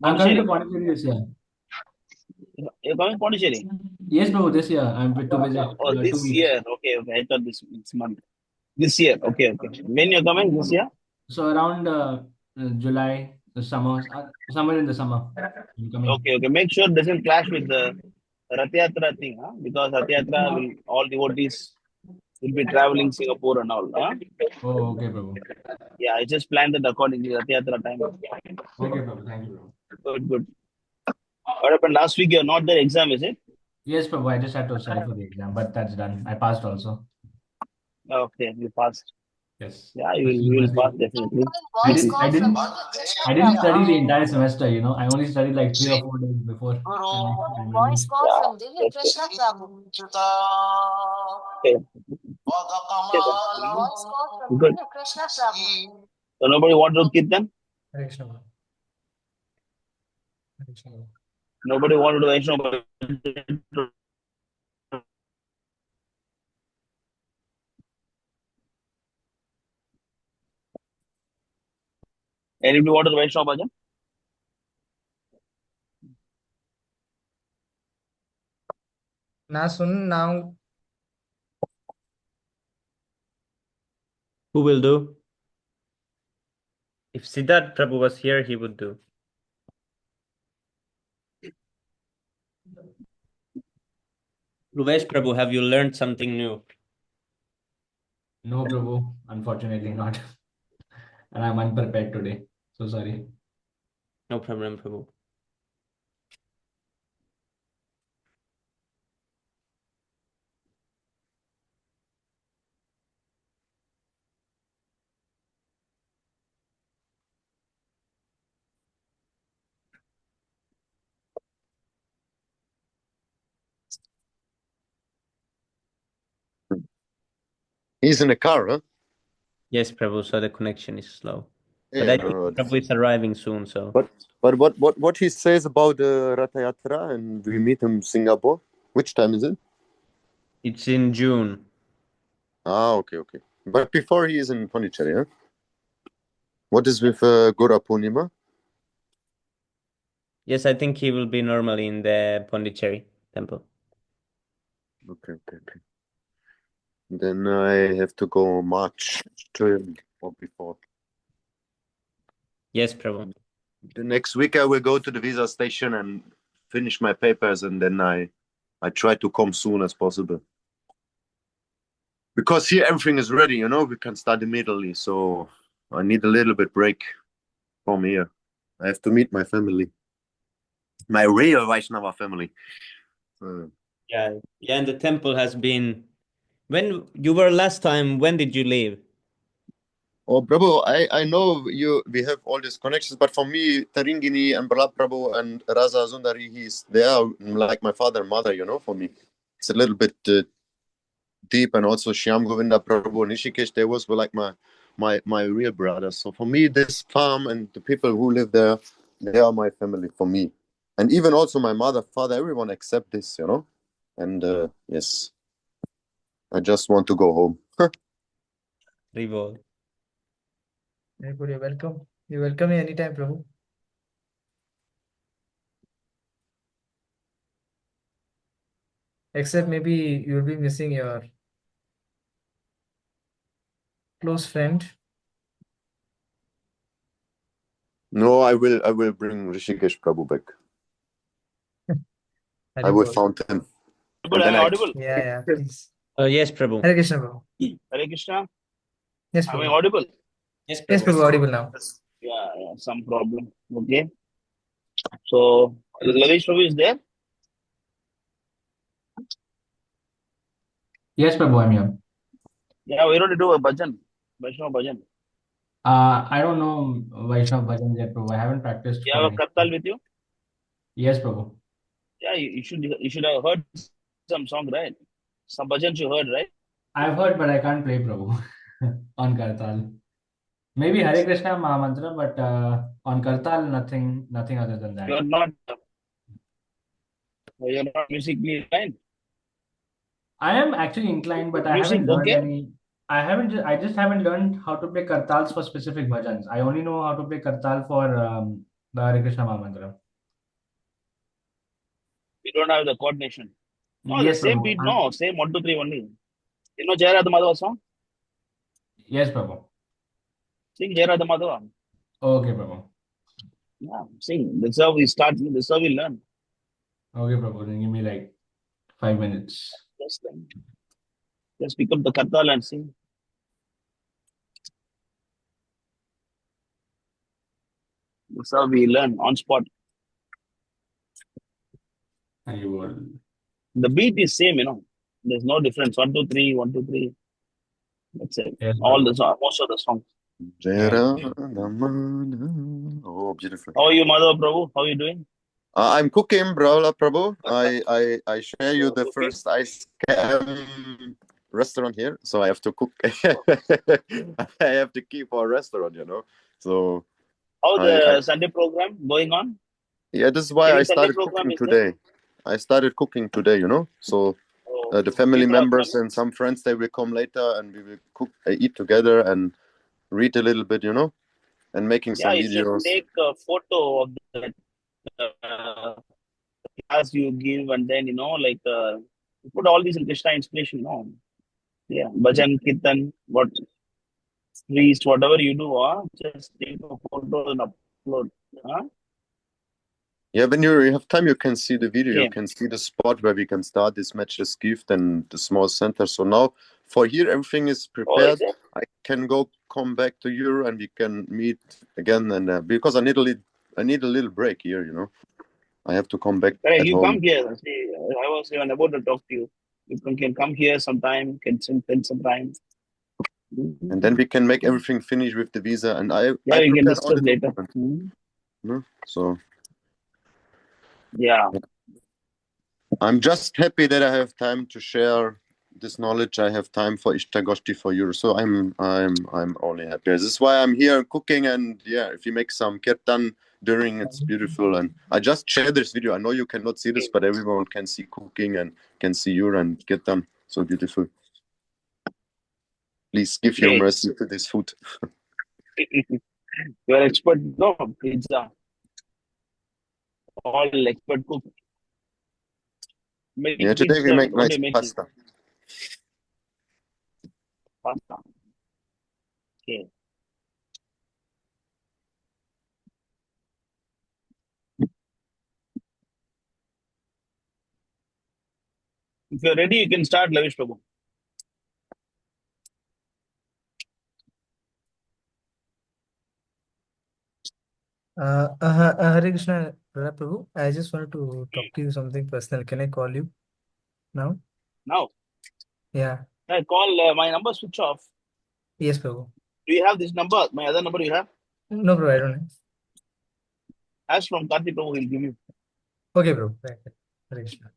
I'm coming to Pondicherry. Pondicherry this year. You're coming to Pondicherry? Yes, Prabhu, this year I'm fit to visit Oh, 2 weeks. year. Okay, okay. I thought this month. This year. Okay, okay. When you're coming this year? So around July, the summer, somewhere in the summer, I'm coming. Okay, okay. Make sure it doesn't clash with the Rath Yatra thing, huh? Because Rath Yatra will all devotees will be traveling Singapore and all. Huh? Oh, okay, Prabhu. Yeah, I just planned it accordingly. Rath Yatra time. Okay, Prabhu. Thank you, Prabhu. Good, good. What happened last week? You're not there. Exam, is it? Yes, Prabhu. I just had to study for the exam, but that's done. I passed also. Okay, you passed. Yes. Yeah, So you will pass see, definitely. I Voice didn't, I call from didn't, Mother Krishna I didn't study the Prabhu. entire semester. I only studied like three or Shri 4 days before Guru. and I Voice memorized. call Yeah, from Divya that's it. Krishna Prabhu. Okay, okay then. Voice call from Good. Divya Krishna Prabhu. So nobody want to Kirtan? Hare Krishna, Prabhu. Hare Krishna, Prabhu. Nobody want to do Vaishnava. Anybody want to do Vaishnava bhajan? ना सुन ना Who will do? If Siddharth Prabhu was here, he would do. Ruvesh Prabhu, have you learned something new? No, Prabhu. Unfortunately, not. And I'm unprepared today. So sorry. No problem, Prabhu. He's in a car, huh? Yes, Prabhu, so the connection is slow. But Yeah, I no, think no. Prabhu is arriving soon, so But what he says about Ratha Yatra and we meet him in Singapore? Which time is it? it's in June. Ah, okay, okay. But before he is in Pondicherry, huh? What is with Gora Purnima? Yes, I think he will be normally in the Pondicherry temple. Okay, okay, okay. Then I have to go March to him or before. Yes, Prabhu. The next week I will go to the visa station and finish my papers, and then I try to come soon as possible. Because here everything is ready, we can start immediately. So I need a little bit break from here. I have to meet my family, my real Vaishnava family. Yeah, yeah, and the temple has been. When you were last time, when did you leave? Oh, Prabhu, I know you. We have all these connections, but for me, Taringini and Prahlad Prabhu and Raza Zundari, they are like my father and mother. For me, it's a little bit deep, and also Shyam Govinda Prabhu and Nishikesh, they was like my real brothers. So for me, this farm and the people who live there, they are my family for me, and even also my mother, father, everyone accept this. And yes, I just want to go home. Rivol. Very good. You're welcome. You're welcome anytime, Prabhu. Except maybe you'll be missing your close friend. No, I will bring Rishikesh Prabhu back. I will Haribol. found him, Audible, and am then I I. audible? Yeah, yeah, please. Yes, Prabhu. Hare Krishna, Prabhu. Hare Krishna. Yes, Am I Prabhu. audible? Yes, Yes, Prabhu. Prabhu, audible now. Yeah, yeah, some problem. Okay. So Lavish Prabhu is there? Yes, Prabhu, I'm here. Yeah, we're going to do a bhajan. Vaishnava bhajan. I don't know Vaishnav bhajan yet, Prabhu. I haven't practiced You for have a many. kartal with you? Yes, Prabhu. Yeah, you should have heard some song, right? Some bhajans you heard, right? I've heard, but I can't play, Prabhu, on Kartal. Maybe Hare Krishna Maha Mantra, but on Kartal, nothing other than that. You're not musically inclined. I am actually inclined, but I Music, haven't learned okay? any. I just haven't learned how to play kartals for specific bhajans. I only know how to play kartal for the Hare Krishna Mahamantra. We don't have the coordination. No, the Yes, same Prabhu. beat, no, same 1, 2, 3 only. You know Jayarada Madhava song? Yes, Prabhu. Sing Jayarada Madhava. Okay, Prabhu. Yeah, sing. That's how we start, that's how we learn. Okay, Prabhu. Then give me like 5 minutes. Just pick up the kartal and sing. That's how we learn on spot. And you will. The beat is same, you know. There's no difference. 1, 2, 3, 1, 2, 3. That's it. Yes, All Prabhu. the most of the songs. Oh, beautiful. How are you, Madhava Prabhu? How are you doing? I'm cooking, Prahlad Prabhu. I share you the Cooking? first ice cream restaurant here, so I have to cook. I have to keep our restaurant, you know. So How I the Sunday program going on? yeah, this is why I Any Sunday started program cooking is there? today. I started cooking today, you know. So Oh, the family people are members coming. and some friends, they will come later, and we will cook, eat together, and read a little bit, you know, and making Yeah, some you should videos. take a photo of the uh, class you give, and then like you put all these in Krishna inspiration. No, yeah, bhajan, kirtan, what priest, whatever you do, just take a photo and upload. Yeah, when you have time, you can see the video. You Okay. can see the spot where we can start this matchless gift and the small center. So now, for here, everything is Oh, is prepared. it? I can come back to you, and we can meet again. And because I need a little break here, you know. I have to come back Correct. at You home, come here. See, I was even about to talk to you. You can come here sometime. Can spend some time. and then we can make everything finish with the visa. And Yeah, I we can prepared all discuss the later. documents. You know? So Yeah. I'm just happy that I have time to share this knowledge. I have time for Istagoshti for you. So I'm only happy. This is why I'm here cooking, and yeah, if you make some kirtan during, it's beautiful. And I just share this video. I know you cannot see this, but everyone can see cooking and can see you and kirtan. So beautiful. Please give your Great. mercy to this food. You are expert. No, pizza. All expert cook. Make Yeah, me today we make what do nice you make? pasta. Pasta. Okay. If you're ready, you can start, Lavish Prabhu. Hare Krishna, Prabhu. I just wanted to talk to you something personal. Can I call you now? Now, Yeah. I call my number switch off. Yes, Prabhu. Do you have this number? My other number you have? No, Prabhu, I don't know. Ask from Karthi Prabhu, he'll give you. Okay, Prabhu. Right. Hare Krishna.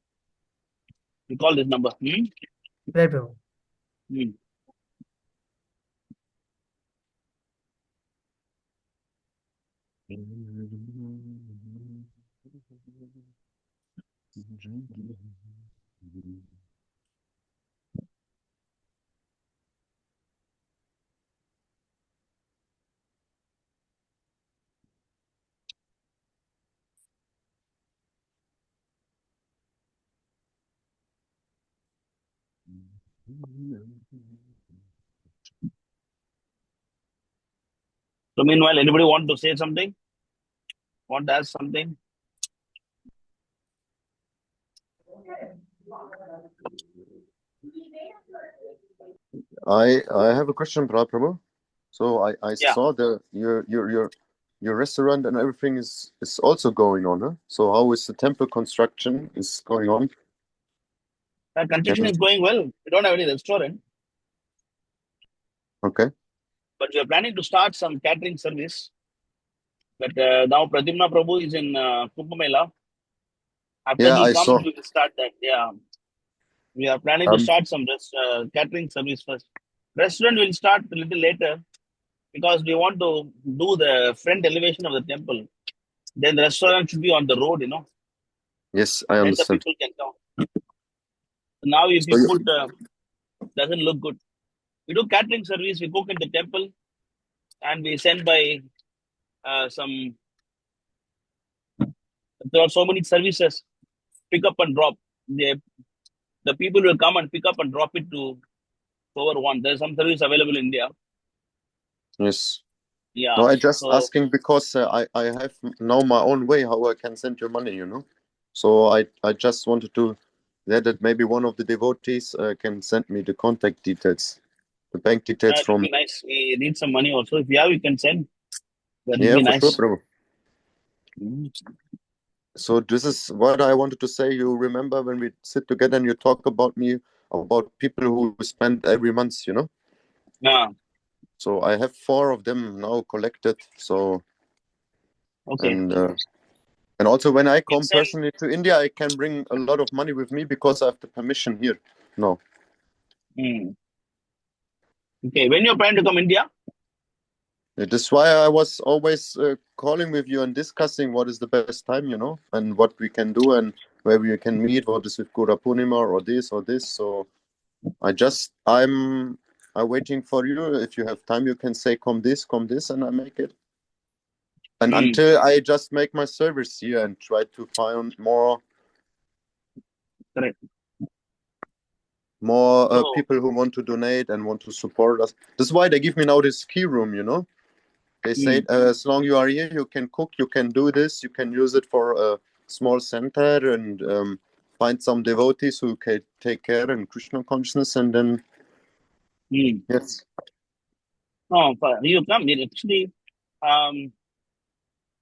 You call this number. Right, Prabhu. Hmm. So meanwhile, anybody want to say something? Want to ask something? I have a question, Prabhu. So I Yeah. saw your restaurant and everything is also going on, huh? So how is the temple construction is going on? Construction is going well. We don't have any restaurant, Okay. but we are planning to start some catering service. But now Pradyumna Prabhu is in Kumbh Mela. After Yeah, he I comes, saw. we will start that. Yeah. We are planning to start some catering service first. Restaurant will start a little later because we want to do the front elevation of the temple. Then the restaurant should be on the road, Yes, I Then the understand. people can come. Now, if So you put, doesn't look good. We do catering service, we cook in the temple, and we send by some there are so many services, pick up and drop. The people will come and pick up and drop it to whoever want. There's some service available in India. Yes. Yeah. No, I just So asking because I have now my own way how I can send you money, So I just wanted to that maybe one of the devotees can send me the contact details, the bank details it would from. be nice. We need some money also. If you have, you can send. That would Yeah, be for sure, nice. bro. Mm. So this is what I wanted to say. You remember when we sit together and you talk about me, about people who spend every month, Yeah. So I have 4 of them now collected. So Okay. and also when I You can come send. personally to India, I can bring a lot of money with me because I have the permission here. No, Mm. Okay. When you're planning to come India? that's why I was always calling with you and discussing what is the best time, and what we can do and where we can meet. What is with Gura Purnima or this or this. So I'm waiting for you. If you have time, you can say come this, and I make it. And until I just make my service here and try to find more Correct. more people who want to donate and want to support us. That's why they give me now this key room, They say as long you are here, you can cook, you can do this, you can use it for a small center and find some devotees who can take care in Krishna consciousness and then, yes. Oh, you come. Actually,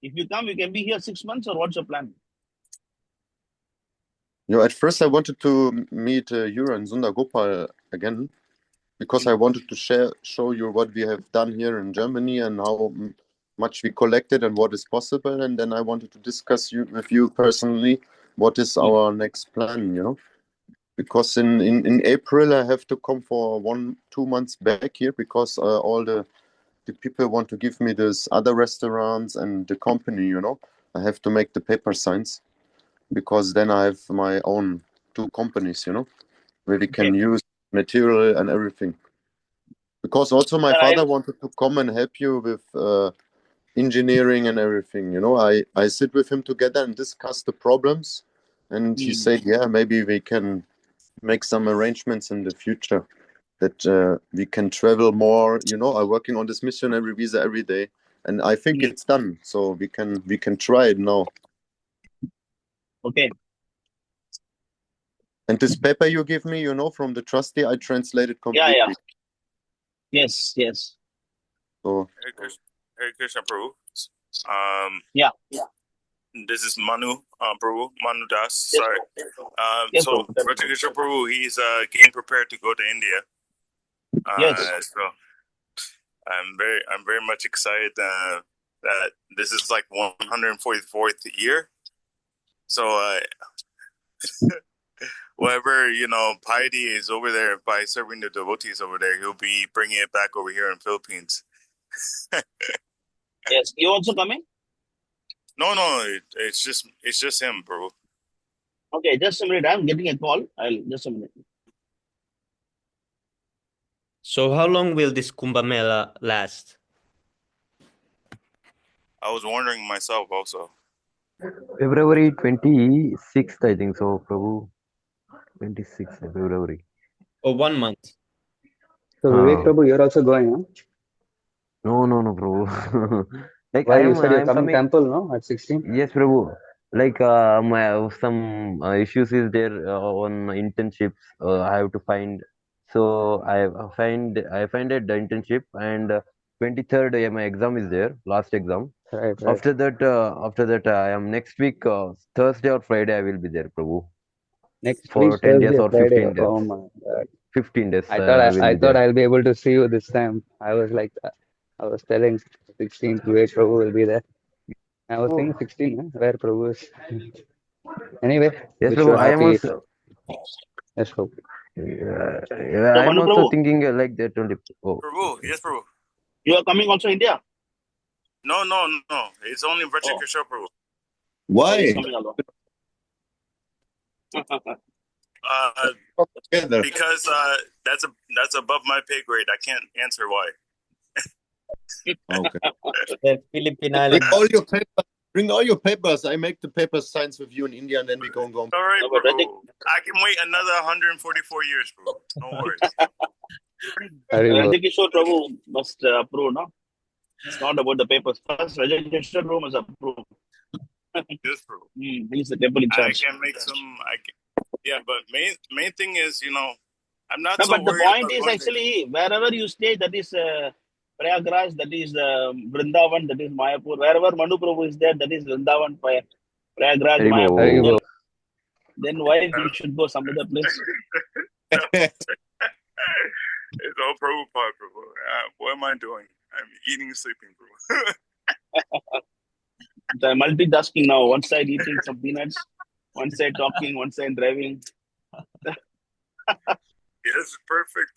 if you come, you can be here 6 months, or what's your plan? At first I wanted to meet Yura and Sundar Gopal again because I wanted to show you what we have done here in Germany and how much we collected and what is possible. And then I wanted to discuss with you personally what is our next plan, because in April I have to come for 1-2 months back here because all the people want to give me this other restaurants and the company, I have to make the paper signs because then I have my own 2 companies, where we can use material and everything. Because also my father wanted to come and help you with engineering and everything. I sit with him together and discuss the problems, and he said, "Yeah, maybe we can make some arrangements in the future that we can travel more." I'm working on this missionary visa every day, and I think it's done. So we can try it now. Okay. And this paper you give me, from the trustee, I translated completely. Yeah. Yes. So Hare Krishna Prabhu. Yeah. This is Manu Prabhu, Manu Das. Yes, Sorry. Yes, So Prabhu. Hare Krishna Prabhu, he's getting prepared to go to India. Yes. So I'm very much excited that this is like 144th year. So whatever piety is over there by serving the devotees over there, he'll be bringing it back over here in Philippines. Yes. You also coming? No, it's just him, bro. Okay, just a minute. I'm getting a call. Just a minute. So how long will this Kumbh Mela last? I was wondering myself also. February 26th, I think so, Prabhu. 26th February. Oh, 1 month. So Vivek Prabhu, you're also going, huh? No, Prabhu. Like Why, you I said you're am coming coming. temple, no? At 16? Yes, Prabhu. Like some issues is there on internships. I have to find. So I find it the internship and 23rd my exam is there. Last exam. Right. After that I am next week Thursday or Friday I will be there, Prabhu. Next For week, 10 days Thursday, or Friday. 15 days. Oh my God. 15 days I I will I be thought there. I'll be able to see you this time. I was like, I was telling 16th Vivek Prabhu will be there. I was thinking 16, huh? Where Prabhu is. Anyway, Yes, wish Prabhu. you I am happy. also. Yes, Prabhu. I am Manu also Prabhu, thinking like that only. Oh, Prabhu, yes, Prabhu. you are coming also India? No. It's only Vraja Krishna Prabhu. Oh, he's why? coming alone. Together. Because that's above my pay grade. I can't answer why. Okay. The Filipinali. With all your papers, Bring all your papers. I make the paper signs with you in India, and then we go and go. All right, No, but Prabhu. I can wait another 144 years, Prabhu. No worries. Rajikishore Prabhu must approve, no? It's not about the papers. First, Rajikishore Prabhu must approve. Yes, Prabhu. He's the temple in I charge. can make some. Yeah, but main thing is, I'm not No, so but the worried point about is going actually wherever you stay, that is Prayagraj, that is Vrindavan, that is Mayapur. Wherever Manu Prabhu is there, that is Vrindavan, Prayagraj, Mayapur. Then why we should go some other place? It's all Prabhupada, Prabhu. What am I doing? I'm eating and sleeping, Prabhu. I'm multitasking now. One side eating some peanuts, one side talking, one side driving. Yes, perfect.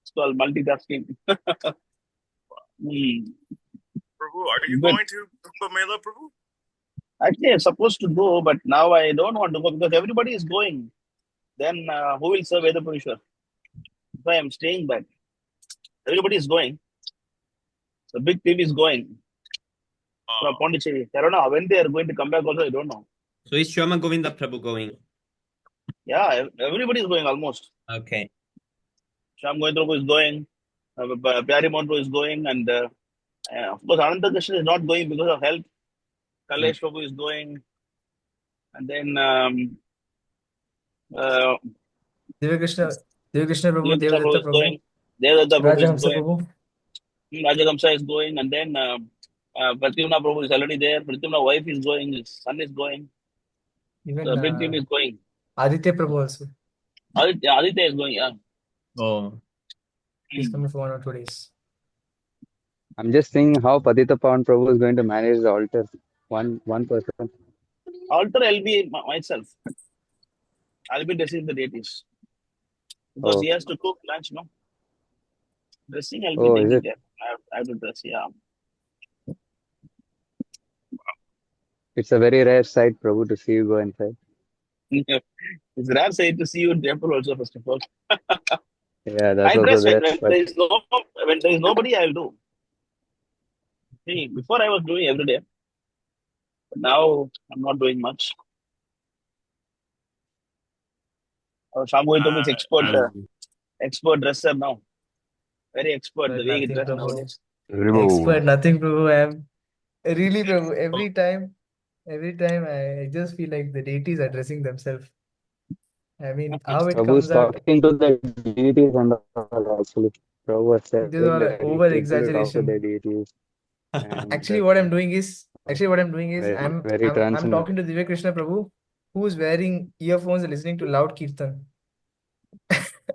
It's called multitasking. Prabhu, are you Good. going to Kumbh Mela, Prabhu? Actually, I'm supposed to go, but now I don't want to go because everybody is going. Then who will serve Veda Purusha? So I am staying back. Everybody is going. The big team is going from Pondicherry. I don't know when they are going to come back also, I don't know. So is Shoma Govinda Prabhu going? Yeah, everybody is going almost. Okay. Shyam Govinda Prabhu is going. Pyari Mohan Prabhu is going. And of course, Ananta Krishna is not going because of health. Kalesh Prabhu is going. And then Divya Krishna Prabhu, Krishna Prabhu Devadatta is Prabhu, going. Devadatta Prabhu is Rajahamsa going. Prabhu. Rajagamsa is going. And then Pratyumna Prabhu is already there. Pratyumna wife is going. His son is going. Even The big team is going. Aditya Prabhu also. Aditya is going, yeah. Oh. He's coming for 1 or 2 days. I'm just thinking how Patita Pawan Prabhu is going to manage the altar. One person. Altar, I'll be myself. I'll be dressing the deities. Because he has to cook lunch, no? Dressing, I'll be taking care. I have to dress, yeah. It's a very rare sight, Prabhu, to see you go inside. It's rare sight to see you in temple also, first of all. Yeah, that's I also dress there. when there is nobody, I'll do. See, before I was doing every day. But now I'm not doing much. Shamu is expert dresser now. Very expert, the way he dresses nowadays. Expert, nothing, Prabhu. I am really, Prabhu. Every time I just feel like the deities are dressing themselves. I mean, how it Prabhu comes is out, talking to the deities and all, actually. Prabhu was saying these are that over he used to talk to the exaggeration. deities. And Actually, what I'm doing is very, very I'm transcendent. talking to Divya Krishna Prabhu, who's wearing earphones and listening to loud kirtan.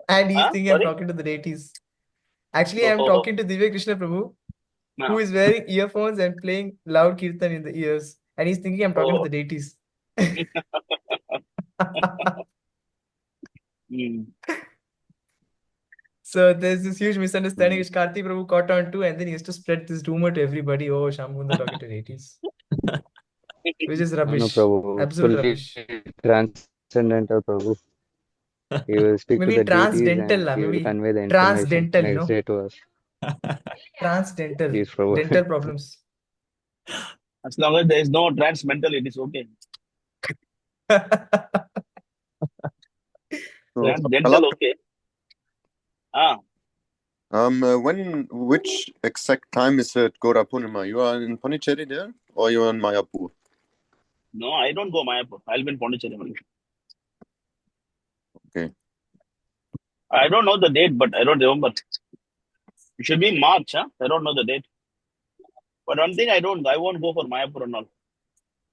And he's thinking I'm talking to the deities. Actually, I'm talking to Divya Krishna Prabhu, who is wearing earphones and playing loud kirtan in the ears. And he's thinking I'm talking to the deities. So there's this huge misunderstanding which Karthi Prabhu caught on to, and then he used to spread this rumor to everybody. Oh, Shamgunda talking to deities. Which is rubbish. No, Prabhu. Absolute Fully rubbish. transcendental, Prabhu. He will speak to Maybe the deities transdental, and he will maybe convey the information transdental, next day to us. Transdental. Yes, Prabhu. Dental problems. As long as there is no transmental, it is okay. Transdental, okay. Which exact time is it Gora Purnima? You are in Pondicherry there, or you are in Mayapur? No, I don't go Mayapur. I'll be in Pondicherry only. Okay. I don't know the date, but I don't remember. It should be March, huh? I don't know the date. But one thing I won't go for Mayapur and all.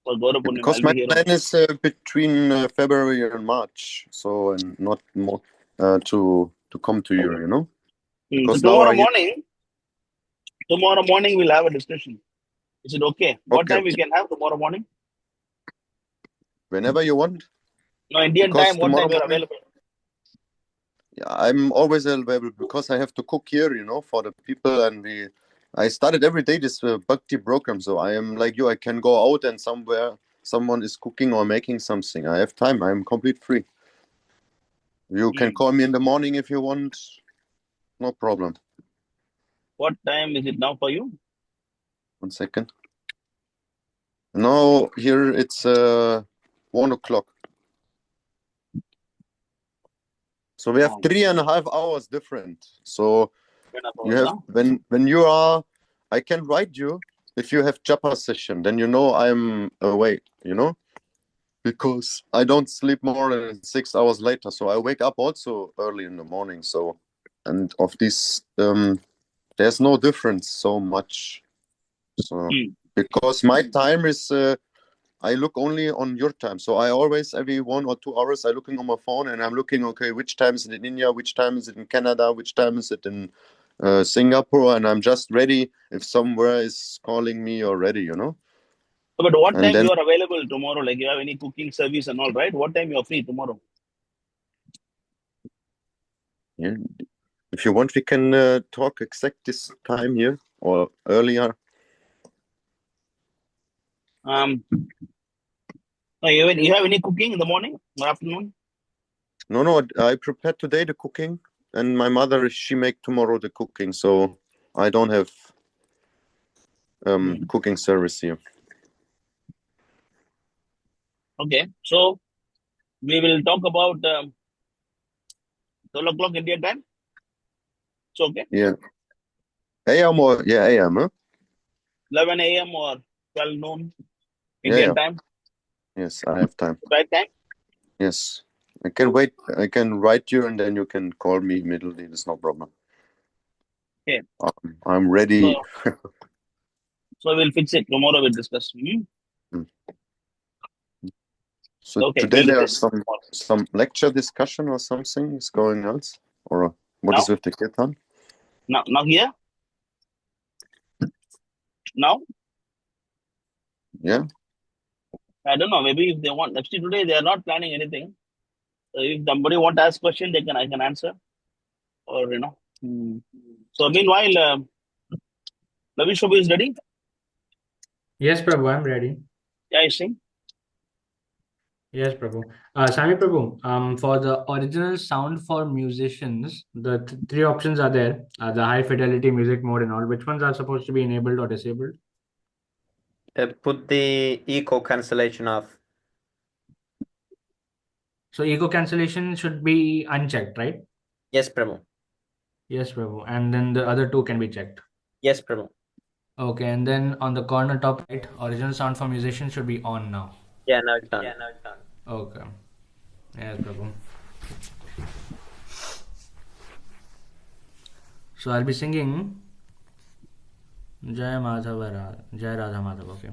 For Gora Purnima, Because my plan is between February and March, so and not more to come to you, you know. So tomorrow morning we'll have a discussion. Is it okay? What time we can have tomorrow morning? Whenever you want. No, Indian time, what time you're available? Yeah, I'm always available because I have to cook here, you know, for the people, and I started every day this Bhakti program, so I am like you. I can go out and somewhere someone is cooking or making something. I have time. I'm complete free. You can call me in the morning if you want. No problem. What time is it now for you? 1 second. Now here it's 1 o'clock. So we have 3.5 hours different. So you have when you are, I can write you if you have japa session, then you know I'm awake, because I don't sleep more than 6 hours later. So I wake up also early in the morning. So, and of this, there's no difference so much. So because my time is, I look only on your time. So I always, every 1 or 2 hours, I looking on my phone and I'm looking, okay, which time is it in India? Which time is it in Canada? Which time is it in Singapore? And I'm just ready if somewhere is calling me already, But what And time then, you are available tomorrow? Like you have any cooking service and all, right? What time you are free tomorrow? yeah, if you want, we can talk exact this time here or earlier. You have any cooking in the morning or afternoon? No, I prepared today the cooking, and my mother, she make tomorrow the cooking, so I don't have cooking service here. Okay, so we will talk about 12 o'clock Indian time. It's okay. Yeah. AM or AM, huh? 11 a.m. or 12 noon Yeah, Indian time. Yes, I have time. Right time. Yes, I can wait. I can write you, and then you can call me immediately. There's no problem. Okay. I'm ready. So we'll fix it tomorrow. We'll discuss. So Okay, today we'll there's some lecture discussion or something is going on, or what is with the kirtan? Now here. Now. Yeah. I don't know. Maybe if they want. Actually, today they are not planning anything. So if somebody want to ask question, I can answer, or So meanwhile, Lavish Prabhu is ready. Yes, Prabhu, I'm ready. Yeah, you see. Yes, Prabhu. Sami Prabhu, for the original sound for musicians, the three options are there. The high fidelity music mode and all. Which ones are supposed to be enabled or disabled? Put the echo cancellation off. So echo cancellation should be unchecked, right? Yes, Prabhu. Yes, Prabhu. And then the other two can be checked. Yes, Prabhu. Okay, and then on the corner top right, original sound for musicians should be on now. Yeah, now it's done. Okay. Yes, Prabhu. So I'll be singing Jai Madhava Jai Radha Madhava. Okay.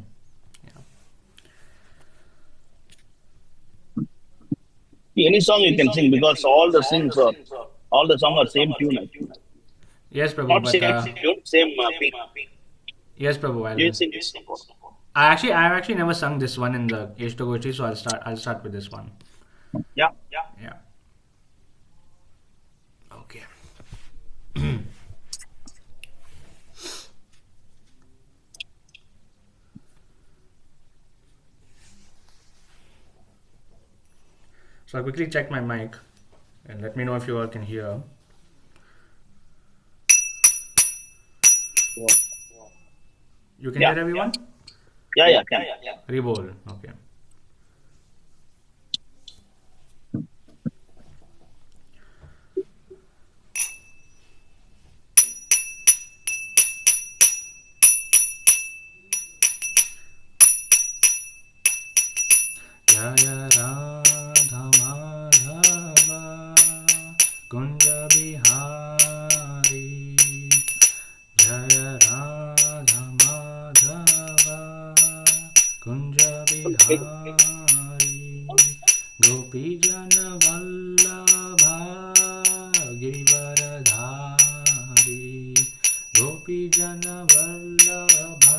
Any song you can sing because all the songs are same tune actually. Yes, Prabhu. Not But, same tune, same beat. Yes, Prabhu. You sing this song. I've actually never sung this one in the Istagoshti, so I'll start with this one. Yeah. Okay. So I'll quickly check my mic and let me know if you all can hear. You can hear everyone? Yeah. Rebol. Okay. Jaya Radha Madhava Kunja Bihari Jaya Radha Madhava Kunja Bihari Gopi Jana Vallabha Girivaradhari Gopi Jana Vallabha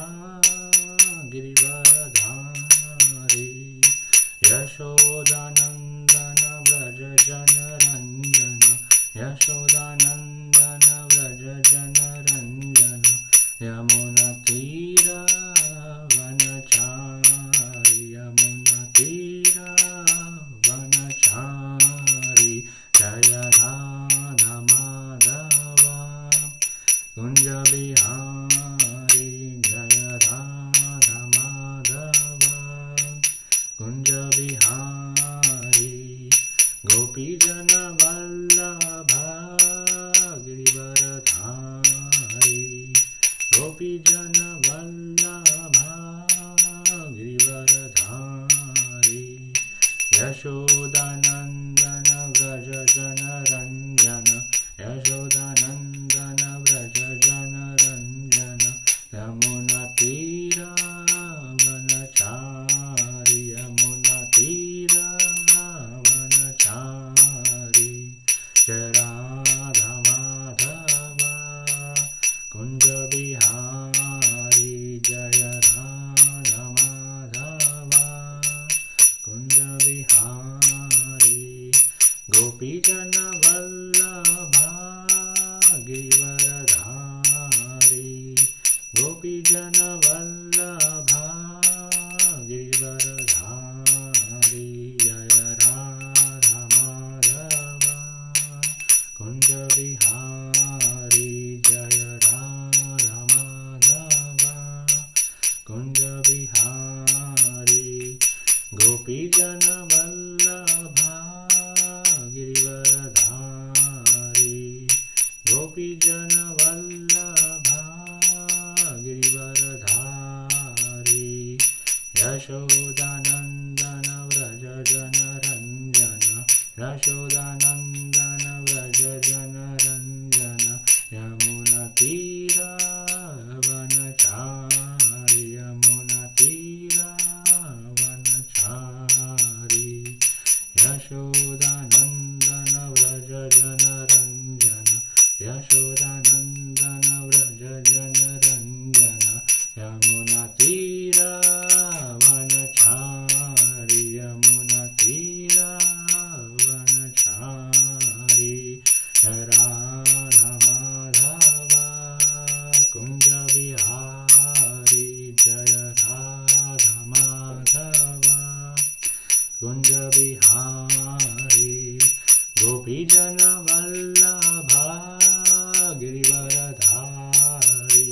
Girivaradhari Yashodanandana Vraja Jana Ranjana Yashodanandana Vraja Jana Ranjana Yamuna Tira Vanachari Yamuna Tira Vanachari Jaya Radha Madhava Kunja Bihari Jaya Kunj Bihari गोपीजन वल्लभा गिरिवरधारी गोपीजन वल्लभा गिरिवरधारी यशोदानंदन व्रज जनरंजन यशोदानंदन व्रज जनरंजन यमुना तीरावनचारि यमुना तीरावनचारि जय राधा माधवा कुंज बिहारी जय राधा माधवा कुंज बिहारी गोपीजन वल्लभा गिरिवरधारी गोपीजन वल्लभा गिरिवरधारी जय राधा माधवा कुंज बिहारी जय राधा माधवा कुंज बिहारी गोपीजन वल्लभा गिरिवरधारी गोपीजन वल्लभा गिरिवरधारी यशोदानंदन व्रज जनरंजन यशोदानंदन व्रज जनरंजन यमुना तीरावनचारि यमुना तीरावनचारि यशोदानंदन व्रज जनरंजन यशोदानंदन व्रज जनरंजन यमुना तीरावनचारि यमुना तीरावनचारि राधा माधवा कुंज बिहारी जय राधा माधवा कुंज बिहारी गोपीजन वल्लभा गिरिवरधारी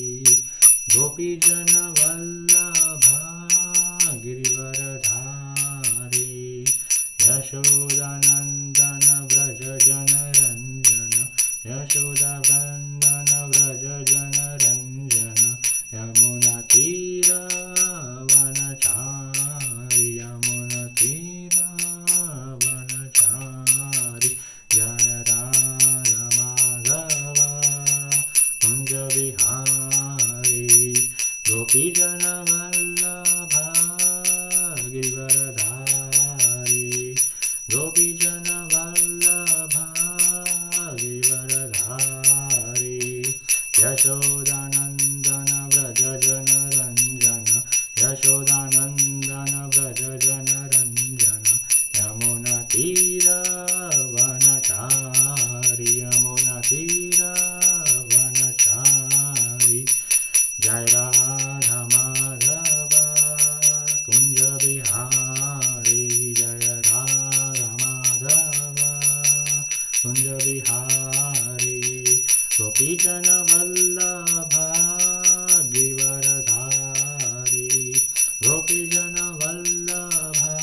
गोपीजन वल्लभा गिरिवरधारी यशोदानंदन व्रज जनरंजन यशोदानंदन व्रज जनरंजन यमुना तीरावनचारि यमुना तीरावनचारि जय राधा माधवा कुंज बिहारी गोपीजन वल्लभा गिरिवरधारी गोपीजन वल्लभा गिरिवरधारी यशोदानंदन व्रज जनरंजन यशोदानंदन व्रज जनरंजन यमुना तीरावनचारि यमुना तीरावनचारि जय राधा माधवा कुंज बिहारी जय राधा माधवा कुंज बिहारी गोपीजन वल्लभा गिरिवरधारी गोपीजन वल्लभा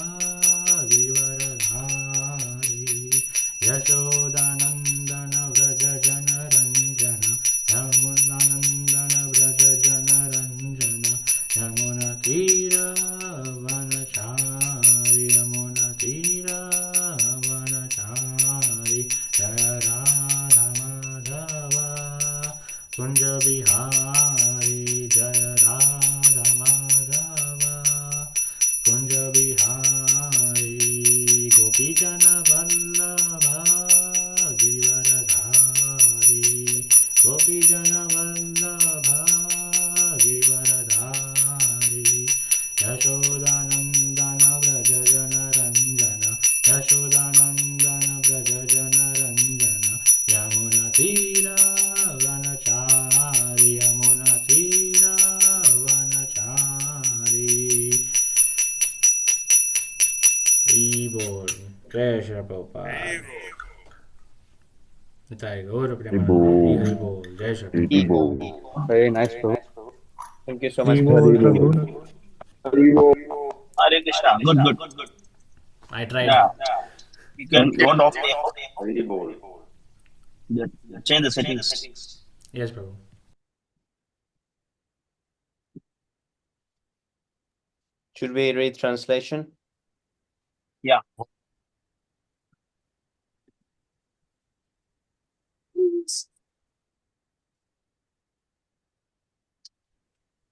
गिरिवरधारी यशोदानंदन व्रज जनरंजन यमुनानंदन व्रज जनरंजन यमुना तीरावनचारि यमुना तीरावनचारि जय राधा माधवा कुंज बिहारी जय राधा माधवा कुंज बिहारी गोपीजन वल्लभा गिरिवरधारी गोपीजन वल्लभा गिरिवरधारी यशोदानंदन व्रज जनरंजन यशोदानंदन व्रज जनरंजन यमुना तीरावनचारि यमुना तीरावनचारि बोल जय श्री प्रभुपाद बताएगा और अपने मन में बोल जय Shri Very nice, bro. Thank you so much. बोल प्रभु Hari Hare Krishna. Good, good. I tried. Yeah. You can, you want off the echo? Very bold. Yeah. Change the settings. Yes, Prabhu. Should we read translation? Yeah.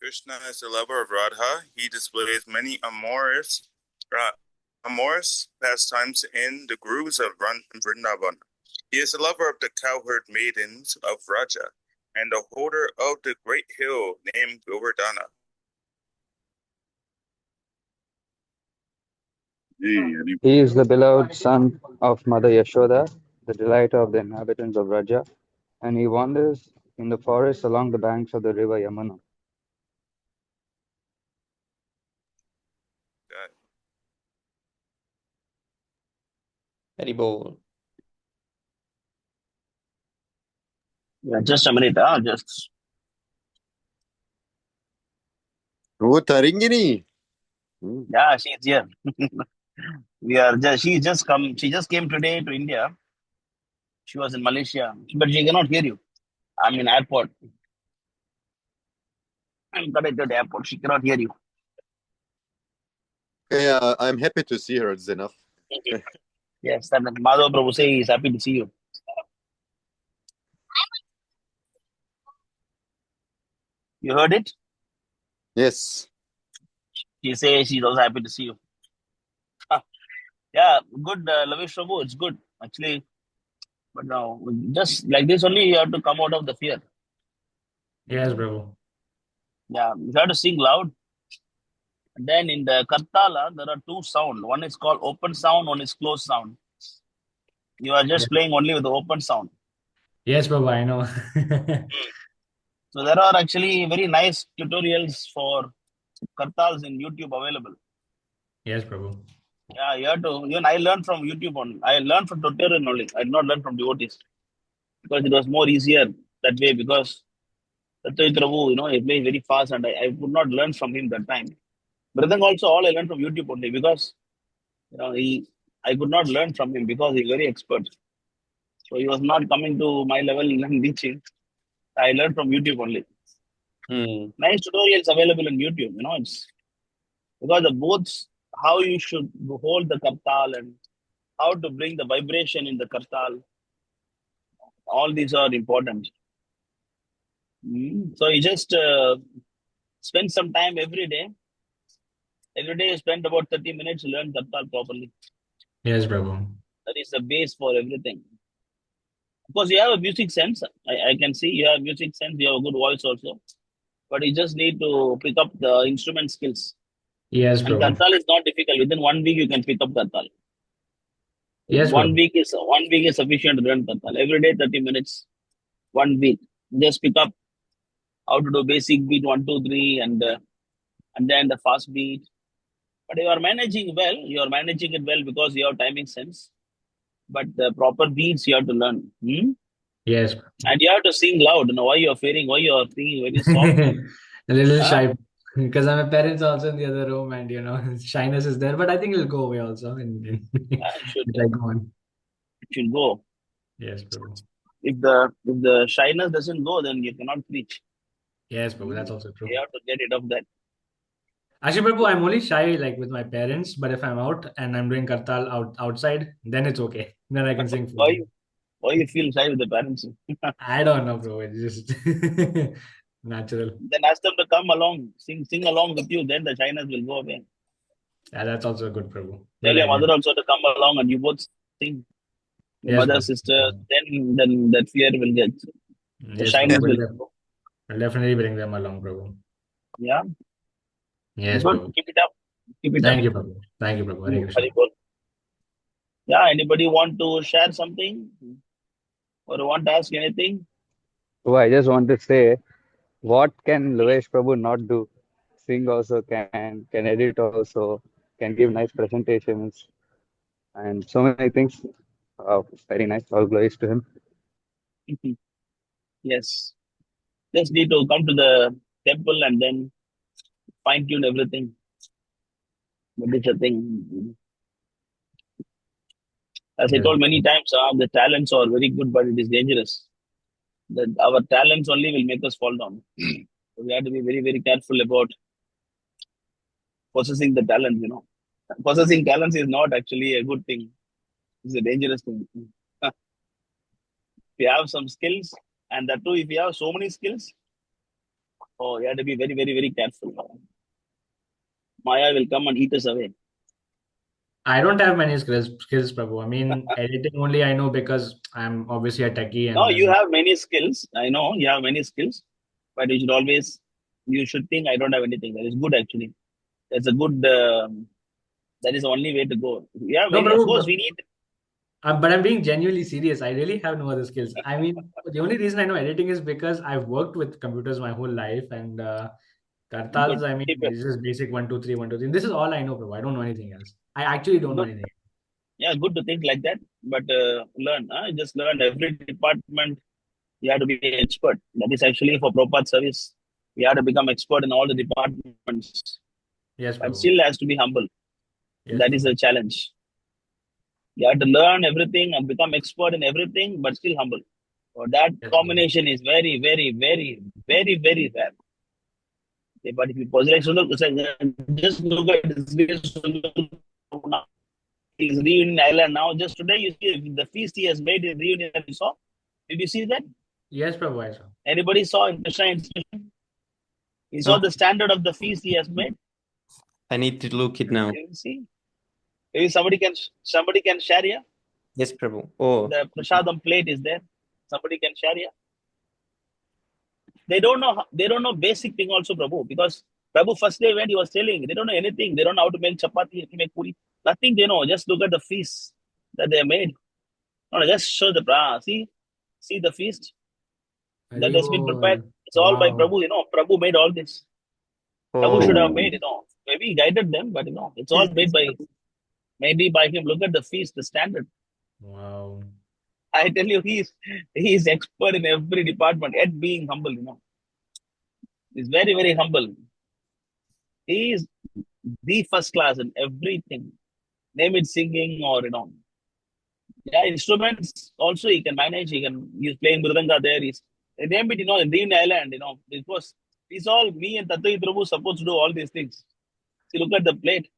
Krishna is the lover of Radha. He displays many amorous pastimes in the groves of Vrindavan. He is the lover of the cowherd maidens of Raja and the holder of the great hill named Govardhana. He is the beloved son of Mother Yashoda, the delight of the inhabitants of Raja, and he wanders in the forest along the banks of the river Yamuna. Very bold. Yeah, just a minute. Just. Oh, Taringini. Yeah, she's here. We are just. She just come. She just came today to India. She was in Malaysia, but she cannot hear you. I'm in airport. I'm connected to airport. She cannot hear you. Yeah, I'm happy to see her. It's enough. Yes, that Madhav Prabhu say he's happy to see you. You heard it? Yes. She says she's also happy to see you. Yeah, good, Lavish Prabhu. It's good actually. But now, just like this only, you have to come out of the fear. Yes, Prabhu. Yeah, you have to sing loud. And then in the Kartala, there are two sound. One is called open sound, one is closed sound. You are just playing only with the open sound. Yes, Prabhu, I know. So there are actually very nice tutorials for Kartals in YouTube available. Yes, Prabhu. Yeah, you have to. Even I learned from YouTube on. I learned from tutorial only. I did not learn from devotees because it was more easier that way. Because Satyajit Prabhu, he plays very fast, and I could not learn from him that time. But then also all I learned from YouTube only because I could not learn from him because he's very expert. So he was not coming to my level in teaching. I learned from YouTube only. Nice tutorials available on YouTube. It's because the both how you should hold the kartal and how to bring the vibration in the kartal. All these are important. So you just spend some time every day. Every day you spend about 30 minutes to learn kartal properly. Yes, Prabhu. That is the base for everything. Because you have a music sense. I can see you have music sense. You have a good voice also. But you just need to pick up the instrument skills. Yes, And Prabhu. kartal is not difficult. Within 1 week you can pick up kartal. Yes, One Prabhu. week is sufficient to learn kartal. Every day 30 minutes. 1 week. Just pick up how to do basic beat 1, 2, 3, and then the fast beat. But you are managing well. You are managing it well because you have timing sense. But the proper beats you have to learn. Yes. And you have to sing loud. Why you are fearing? Why you are singing very soft? A little shy because my parents are also in the other room, and shyness is there. But I think it'll go away also. As I go on. It should go. Yes, Prabhu. If the shyness doesn't go, then you cannot preach. Yes, Prabhu. That's also true. You have to get rid of that. Actually, Prabhu, I'm only shy like with my parents, but if I'm out and I'm doing kartal outside, then it's okay. Then I can sing freely. Why you feel shy with the parents? I don't know, bro. It's just natural. Then ask them to come along, sing along with you. Then the shyness will go away. Yeah, that's also a good, Prabhu. Tell Good your idea. mother also to come along, and you both sing. Your Yes, mother, Prabhu. sister. Then that fear will get. The Yes, shyness Prabhu. will go. I'll definitely bring them along, Prabhu. Yeah. Yes, Good. Prabhu. Keep it up. Keep it Thank up. you, Prabhu. Thank you, Prabhu. Hare Krishna. Very good. Yeah. Anybody want to share something or want to ask anything? So I just want to say, what can Lovesh Prabhu not do? Sing also can edit also, can give nice presentations, and so many things. Very nice. All glories to him. Yes. Just need to come to the temple and then fine tune everything. But it's a thing. As I Yes. told many times, the talents are very good, but it is dangerous. That our talents only will make us fall down. So we have to be very, very careful about possessing the talent. Possessing talents is not actually a good thing. It's a dangerous thing. If you have some skills, and that too, if you have so many skills, you have to be very, very, very careful. Maya will come and eat us away. I don't have many skills, Prabhu. I mean, editing only I know because I'm obviously a techie No, and you then have many skills. I know you have many skills, but you should think I don't have anything. That is good actually. That's a good. That is the only way to go. Yeah, no, of Prabhu, course we need. but I'm being genuinely serious. I really have no other skills. I mean, the only reason I know editing is because I've worked with computers my whole life and Good, Kartals, I mean, keep it it's just basic 1, 2, 3, 1, 2, 3. This is all I know, Prabhu. I don't know anything else. I actually don't know good. anything. Yeah, good to think like that. But learn. Just learn every department. You have to be an expert. That is actually for proper service. We have to become expert in all the departments, Yes, but Prabhu. still has to be humble. Yes, That is Prabhu. a challenge. You have to learn everything and become expert in everything, but still humble. So that Yes, Prabhu. combination is very, very, very, very, very rare. Okay, but if you possess, just look at this now. He's Reunion Island now. Just today, you see the feast he has made in Reunion. You saw? Did you see that? Yes, Prabhu, I saw. Anybody saw in Krishna institution? You saw No, the standard of the feast he has made. I need to look it now. You see? Maybe somebody can share here. Yes, Prabhu. Oh, The prasadam plate is there. Somebody can share here. They don't know basic thing also, Prabhu, because Prabhu first day when he was telling, they don't know anything. They don't know how to make chapati, how to make puri. Nothing they know. Just look at the feast that they made. No, just show the see the feast that has been prepared. Haribol. It's all by Wow. Prabhu. Prabhu made all this. Prabhu should have oh, made. Maybe he guided them, but it's all made by maybe by him. Look at the feast, the standard. Wow. I tell you, he's expert in every department. Yet being humble, he's very, very humble. He is the first class in everything. Name it singing or Yeah, instruments also he can manage. He's playing Mridanga there. Name it, in Green Island, because it's all me and Tattva Prabhu supposed to do all these things. See, look at the plate.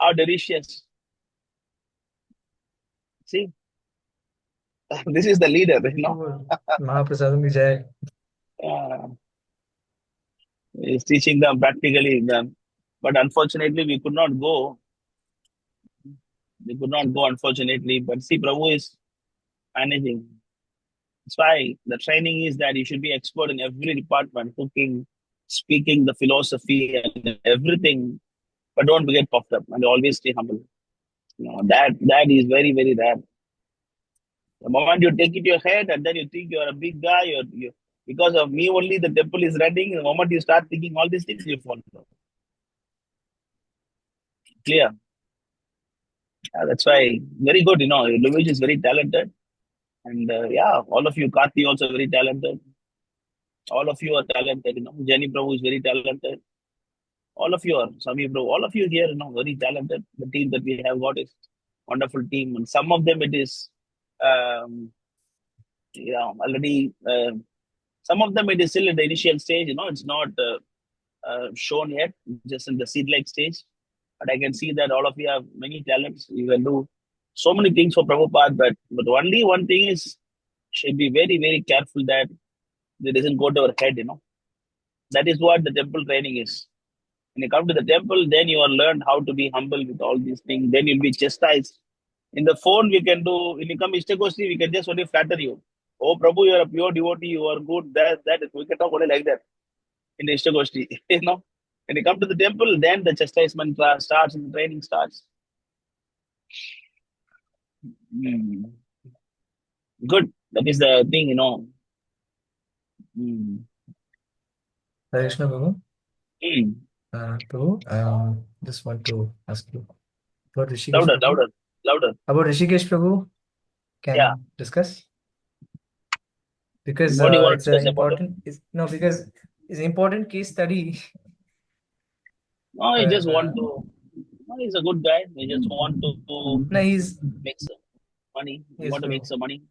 How delicious. See, this is the leader. Mahaprasadam ki jai. Uh, he's teaching them practically. But unfortunately, we could not go. We could not go, unfortunately. But see, Prabhu is managing. That's why the training is that you should be expert in every department, cooking, speaking, the philosophy, and everything. But don't get puffed up and always stay humble. That is very, very rare. The moment you take it to your head and then you think you're a big guy, because of me only the temple is running. The moment you start thinking all these things, you fall down. Clear? That's why very good. Luis is very talented, and all of you, Karthi also very talented. All of you are talented. Jenny Prabhu is very talented. All of you are, Sami Prabhu, all of you here, very talented. The team that we have got is wonderful team, and some of them it is, already. Some of them it is still in the initial stage. It's not shown yet, just in the seed-like stage. But I can see that all of you have many talents. You can do so many things for Prabhupada, but only one thing is, should be very, very careful that it doesn't go to our head. That is what the temple training is. When you come to the temple, then you are learned how to be humble with all these things. Then you'll be chastised. In the phone, we can do, when you come Istagoshti, we can just only flatter you. Oh, Prabhu, you are a pure devotee, you are good, that. We can talk only like that in the Istagoshti. When you come to the temple, then the chastisement starts and the training starts. Good. That is the thing. Hare Krishna, Prabhu. Mm. Prabhu, just want to ask you about Rishikesh Louder, Prabhu. louder. About Rishikesh Prabhu, Yeah. can discuss? Because What do you want it's to an discuss about it? because it's an important case study. No, I just want to No, he's a good guy. He just want to No, he's make some money. He yes, want to make bro. some money.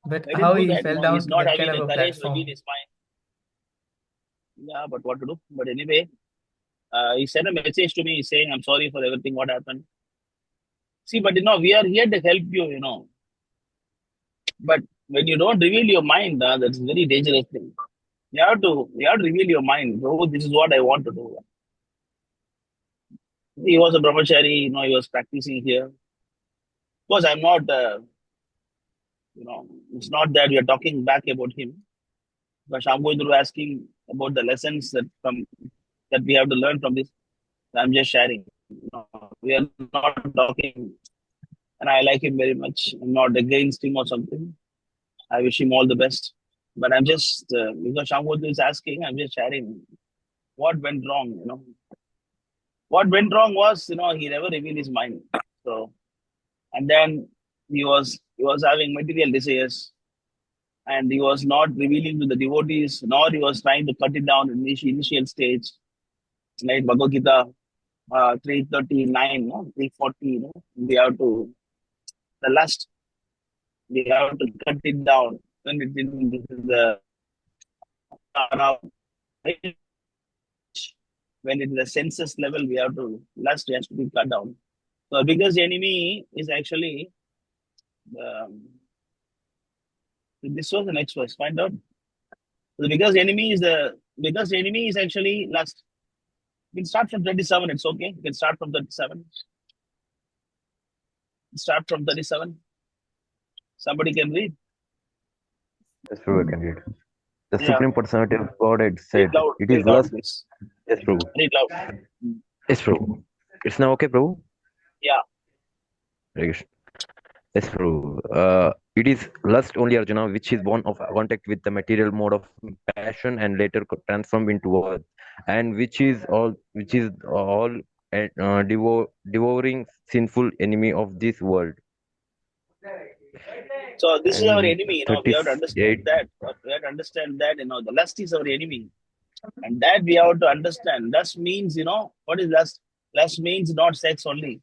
But Let him how do he that. fell He's down to not that kind having of the a courage to reveal platform. his mind. Yeah, but what to do? But anyway, he sent a message to me saying, "I'm sorry for everything what happened." See, but we are here to help you. But when you don't reveal your mind, that's a very dangerous thing. You have to reveal your mind. Oh, this is what I want to do. He was a brahmachari, he was practicing here. Of course, I'm not, it's not that we are talking back about him. But I'm going through asking about the lessons that we have to learn from this. I'm just sharing. We are not talking, and I like him very much. I'm not against him or something. I wish him all the best. But I'm just, because Shamgodu is asking, I'm just sharing what went wrong. What went wrong was, he never revealed his mind. So, and then he was having material desires, and he was not revealing to the devotees, nor he was trying to cut it down in the initial stage, like Bhagavad Gita 339, no? 340, we have to, the lust, we have to cut it down when it is in the when it is the senses level, we have to, lust has to be cut down. So the biggest enemy is actually, this was the next verse, find out. The biggest enemy is actually lust. You can start from 27, it's okay. You can start from 37. Start from 37. Somebody can read. Yes, Prabhu, I can read. The Yeah. Supreme Personality of Godhead Read said, loud. "It is Read loud, lust." please. Yes, Prabhu. Read loud. Yes, Prabhu. It's now okay, Prabhu? Yeah. Hare Krishna. Yes, Prabhu. It is lust only, Arjuna, which is born of contact with the material mode of passion and later transformed into earth, and which is all devouring sinful enemy of this world. So this is our And enemy, we have to understand 38. that. We have to understand that, the lust is our enemy. And that we have to understand. Lust means, what is lust? Lust means not sex only.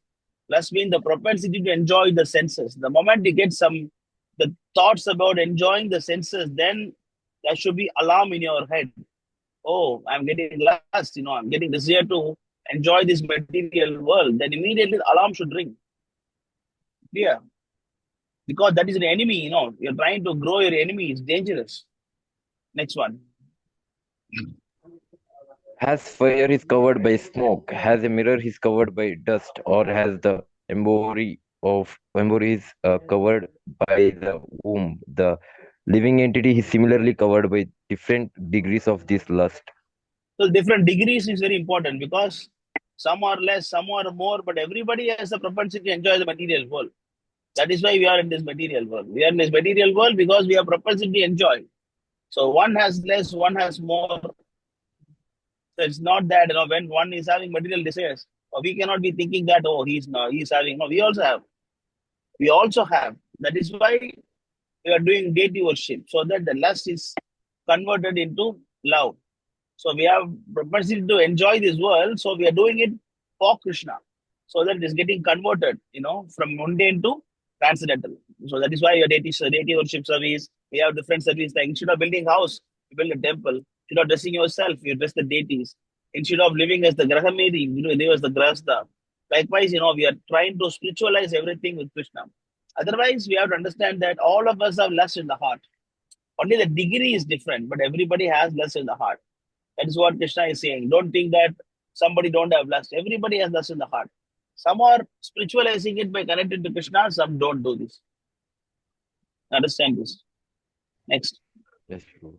Lust means the propensity to enjoy the senses. The moment you get the thoughts about enjoying the senses, then there should be alarm in your head. Oh, I'm getting lust, I'm getting desire to enjoy this material world. Then immediately the alarm should ring. Yeah. Because that is an enemy, you're trying to grow your enemy. It's dangerous. Next one. Has fire is covered by smoke, has a mirror is covered by dust, or has the embody is covered by the womb. The living entity is similarly covered by different degrees of this lust. So different degrees is very important because some are less, some are more, but everybody has a propensity to enjoy the material world. That is why we are in this material world. We are in this material world because we have propensity to enjoy. So one has less, one has more. So it's not that when one is having material desires, we cannot be thinking that he's having. No, we also have. We also have. That is why we are doing deity worship, so that the lust is converted into love. So we have propensity to enjoy this world. So we are doing it for Krishna, so that it is getting converted, from mundane to transcendental. So that is why your deity worship service. We have different service. Like instead of building house, you build a temple. Instead of dressing yourself, you dress the deities. Instead of living as the Grahamedi, you live as the Grahastha. Likewise, we are trying to spiritualize everything with Krishna. Otherwise, we have to understand that all of us have lust in the heart. Only the degree is different, but everybody has lust in the heart. That is what Krishna is saying. Don't think that somebody don't have lust. Everybody has lust in the heart. Some are spiritualizing it by connecting to Krishna. Some don't do this. Understand this. Next. Yes, true.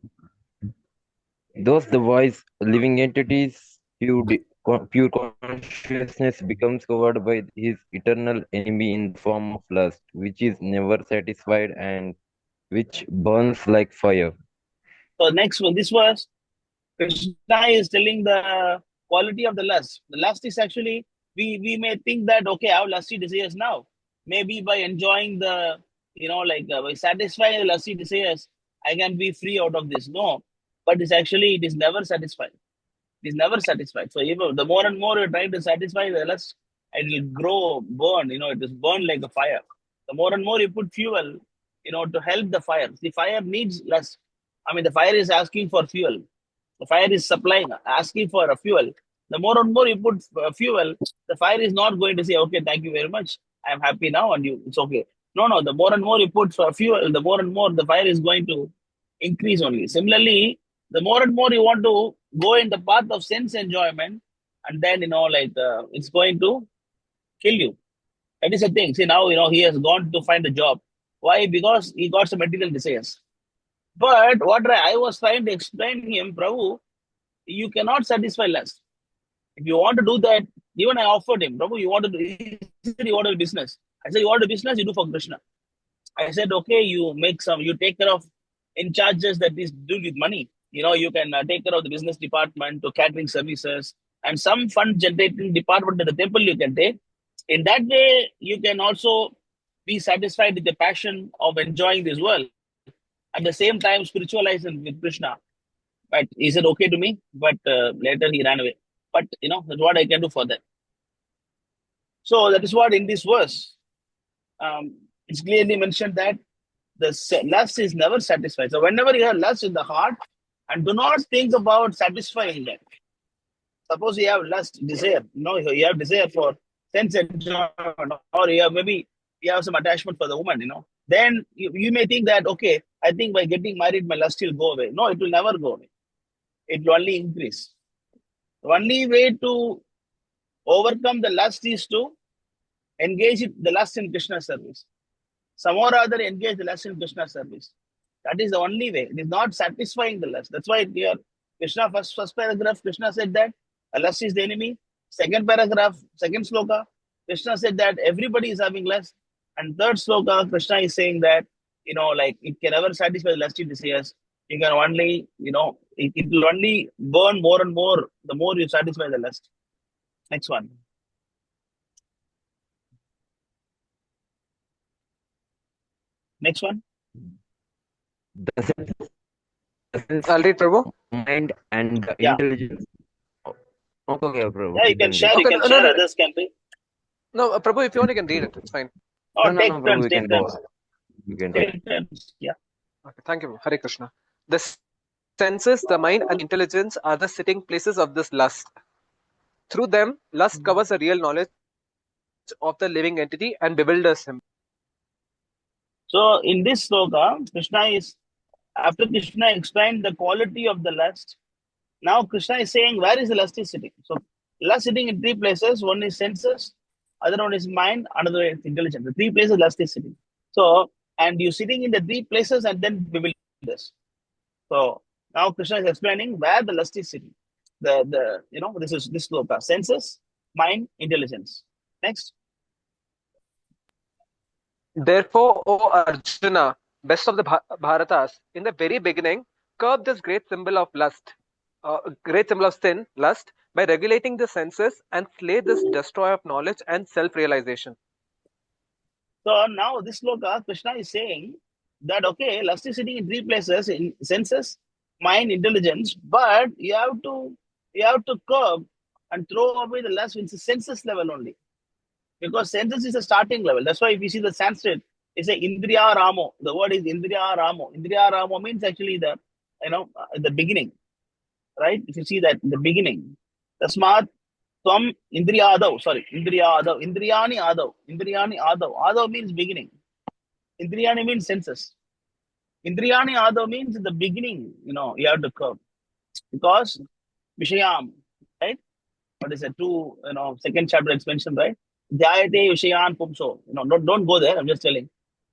Those the wise living entities, pure consciousness becomes covered by his eternal enemy in the form of lust, which is never satisfied and which burns like fire. So next one, this was Krishna is telling the quality of the lust. The lust is actually, we may think that, okay, I have lusty desires now. Maybe by enjoying by satisfying the lusty desires, I can be free out of this. No, but it is never satisfied. It is never satisfied. So even the more and more you're trying to satisfy the lust, it will grow, burn, it is burned like a fire. The more and more you put fuel, to help the fire. The fire needs less. I mean, the fire is asking for fuel. The fire is supplying, asking for a fuel. The more and more you put fuel, the fire is not going to say, okay, thank you very much. I'm happy now and it's okay. No. The more and more you put fuel, the more and more the fire is going to increase only. Similarly, the more and more you want to go in the path of sense enjoyment, and then, it's going to kill you. That is the thing. See, now, he has gone to find a job. Why? Because he got some material desires. But what I was trying to explain to him, Prabhu, you cannot satisfy lust. If you want to do that, even I offered him, Prabhu, you want to do, he said you want a business. I said, you want a business, you do for Krishna. I said, okay, you take care of in charges that is do with money. You can take care of the business department to catering services and some fund generating department of the temple you can take. In that way, you can also be satisfied with the passion of enjoying this world. At the same time, spiritualize with Krishna. But he said, okay to me, but later he ran away. But, that's what I can do for that. So that is what in this verse, it's clearly mentioned that the lust is never satisfied. So whenever you have lust in the heart, and do not think about satisfying that. Suppose you have lust, desire, you have desire for sense enjoyment, or maybe you have some attachment for the woman, then you may think that, okay, I think by getting married, my lust will go away. No, it will never go away. It will only increase. The only way to overcome the lust is to engage the lust in Krishna service. Some or other engage the lust in Krishna service. That is the only way. It is not satisfying the lust. That's why here, Krishna, first paragraph, Krishna said that lust is the enemy. Second paragraph, second sloka, Krishna said that everybody is having lust. And third sloka, Krishna is saying that, it can never satisfy the lusty desires. You can only, it will only burn more and more the more you satisfy the lust. Next one. Next one. The senses, I'll read, Prabhu. mind, and intelligence. Okay, Prabhu. Yeah, you can share. Okay, You can share. Others can read. No, Prabhu, if you want, you can read it. It's fine. Oh, No, take Prabhu, turns. we Take can go. turns. We can Take turns. Yeah. Okay, thank you, Hare Krishna. The senses, the mind, and intelligence are the sitting places of this lust. Through them, lust covers a real knowledge of the living entity and bewilders him. So in this sloka, after Krishna explained the quality of the lust, now Krishna is saying where is the lust is sitting. So lust sitting in three places. One is senses, other one is mind, another is intelligence. The three places lust is sitting. So, and you sitting in the three places and then bewilders. So now Krishna is explaining where the lust is sitting. This is this sloka: senses, mind, intelligence. Next. Therefore, O Arjuna, best of the Bharatas, in the very beginning, curb this great symbol of lust, great symbol of sin, lust, by regulating the senses and slay this destroyer of knowledge and self-realization. So now this sloka, Krishna is saying that, okay, lust is sitting in three places, in senses, mind, intelligence, but you have to curb and throw away the lust in the senses level only. Because senses is a starting level. That's why if you see the Sanskrit, it's a Indriya Ramo. The word is Indriya Ramo. Indriya Ramo means actually the beginning, right? If you see that, the beginning. Tasmat Tvam Indriya Adav. Sorry, Indriya Adav. Indriyani Adav. Indriyani Adav. Adav means beginning. Indriyani means senses. Indriyani Adav means the beginning, you have to curb. Because Vishayam, right? What is it? Second chapter it's mentioned, right? Jayate Vishayan Pumso. Don't go there. I'm just telling.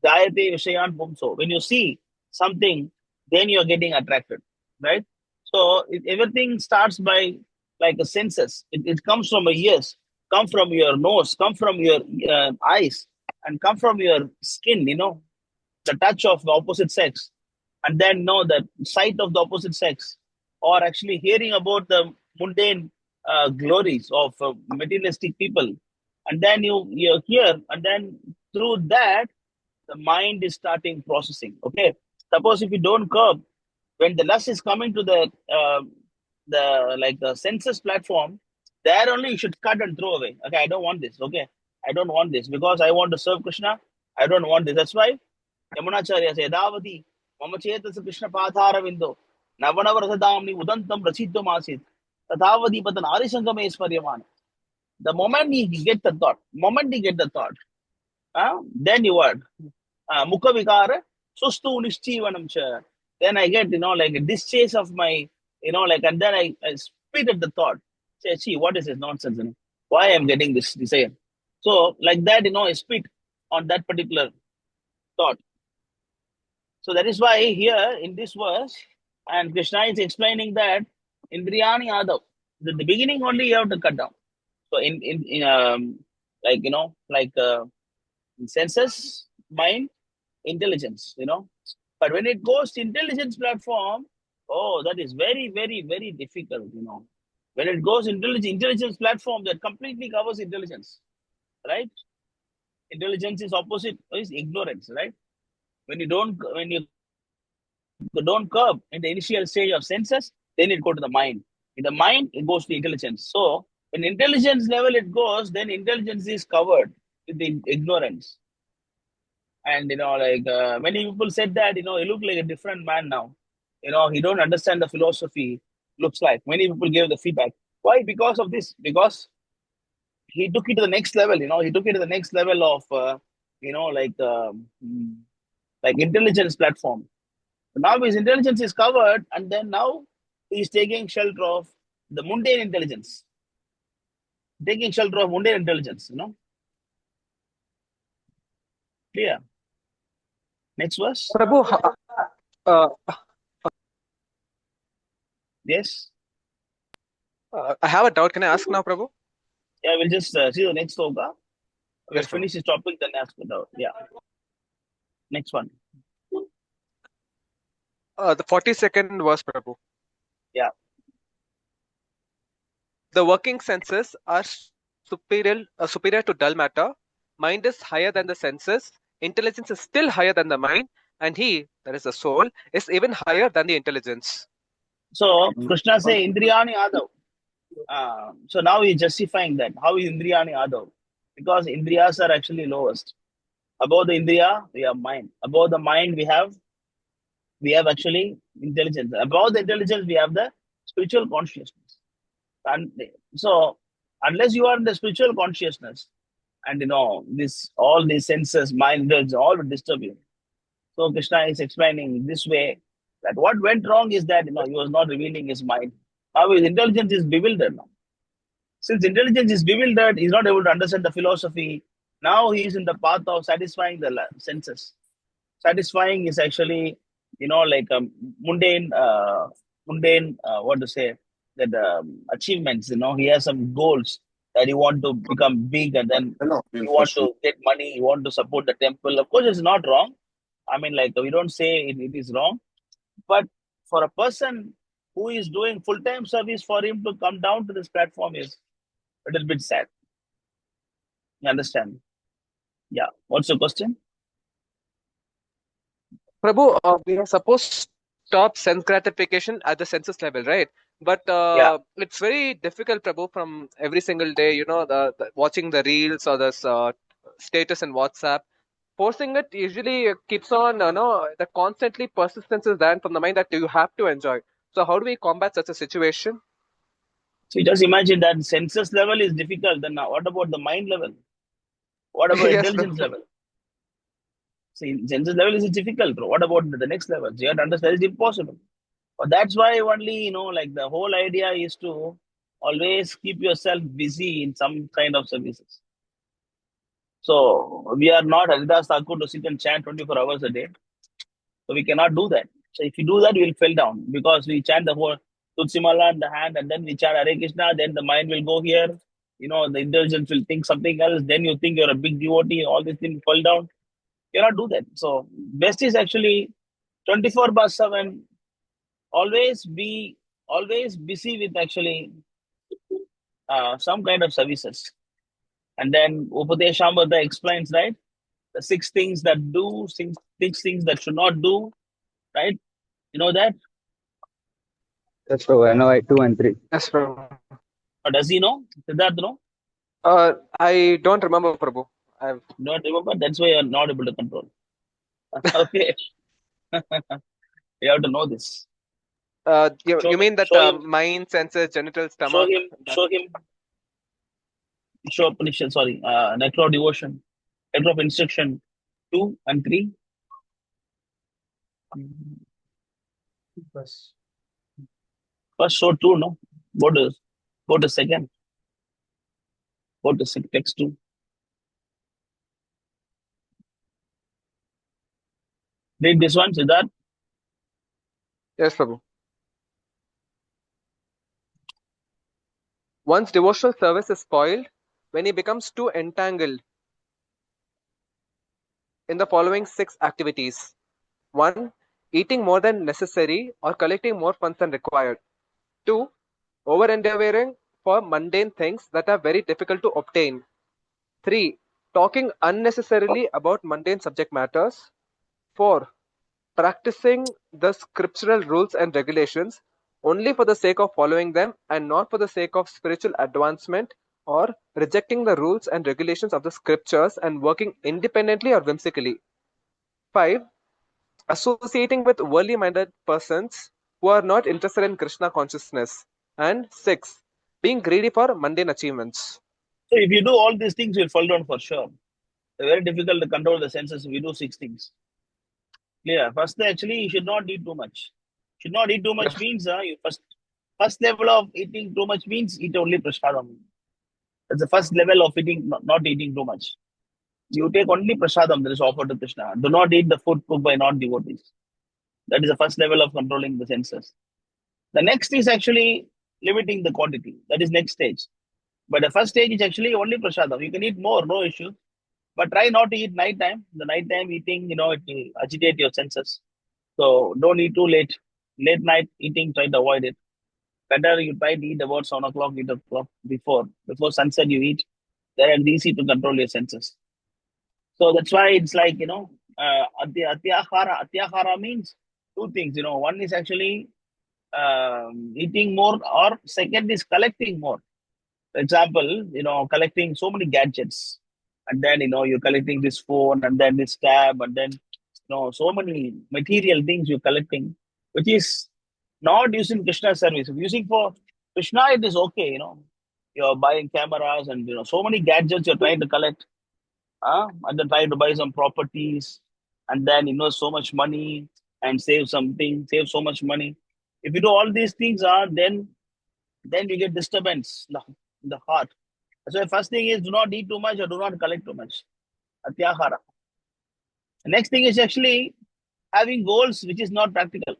Jayate Vishayan Pumso. When you see something, then you're getting attracted, right? So everything starts by like a senses. It comes from your ears, come from your nose, come from your eyes, and come from your skin. The touch of the opposite sex, and then the sight of the opposite sex, or actually hearing about the mundane glories of materialistic people. And then you hear, and then through that, the mind is starting processing. Okay. Suppose if you don't curb, when the lust is coming to the the census platform, there only you should cut and throw away. Okay, I don't want this. Okay, I don't want this because I want to serve Krishna. I don't want this. That's why Yamunacharya says, Yadavati, Mama Chetas Krishna Pathara Vindo, Navanavaradamni Udantam Rachito Masit, Tatavadi Patan Arisangame is Paryaman. The moment he get the thought, then you what? Mukha Vikara, Sustu Nishchivanam Cha. Then I get, like a discharge of my, and then I spit at the thought. Say, see, what is this nonsense? Why I'm getting this desire? So, like that, I spit on that particular thought. So that is why here in this verse, and Krishna is explaining that Indriyani Adav, the beginning only you have to cut down. So in senses, mind, intelligence, But when it goes to intelligence platform, that is very, very, very difficult, When it goes intelligence platform, that completely covers intelligence, right? Intelligence is opposite is ignorance, right? When you don't curb in the initial stage of senses, then it go to the mind. In the mind, it goes to intelligence. So when intelligence level it goes, then intelligence is covered with the ignorance. And many people said that he look like a different man now. He don't understand the philosophy. Looks like many people gave the feedback. Why? Because of this. Because he took it to the next level. He took it to the next level of intelligence platform. Now his intelligence is covered, and then now he's taking shelter of the mundane intelligence. Taking shelter of mundane intelligence. Clear. Next verse. Prabhu, Yes. I have a doubt. Can I ask now, Prabhu? Yeah, we'll just see the next sloka. We'll Yes, finish this topic, then ask the doubt. Yeah. Next one. The 42nd verse, Prabhu. Yeah. The working senses are superior to dull matter. Mind is higher than the senses. Intelligence is still higher than the mind. And he, that is the soul, is even higher than the intelligence. So Krishna say Indriyani Adav. So now he's justifying that. How is Indriyani Adav? Because Indriyas are actually lowest. Above the Indriya, we have mind. Above the mind, we have actually intelligence. Above the intelligence, we have the spiritual consciousness. And so unless you are in the spiritual consciousness, and all these senses, mind, all will disturb you. So Krishna is explaining this way that what went wrong is that he was not revealing his mind. Now his intelligence is bewildered now. Since intelligence is bewildered, he's not able to understand the philosophy. Now he is in the path of satisfying the senses. Satisfying is actually, like a mundane, what to say, that achievements. He has some goals that he want to become big, and then he want to get money. He want to support the temple. Of course, it's not wrong. I mean, we don't say it is wrong, but for a person who is doing full-time service, for him to come down to this platform is a little bit sad. You understand? Yeah. What's your question? Prabhu, we are supposed to stop sense gratification at the senses level, right? But it's very difficult, Prabhu, from every single day, watching the reels or the status in WhatsApp. Forcing it usually keeps on, the constantly persistence is there from the mind that you have to enjoy. So how do we combat such a situation? So you just imagine that senses level is difficult. Then what about the mind level? What about Yes, intelligence level? See, senses level is difficult, bro. What about the next level? So you have to understand it's impossible. But that's why only, the whole idea is to always keep yourself busy in some kind of services. So we are not Haridas Thakur to sit and chant 24 hours a day. So we cannot do that. So if you do that, we'll fall down because we chant the whole Tutsimala in the hand, and then we chant Hare Krishna, then the mind will go here. The intelligence will think something else. Then you think you're a big devotee, all these things fall down. You cannot do that. So best is actually 24/7. Always be busy with actually some kind of services. And then Upadeshamrita explains, right? The 6 things that do, 6 things that should not do, right? You know that? Yes, Prabhu. I know I 2 and 3. Yes, Prabhu. Does he know? Siddharth know? I don't remember, Prabhu. I've Don't remember? That's why you're not able to control. Okay. You have to know this. you mean that Show him, mind, senses, genital, show stomach? him, show him, show Upanishad, sorry, necro devotion, necro of instruction 2 and 3. Bus. First show 2, no? Go to second. Go to text 2. Read this one, Siddharth. Yes, Prabhu. One's devotional service is spoiled when he becomes too entangled in the following 6 activities. 1. Eating more than necessary or collecting more funds than required. 2. Over-endeavoring for mundane things that are very difficult to obtain. 3. Talking unnecessarily about mundane subject matters. 4. Practicing the scriptural rules and regulations only for the sake of following them and not for the sake of spiritual advancement, or rejecting the rules and regulations of the scriptures and working independently or whimsically. 5. Associating with worldly minded persons who are not interested in Krishna consciousness. And 6. Being greedy for mundane achievements. So if you do all these things, you'll fall down for sure. It's very difficult to control the senses if you do 6 things. Clear. First, actually, you should not eat too much. Should not eat too much means you first level of eating too much means eat only prasadam. That's the first level of eating, not eating too much. You take only prasadam that is offered to Krishna. Do not eat the food cooked by non-devotees. That is the first level of controlling the senses. The next is actually limiting the quantity. That is next stage. But the first stage is actually only prasadam. You can eat more, no issue. But try not to eat nighttime. The nighttime eating, it will agitate your senses. So don't eat too late. Late night eating, try to avoid it. Better you try to eat about 7 o'clock, 8 o'clock before sunset you eat. Then it's easy to control your senses. So that's why it's like, atyahara means 2 things. One is actually eating more, or second is collecting more. For example, collecting so many gadgets, and then you're collecting this phone, and then this tab, and then so many material things you're collecting, which is not using Krishna service. If using for Krishna, it is okay. You're buying cameras and so many gadgets you're trying to collect, and then trying to buy some properties, and then so much money and save so much money. If you do all these things, then you get disturbance in the heart. So the first thing is do not eat too much or do not collect too much. Atyahara. The next thing is actually having goals which is not practical.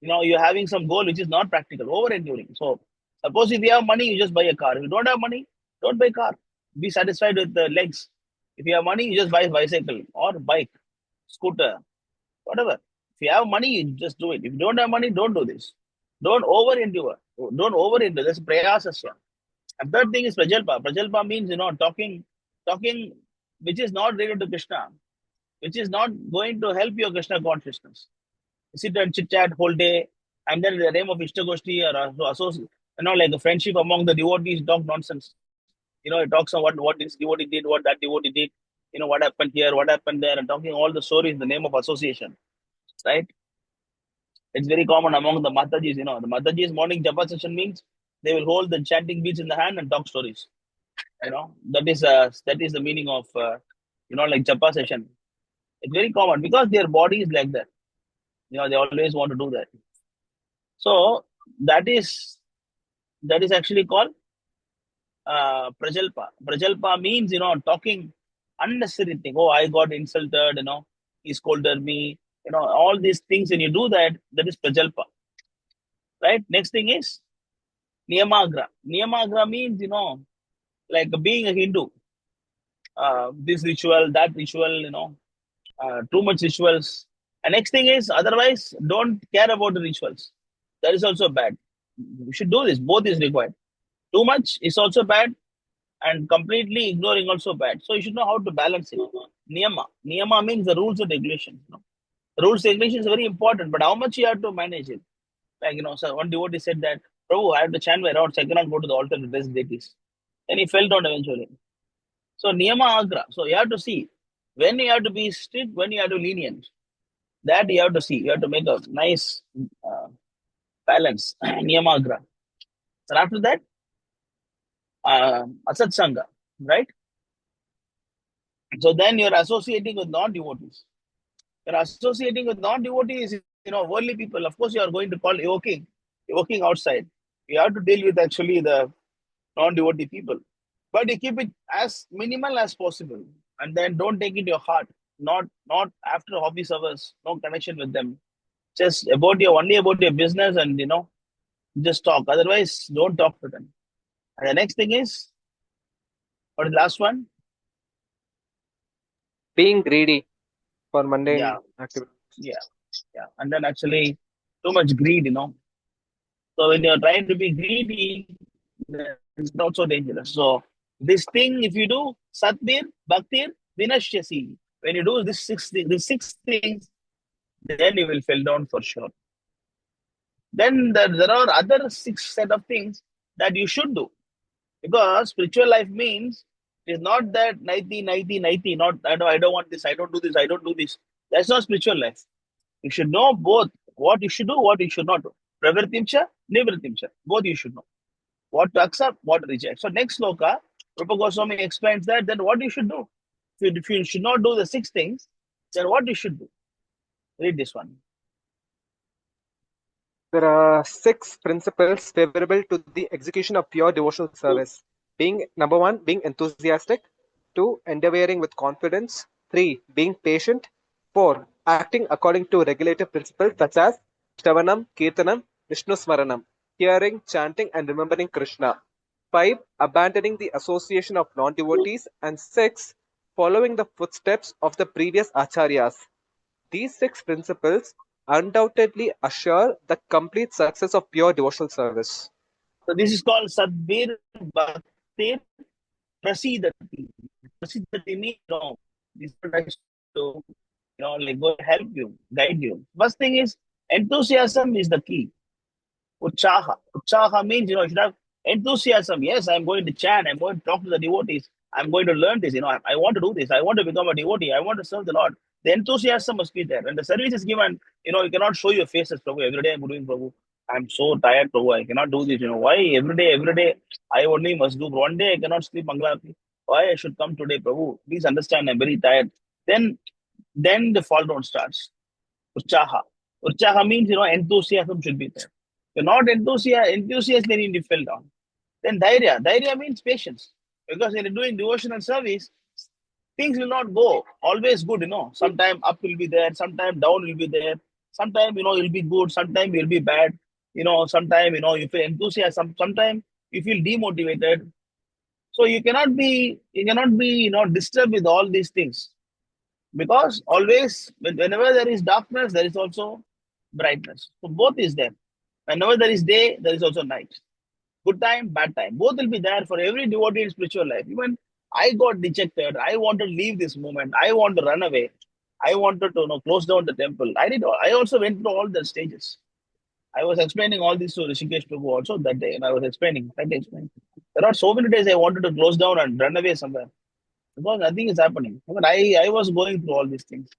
You're having some goal which is not practical, over-enduring. So suppose if you have money, you just buy a car. If you don't have money, don't buy a car. Be satisfied with the legs. If you have money, you just buy a bicycle or bike, scooter, whatever. If you have money, you just do it. If you don't have money, don't do this. Don't over-endure. Don't over-endure. That's prayasasya. And third thing is prajalpa. Prajalpa means, talking which is not related to Krishna, which is not going to help your Krishna consciousness. You sit and chit chat whole day, and then in the name of Istagoshti or associate, like a friendship among the devotees, talk nonsense. It talks about what this devotee did, what that devotee did, what happened here, what happened there, and talking all the stories in the name of association, right? It's very common among the Matajis. The Matajis morning japa session means they will hold the chanting beads in the hand and talk stories. That is the meaning of like japa session. It's very common because their body is like that. They always want to do that. So that is actually called prajalpa. Prajalpa means talking unnecessary thing. Oh, I got insulted. He scolded me. All these things. When you do that, that is prajalpa. Right. Next thing is niyamagra. Niyamagra means like being a Hindu. This ritual, that ritual. Too much rituals. And next thing is, otherwise, don't care about the rituals. That is also bad. You should do this. Both is required. Too much is also bad, and completely ignoring also bad. So you should know how to balance it. Niyama. Niyama means the rules and regulations. The rules and regulations is very important, but how much you have to manage it, Like, so one devotee said that, Prabhu, I have to chant my rounds, I cannot go to the altar to bless deities. And he fell down eventually. So, Niyama Agra. So, you have to see when you have to be strict, when you have to be lenient. That you have to see. You have to make a nice balance. Niyama Agra. And after that, Asat Sangha, right? So, then you're associating with non-devotees. You're associating with non-devotees, worldly people. Of course, you are going to call evoking outside. You have to deal with actually the non-devotee people. But you keep it as minimal as possible. And then don't take it to your heart. Not after office hours, no connection with them. Just only about your business and, just talk. Otherwise, don't talk to them. And the next thing is, what is the last one? Being greedy for mundane Yeah. activities. Yeah. And then actually, too much greed, So when you're trying to be greedy, it's not so dangerous. So this thing, if you do Satbir, Bhaktir, Vinashyasi, when you do these six things, then you will fall down for sure. Then there are other 6 set of things that you should do. Because spiritual life means it's not that 90, not I don't want this, I don't do this, I don't do this. That's not spiritual life. You should know both what you should do, what you should not do. Pravritimcha, Nivritimcha. Both you should know. What to accept, what to reject. So next sloka, Rupa Goswami explains that then what you should do. If you should not do the 6 things, then what you should do. Read this one. There are 6 principles favorable to the execution of pure devotional service. Number 1, being enthusiastic. 2, endeavoring with confidence. 3, being patient. 4, acting according to regulative principles such as Shravanam, Kirtanam, Vishnu Smaranam, hearing, chanting, and remembering Krishna. 5, abandoning the association of non-devotees. And 6, following the footsteps of the previous acharyas. These 6 principles undoubtedly assure the complete success of pure devotional service. So this is called Sadbir Bhaktir Prasidati. Prasidati means, this is to, like go help you, guide you. First thing is enthusiasm is the key. Utsaha. Utsaha means, you should have enthusiasm. Yes, I'm going to chant. I'm going to talk to the devotees. I'm going to learn this. I want to do this. I want to become a devotee. I want to serve the Lord. The enthusiasm must be there. When the service is given, you cannot show your faces, Prabhu. Every day I'm doing, Prabhu. I'm so tired, Prabhu. I cannot do this. Why every day, I only must do. One day I cannot sleep Mangalarti. Why I should come today, Prabhu? Please understand, I'm very tired. Then the fall down starts. Utsaha. Utsaha means, enthusiasm should be there. You're not enthusiastic, then you fell down. Then Dhairya. Dhairya means patience. Because when you're doing devotional service, things will not go always good, Sometime up will be there, sometime down will be there. Sometime, you'll be good, sometime you'll be bad. Sometime, you feel enthusiasm, sometime you feel demotivated. So you cannot be, disturbed with all these things. Because always, whenever there is darkness, there is also brightness. So both is there. Whenever there is day, there is also night. Good time, bad time. Both will be there for every devotee in spiritual life. Even I got dejected. I want to leave this moment. I want to run away. I wanted to close down the temple. I also went through all the stages. I was explaining all this to Rishikesh Prabhu also that day, and I was explaining. There are so many days I wanted to close down and run away somewhere because nothing is happening. I was going through all these things.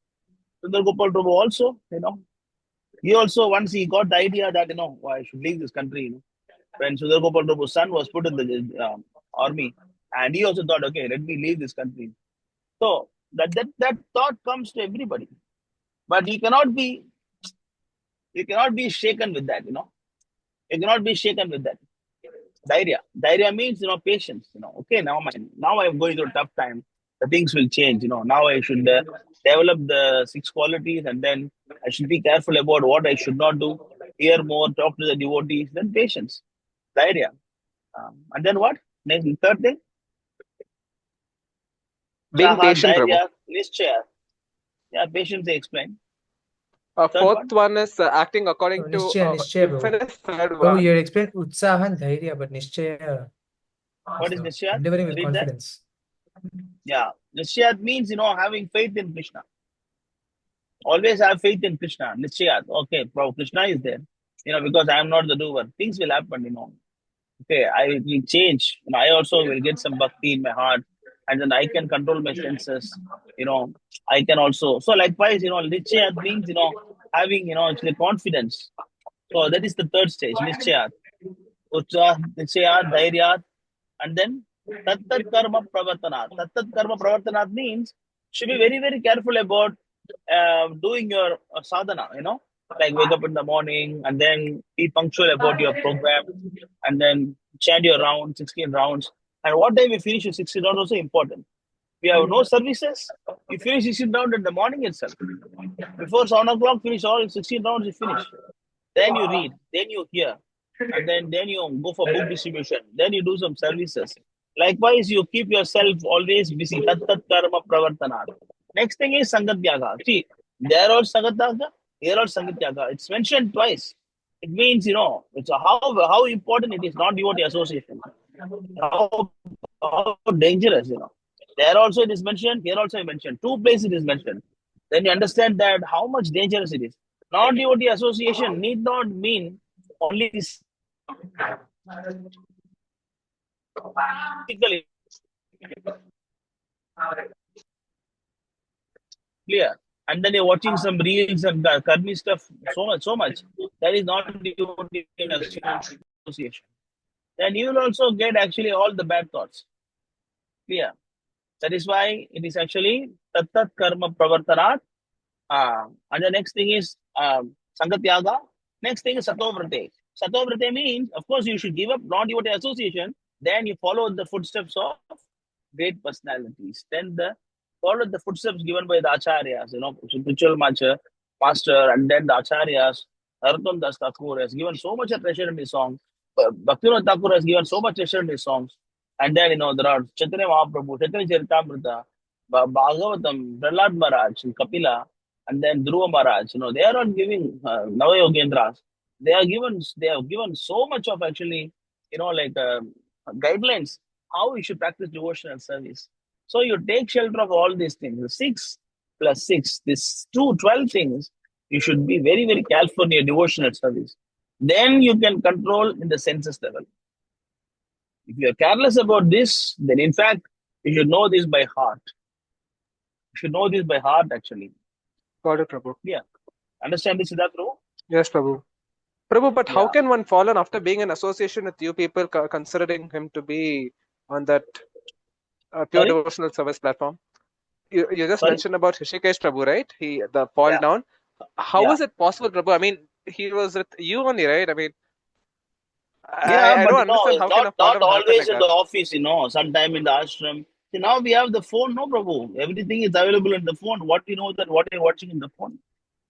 Sundar Gopal Prabhu also, he also, once he got the idea that, I should leave this country, when Sundar Gopal Prabhu's son was put in the army, and he also thought, okay, let me leave this country. So that thought comes to everybody, but you cannot be shaken with that. You cannot be shaken with that. Dhairya means patience. Okay, now I'm going through a tough time. The things will change. Now I should develop the 6 qualities, and then I should be careful about what I should not do. Hear more, talk to the devotees. Then patience, Dhairya. And then what? Next, third thing? Being Saha, patient, Prabhu. Dhairya, Nishchaya. Yeah, patience, they explain. Fourth one is acting according to Nishchaya, infinite Prabhu, you had explained Utsaha and Dhairya, but Nishchaya. What is Nishchaya? Endeavoring with Read confidence. That. Yeah, Nishchaya means, having faith in Krishna. Always have faith in Krishna. Nishchaya. Okay, Prabhu, Krishna is there. because I am not the doer. Things will happen. Okay, I will change. I also will get some bhakti in my heart, and then I can control my senses. I can also. So likewise, nichayat means having actually confidence. So that is the third stage, nichayat. Utsahat, nichayat, dhairyat, and then tattat karma pravartanat. Tattat karma pravartanat means should be very, very careful about doing your sadhana, like wake up in the morning and then be punctual about your program and then chant your round, 16 rounds. And what time you finish your 16 rounds also important. We have no services, you finish 16 rounds in the morning itself. Before 7 o'clock, finish all 16 rounds, you finish. Then you read, then you hear, and then you go for book distribution, then you do some services. Likewise, you keep yourself always busy. Tat tat karma pravartanat. Next thing is sangatyaga. See, there are sangatyaga, here are sangatyaga. It's mentioned twice. It means, it's how important it is, not devotee association. How dangerous, There also it is mentioned, here also I mentioned. Two places it is mentioned. Then you understand that how much dangerous it is. Non-devotee association need not mean only physically clear. And then you're watching some reels and karmi stuff so much. That is not devotee association. Then you will also get actually all the bad thoughts. Clear. That is why it is actually tattat karma pravartanat. And the next thing is sangatyaga. Next thing is satovrate. Satovrate means, of course, you should give up non-devotee association. Then you follow the footsteps of great personalities. Then follow the footsteps given by the acharyas, spiritual master, and then the acharyas. Narottam Das Thakur has given so much treasure in his songs. Bhaktivinoda Thakur has given so much treasure in his songs. And then, there are Chaitanya Mahaprabhu, Chaitanya Charitamrita, Bhagavatam, Prahlad Maharaj, Kapila, and then Dhruva Maharaj. They are not giving Navayogendras. They have given so much of actually, guidelines how you should practice devotional service. So you take shelter of all these things. The 6 plus 6, this 12 things, you should be very, very careful in your devotional service. Then you can control in the senses level. If you are careless about this, then in fact, you should know this by heart. You should know this by heart, actually. Got it, Prabhu. Yeah. Understand this, Siddharth, Prabhu? Yes, Prabhu. Prabhu, but how can one fall after being in association with you people, considering him to be on that pure devotional service platform? You just mentioned about Hrishikesh Prabhu, right? The fall down. How is it possible, Prabhu? I mean, he was with you only, right? I mean, I don't understand how can a fall not down always happen in like the office, sometime in the ashram. See, now we have the phone, no, Prabhu. Everything is available in the phone. What you know that what you're watching in the phone.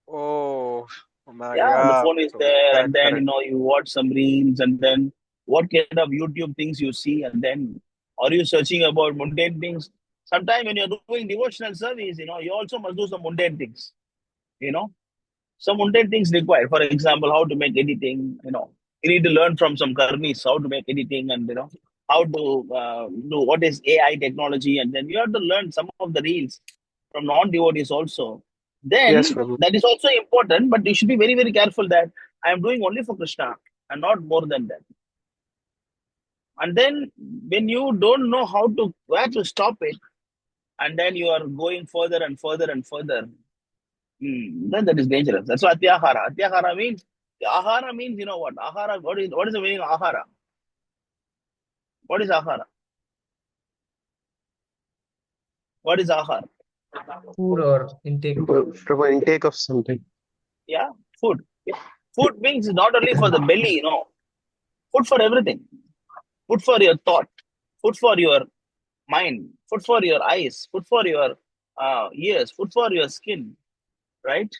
Oh my God. The God. phone is there, and then you watch some reels, and then what kind of YouTube things you see, and then are you searching about mundane things? Sometimes when you're doing devotional service, you also must do some mundane things. Some mundane things required. For example, how to make editing. You need to learn from some karmis how to make editing, and how to do what is AI technology, and then you have to learn some of the reels from non-devotees also. Then that is also important, but you should be very, very careful that I am doing only for Krishna and not more than that. And then when you don't know where to stop it, and then you are going further and further and further, then that is dangerous. That's what atyahara. Atyahara means, ahara means, what? Ahara, what is the meaning of ahara? What is ahara? What is ahara? Food or intake. From intake of something. Yeah, food. Food means not only for the belly, food for everything. Food for your thought, food for your mind, food for your eyes, food for your ears, food for your skin, right?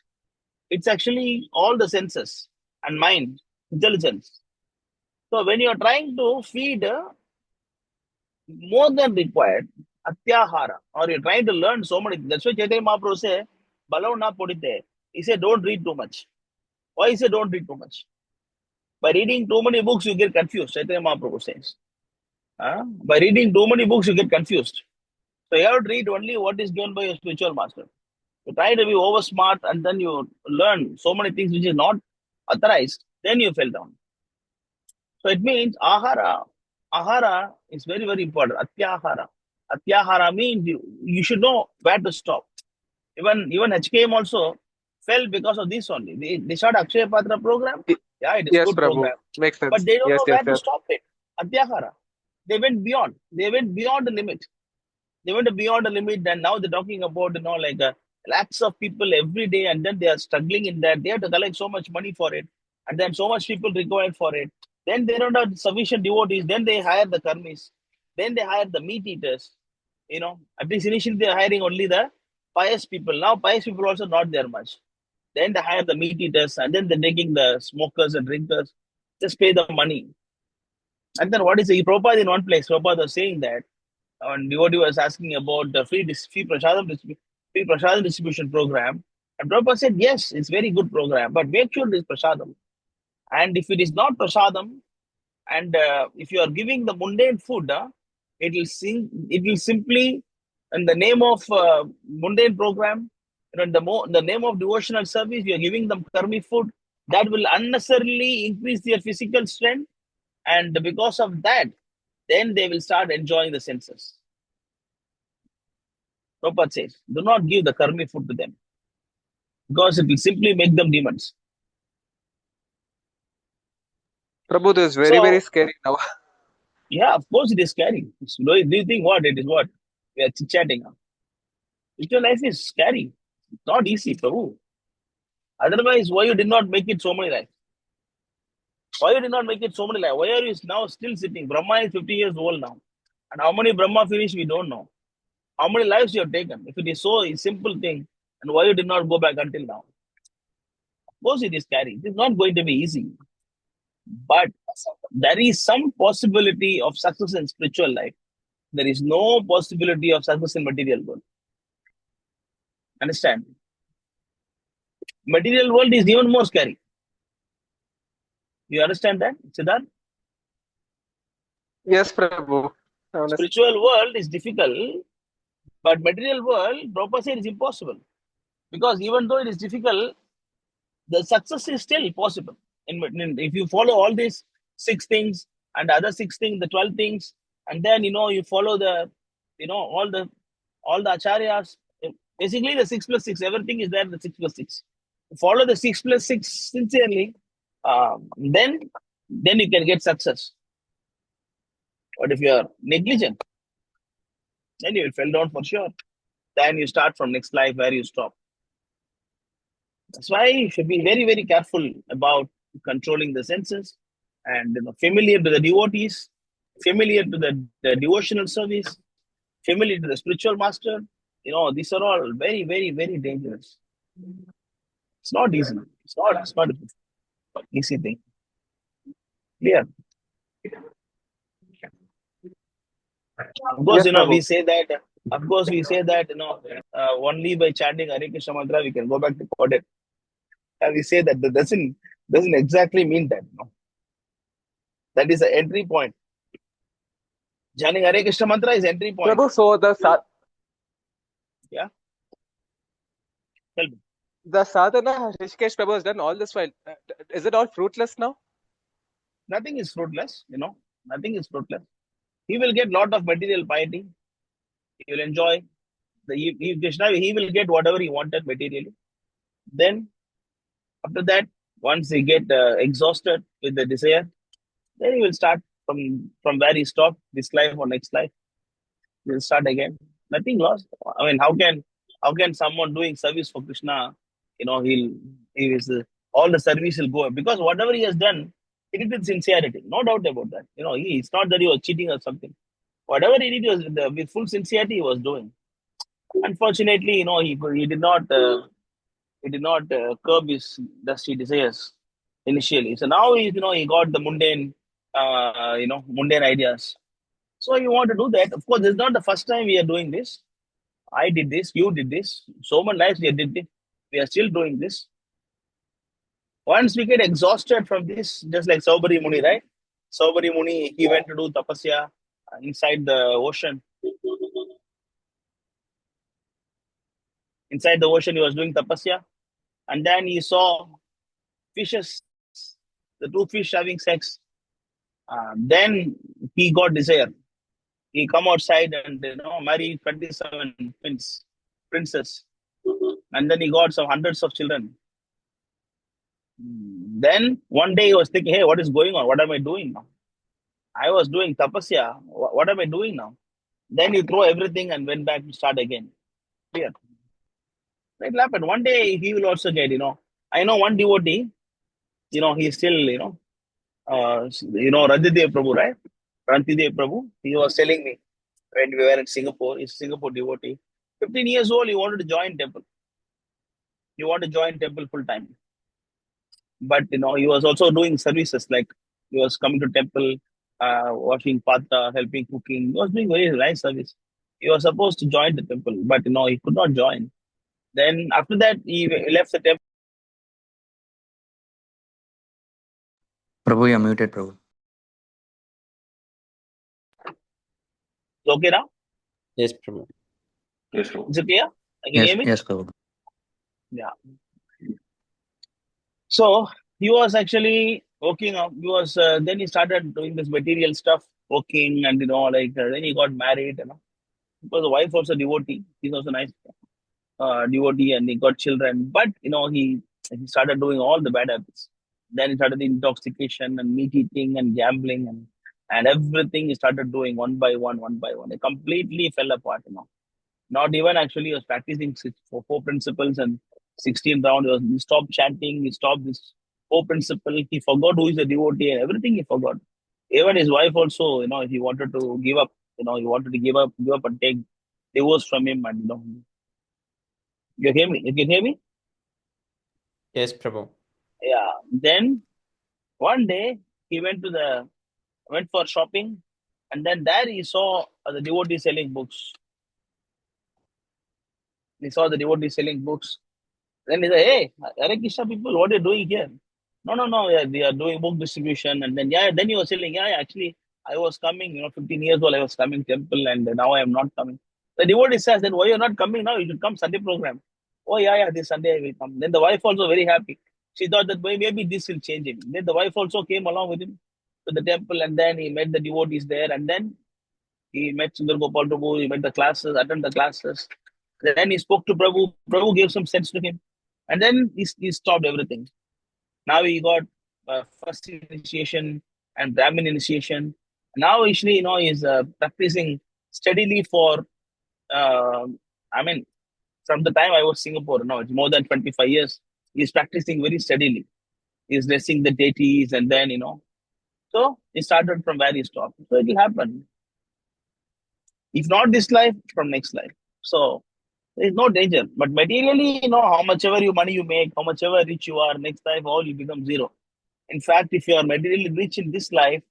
It's actually all the senses and mind, intelligence. So when you're trying to feed more than required, atyahara, or you're trying to learn so many, that's why Chaitanya Mahaprabhu say, Balav na podite. He said, don't read too much. Why he said, don't read too much? By reading too many books, you get confused, Chaitanya Mahaprabhu says. By reading too many books, you get confused. So you have to read only what is given by your spiritual master. You try to be over smart, and then you learn so many things which is not authorized. then you fell down. So it means ahara is very, very important. Atyahara. Atyahara means you should know where to stop. Even HKM also fell because of this only. They start Akshaya Patra program. Yeah, it is Yes, good Prabhu. program. Makes But sense. they don't Yes, know yes, where to yes. stop it. Atyahara. They went beyond. They went beyond the limit. They went beyond the limit, and now they're talking about like lakhs of people every day, and then they are struggling in that. They have to collect so much money for it, and then so much people required for it. Then they don't have sufficient devotees. Then they hire the karmis. Then they hire the meat eaters. At least initially they are hiring only the pious people. Now pious people also not there much. Then they hire the meat eaters, and then they're taking the smokers and drinkers. Just pay the money. And then what is it? Prabhupada in one place, Prabhupada was saying that when devotee was asking about the free prasadam distribution program, and Prabhupada said, yes, it's very good program, but make sure it is prasadam. And if it is not prasadam, and if you are giving the mundane food, it will simply, in the name of mundane program, the name of devotional service, you are giving them karmi food, that will unnecessarily increase their physical strength, and because of that, then they will start enjoying the senses. Prabhupada says, do not give the karmi food to them, because it will simply make them demons. Prabhu, this is very, So, very scary now. yeah, of course it is scary. Do you think what? It is what? We are chit-chatting now. Your life is scary. It's not easy, Prabhu. Otherwise, why you did not make it so many lives? Why you did not make it so many lives? Why are you now still sitting? Brahma is 50 years old now. And how many Brahma finished, we don't know. How many lives you have taken? If it is so a simple thing, and why you did not go back until now? Of course it is scary. It is not going to be easy. But there is some possibility of success in spiritual life. There is no possibility of success in material world. Understand? Material world is even more scary. You understand that, Siddharth? Yes, Prabhu. Honest. Spiritual world is difficult, but material world, Prabhupada said, is impossible. Because even though it is difficult, the success is still possible. If you follow all these 6 things and the other 6 things, the 12 things, and then you follow the all the acharyas. Basically, the 6+6, everything is there in the 6+6. Follow the 6+6 sincerely, then you can get success. But if you are negligent, then you will fall down for sure. Then you start from next life where you stop. That's why you should be very, very careful about controlling the senses, and familiar to the devotees, familiar to the devotional service, familiar to the spiritual master. These are all very, very, very dangerous. It's not easy. It's not an easy thing. Clear. Of course, Yes, Prabhu. we say that. Of course, we say that only by chanting Hare Krishna mantra we can go back to Godhead. And we say that doesn't exactly mean that. That is the entry point. Chanting Hare Krishna mantra is entry point. Prabhu, so Yeah. Tell me. the sadhana Rishikesh Prabhu has done all this while. Is it all fruitless now? Nothing is fruitless. Nothing is fruitless. He will get lot of material piety. He will enjoy Krishna. He will get whatever he wanted materially. Then after that, once he get exhausted with the desire, then he will start from where he stopped, this life or next life. He will start again. Nothing lost. I mean, how can someone doing service for Krishna, he is all the service will go, because whatever he has done, he did with sincerity. No doubt about that. It's not that he was cheating or something. Whatever he did was with full sincerity he was doing. Unfortunately, he did not curb his dusty desires initially. So now he got the mundane ideas. So you want to do that. Of course, this is not the first time we are doing this. I did this, you did this. So many lives we did this. We are still doing this. Once we get exhausted from this, just like Saubari Muni, right? Saubari Muni, he went to do tapasya inside the ocean. Inside the ocean, he was doing tapasya. And then he saw fishes. the two fish having sex. Then he got desire. He come outside and marry 27 princess, and then he got some hundreds of children. Then one day he was thinking, hey, what is going on? What am I doing now? I was doing tapasya. What am I doing now? Then he threw everything and went back to start again. Clear. It happened. One day he will also get, I know one devotee, he's still, Rantidev Prabhu, right? Rantidev Prabhu, he was telling me when we were in Singapore, he's a Singapore devotee. 15 years old, he wanted to join temple. He wanted to join temple full time. But, he was also doing services, like he was coming to temple, washing pata, helping cooking. He was doing very nice service. He was supposed to join the temple, but, he could not join. Then after that, he left the temple. Prabhu, you're muted, Prabhu. Okay now? Yes, Prabhu. Yes, Prabhu. Is it clear? Can you Yes, hear me? yes, Prabhu. Yeah. So he was actually working up. He was then he started doing this material stuff, working, and then he got married. Because the wife also devotee. He's also nice devotee, and he got children. But he started doing all the bad habits. Then he started the intoxication and meat eating and gambling and everything. He started doing one by one, one by one. It completely fell apart. Not even actually he was practicing four principles and 16 round. He stopped chanting. He stopped this four principle. He forgot who is a devotee and everything he forgot. Even his wife also, he wanted to give up. He wanted to give up and take divorce from him. And you hear me? You can hear me? Yes, Prabhu. Yeah. Then one day he went for shopping, and then there he saw the devotee selling books. He saw the devotee selling books. Then he said, hey, Hare Krishna people, what are you doing here? No, yeah, they are doing book distribution. And then, then he was saying, actually, I was coming, 15 years old, I was coming temple, and now I am not coming. The devotee says, then why you're not coming now? You should come Sunday program. Oh, yeah, this Sunday I will come. Then the wife also very happy. She thought that maybe this will change him. Then the wife also came along with him to the temple, and then he met the devotees there, and then he met Sundar Gopal Prabhu, he met the classes, attended the classes. Then he spoke to Prabhu. Prabhu gave some sense to him. And then he stopped everything. Now he got first initiation and Brahmin initiation. Now actually, he's practicing steadily for, from the time I was Singapore, now it's more than 25 years. He's practicing very steadily. He's blessing the deities and then, so he started from where he stopped. So it will happen. If not this life, from next life. So there is no danger. But materially, how much ever money you make, how much ever rich you are, next life all you become zero. In fact, if you are materially rich in this life,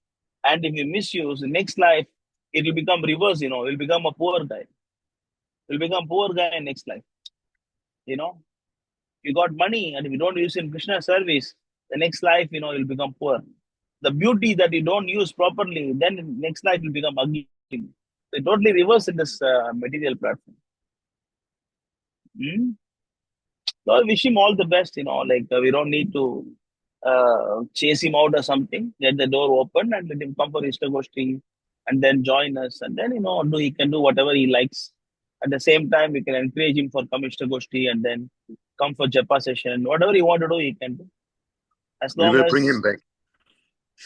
and if you misuse the next life, it will become reverse, it will become a poor guy. It will become poor guy in next life. You got money, and if you don't use in Krishna service, the next life, you'll become poor. The beauty that you don't use properly, then next life will become ugly. So totally reverse in this material platform. So I wish him all the best, we don't need to chase him out or something. Let the door open and let him come for Istagoshti and then join us. And then, he can do whatever he likes. At the same time, we can encourage him for come Istagoshti and then come for Japa session. Whatever he want to do, he can do. As We long will as, bring him back.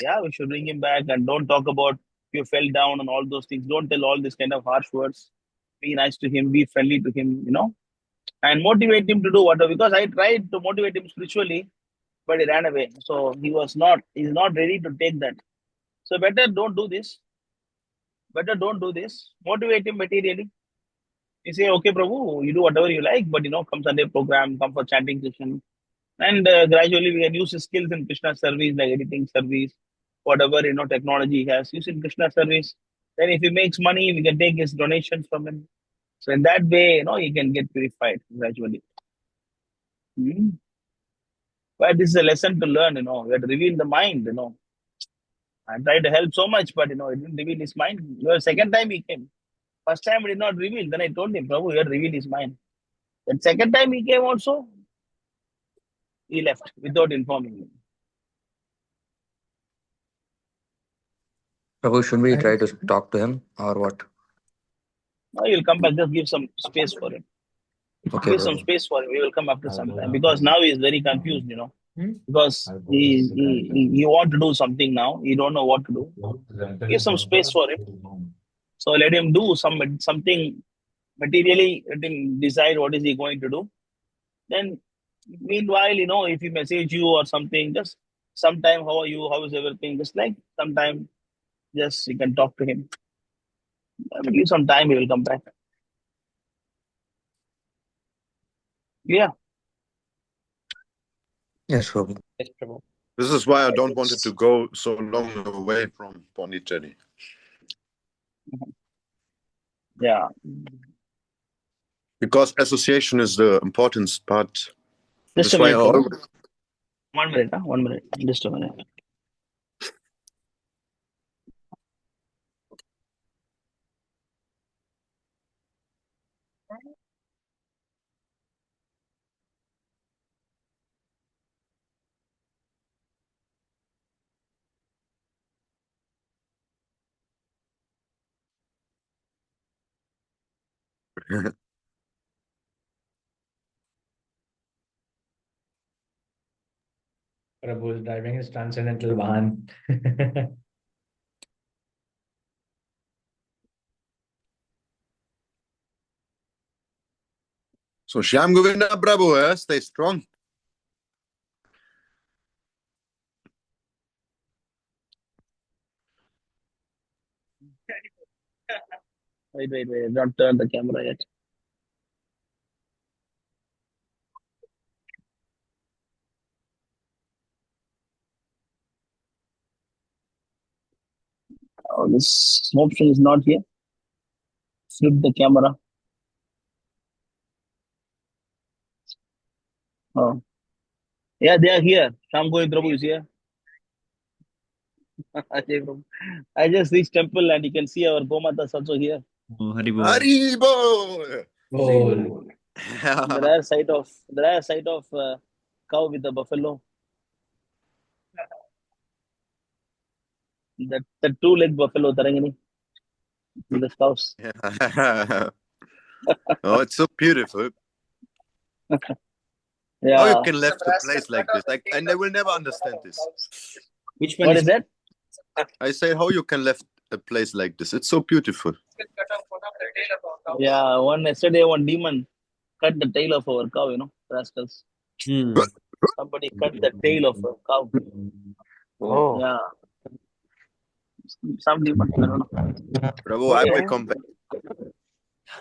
yeah, we should bring him back and don't talk about you fell down and all those things. Don't tell all these kind of harsh words. Be nice to him, be friendly to him, and motivate him to do whatever. Because I tried to motivate him spiritually, but he ran away. So he's not ready to take that. So better don't do this. Motivate him materially. You say, okay, Prabhu, you do whatever you like, but come Sunday program, come for chanting session. And gradually we can use his skills in Krishna service, like editing service, whatever, technology he has. Use in Krishna service. Then if he makes money, we can take his donations from him. So in that way, he can get purified gradually. But this is a lesson to learn, we have to reveal the mind, I tried to help so much, but, it didn't reveal his mind. The second time he came. First time he did not reveal. Then I told him, Prabhu, you have to reveal his mind. Then second time he came also, he left without informing me. Prabhu, should we And try to talk to him or what? No, you'll come back. Just give some space for him. Okay, Give some Prabhu. space for him. We will come after some time because now he is very confused. Because he want to do something now. He don't know what to do. Give some space for him. So let him do something materially. Let him decide what is he going to do. Then, meanwhile, if he message you or something, just sometime, how are you? How is everything? Just like sometime, just you can talk to him. Give some time. He will come back. Yeah. Yes, Prabhu. Yes, Prabhu. This is why I don't want it to go so long away from Pondicherry. Yeah. Because association is the important part. Just That's a why minute, I Prabhu. always... 1 minute. 1 minute. Just a minute. Prabhu is driving his transcendental Vahan. So Shyam Govinda Prabhu, stay strong. Wait. Don't turn the camera yet. Oh, this option is not here. Flip the camera. Oh. Yeah, they are here. Shamgo Prabhu is here. Ajay Prabhu. I just reached temple and you can see our Gomata also here. Oh, Haribo. Haribo! Oh. There are sight of cow with a buffalo. The two-leg buffalo Tarangini. The cows. Oh, it's so beautiful. Yeah. How you can left a place like this? And I will never understand this. Which one What is that? I say, how you can left a place like this? It's so beautiful. Yeah, yesterday one demon cut the tail of our cow, rascals. Somebody cut the tail of a cow. oh, Yeah. Some demon, I don't know. Prabhu, I will come back.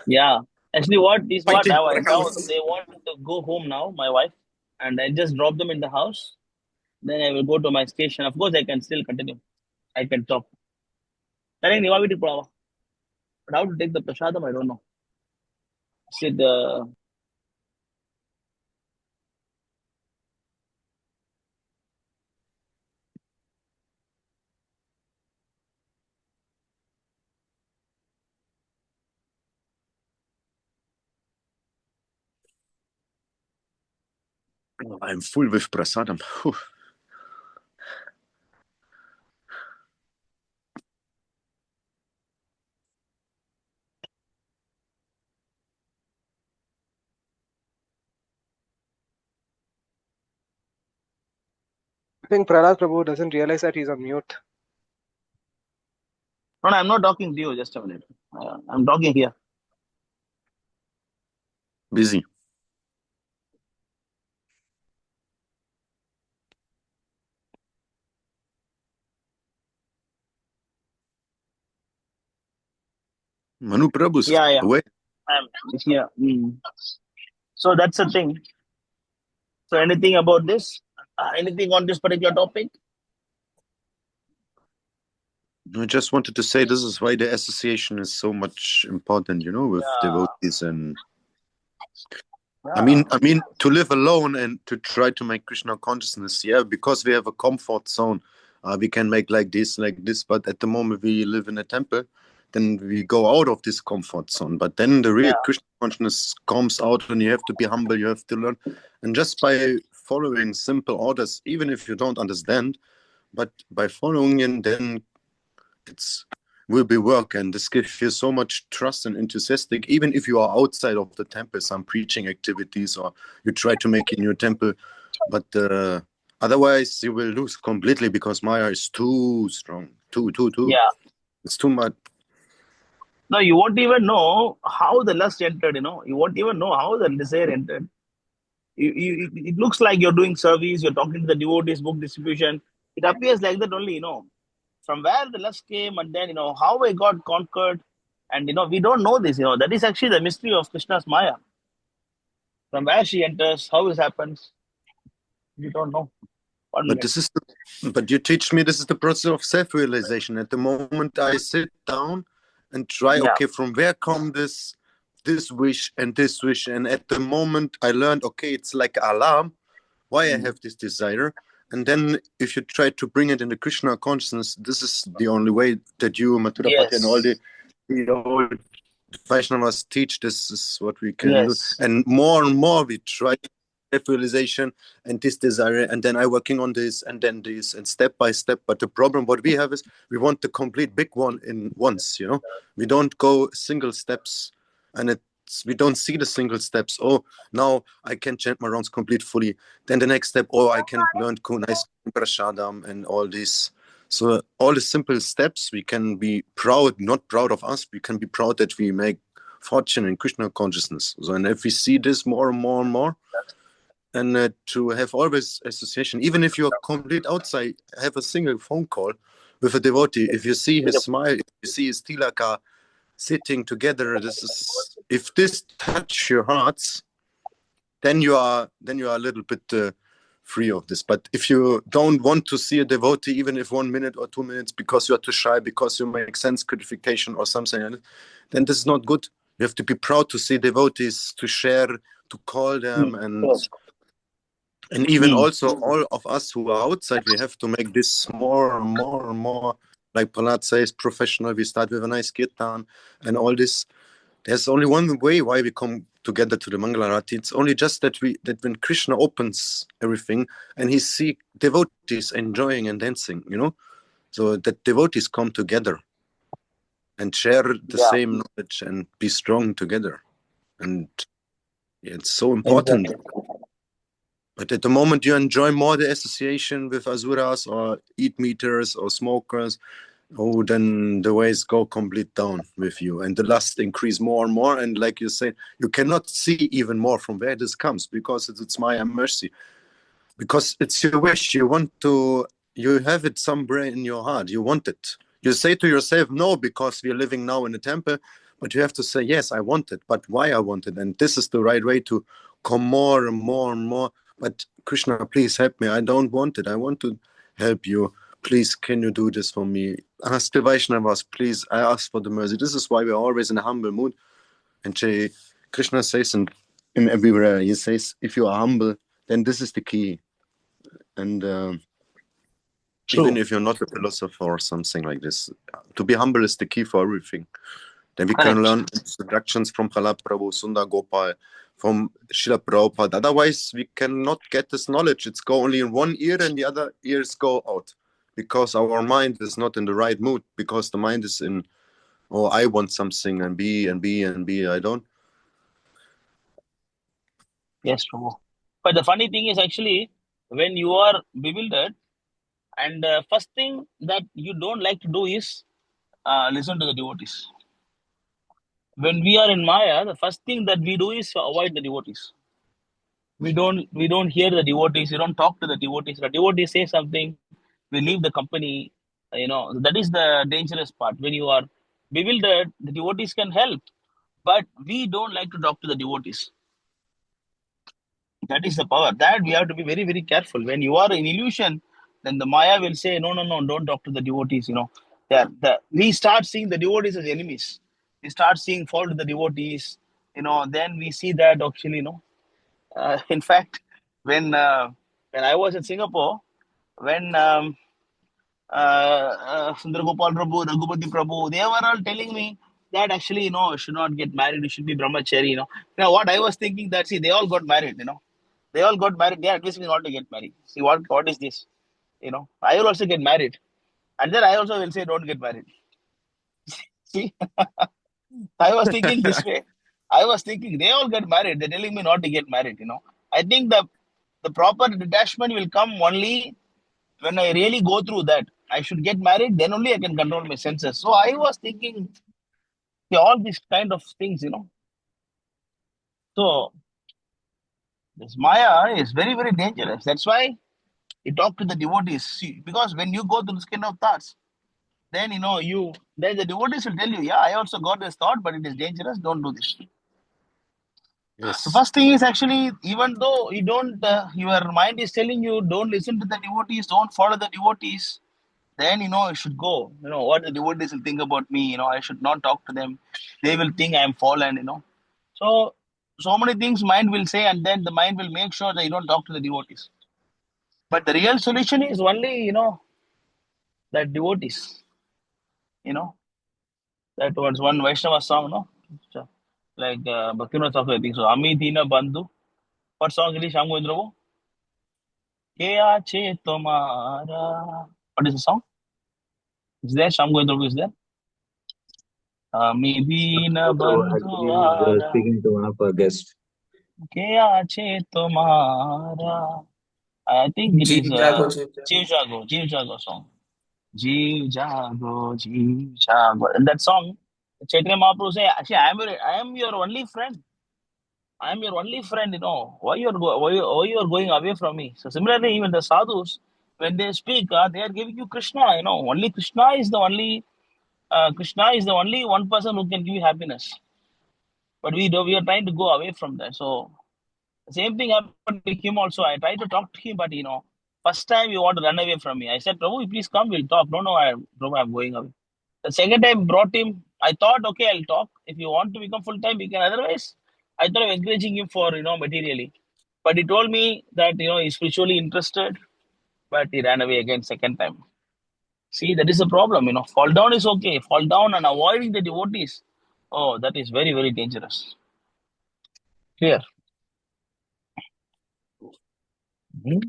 Yeah. Actually, what Fighting now? for Now health. they want to go home now, my wife, and I just drop them in the house. Then I will go to my station. Of course, I can still continue. I can talk. But how to take the prasadam, I don't know. Said I'm full with prasadam. Whew. I think Prahlad Prabhu doesn't realize that he's on mute. no, I'm not talking to you. Just a minute. I'm talking here. Busy. Manu Prabhu's Yeah. away. I'm here. So that's the thing. So anything about this? Anything on this particular topic? I just wanted to say this is why the association is so much important, with devotees and I mean to live alone and to try to make Krishna consciousness, because we have a comfort zone. We can make like this, but at the moment we live in a temple, then we go out of this comfort zone. But then the real Krishna consciousness comes out and you have to be humble, you have to learn. And just by following simple orders, even if you don't understand, but by following it, then it's will be work, and this gives you so much trust and enthusiastic. Even if you are outside of the temple, some preaching activities, or you try to make in your temple, but otherwise you will lose completely because Maya is too strong, too. Yeah. It's too much. No, you won't even know how the lust entered. You won't even know how the desire entered. It looks like you're doing service. You're talking to the devotees, book distribution. It appears like that only. From where the lust came, and then how I got conquered, and we don't know this. That is actually the mystery of Krishna's Maya. From where she enters, how it happens, we don't know. But you teach me this is the process of self-realization. At the moment I sit down and try, okay, from where come this wish and this wish, and at the moment I learned, okay, it's like alarm, why I have this desire. And then if you try to bring it in the Krishna consciousness, this is the only way that you, Mathurapati, and all the old Vaishnavas teach. This is what we can do. And more we try self-realization and this desire, and then I working on this, and then this, and step by step. But the problem what we have is we want the complete big one in once. We don't go single steps, and we don't see the single steps. Oh, now I can chant my rounds complete fully. Then the next step, oh, I can learn nice prashadam and all this. So all the simple steps, we can be proud, not proud of us. We can be proud that we make fortune in Krishna consciousness. So, and if we see this more and more and more, and to have always association, even if you're complete outside, have a single phone call with a devotee. If you see his smile, if you see his tilaka sitting together, if this touch your hearts, then you are a little bit free of this. But if you don't want to see a devotee, even if 1 minute or 2 minutes, because you are too shy, because you make sense codification or something, then this is not good. You have to be proud to see devotees, to share, to call them, and even also all of us who are outside, we have to make this more and more and more, like Prahlad says, professional. We start with a nice kirtan and all this. There's only one way why we come together to the Mangalarati. It's only just that when Krishna opens everything and he see devotees enjoying and dancing, so that devotees come together and share the same knowledge and be strong together. And it's so important. But at the moment you enjoy more the association with asuras or eat meters or smokers, then the ways go complete down with you, and the lust increase more and more. And like you say, you cannot see even more from where this comes, because it's Maya mercy, because it's your wish. You have it somewhere in your heart. You want it. You say to yourself, no, because we are living now in a temple, but you have to say, yes, I want it, but why I want it. And this is the right way to come more and more and more. But Krishna, please help me. I don't want it. I want to help you. Please, can you do this for me? Ask the Vaishnavas, please. I ask for the mercy. This is why we're always in a humble mood. And Krishna says in everywhere, he says, if you are humble, then this is the key. And even if you're not a philosopher or something like this, to be humble is the key for everything. Then we can learn introductions from Prahlad Prabhu, Sundar Gopal, from Srila Prabhupada. Otherwise, we cannot get this knowledge. It's go only in one ear and the other ears go out, because our mind is not in the right mood, because the mind is in, oh, I want something, and B and B and B, I don't. Yes, Prabhu. But the funny thing is, actually, when you are bewildered, and first thing that you don't like to do is listen to the devotees. When we are in Maya, the first thing that we do is avoid the devotees. We don't hear the devotees. We don't talk to the devotees. The devotees say something, we leave the company. That is the dangerous part. When you are bewildered, the devotees can help, but we don't like to talk to the devotees. That is the power. That we have to be very, very careful. When you are in illusion, then the Maya will say, no, don't talk to the devotees. We start seeing the devotees as enemies. We start seeing fault to the devotees. Then we see that actually, in fact, when I was in Singapore, when Sundar Gopal Prabhu, Raghupati Prabhu, they were all telling me that actually, you should not get married, you should be brahmachari, Now, what I was thinking that, see, they all got married, They all got married. They advised me not to get married. See, what is this? I will also get married. And then I also will say, don't get married. See, I was thinking this way. I was thinking they all get married. They're telling me not to get married. I think the proper detachment will come only when I really go through that. I should get married, then only I can control my senses. So I was thinking all these kind of things. So this Maya is very, very dangerous. That's why you talk to the devotees. See, because when you go through this kind of thoughts, then then the devotees will tell you, yeah, I also got this thought, but it is dangerous. Don't do this. The Yes. first thing is actually, even though you don't, your mind is telling you, don't listen to the devotees, don't follow the devotees. Then you should go. What the devotees will think about me. I should not talk to them. They will think I am fallen. So many things mind will say, and then the mind will make sure that you don't talk to the devotees. But the real solution is only that devotees. You know that was one Vaishnava song, no? So, like Bhaktivinoda Thakur, I think so. Ami Dina Bandhu. What song is it? Shamgo Ke Ache Tomara. What is the song? Is there Shamgo is there? Ami Dina Prabhu, Bandhu actually, he's Ara. speaking to one of our guests. Ke Ache Tomara. I think it is Jeev Jago song. Jeev Jago. And that song, Chaitanya Mahaprabhu say, actually, I am your only friend. I am your only friend. Why why you are going away from me? So similarly, even the sadhus, when they speak, they are giving you Krishna. Only Krishna is the only one person who can give you happiness. But we are trying to go away from that. So the same thing happened to him also. I tried to talk to him, but first time you want to run away from me. I said, Prabhu, please come, we'll talk. No, Prabhu, I'm going away. The second time brought him, I thought, okay, I'll talk. If you want to become full time, we can. Otherwise, I thought of encouraging him for materially. But he told me that he's spiritually interested, but he ran away again second time. See, that is the problem. Fall down is okay. Fall down and avoiding the devotees. Oh, that is very, very dangerous. Clear. Hmm?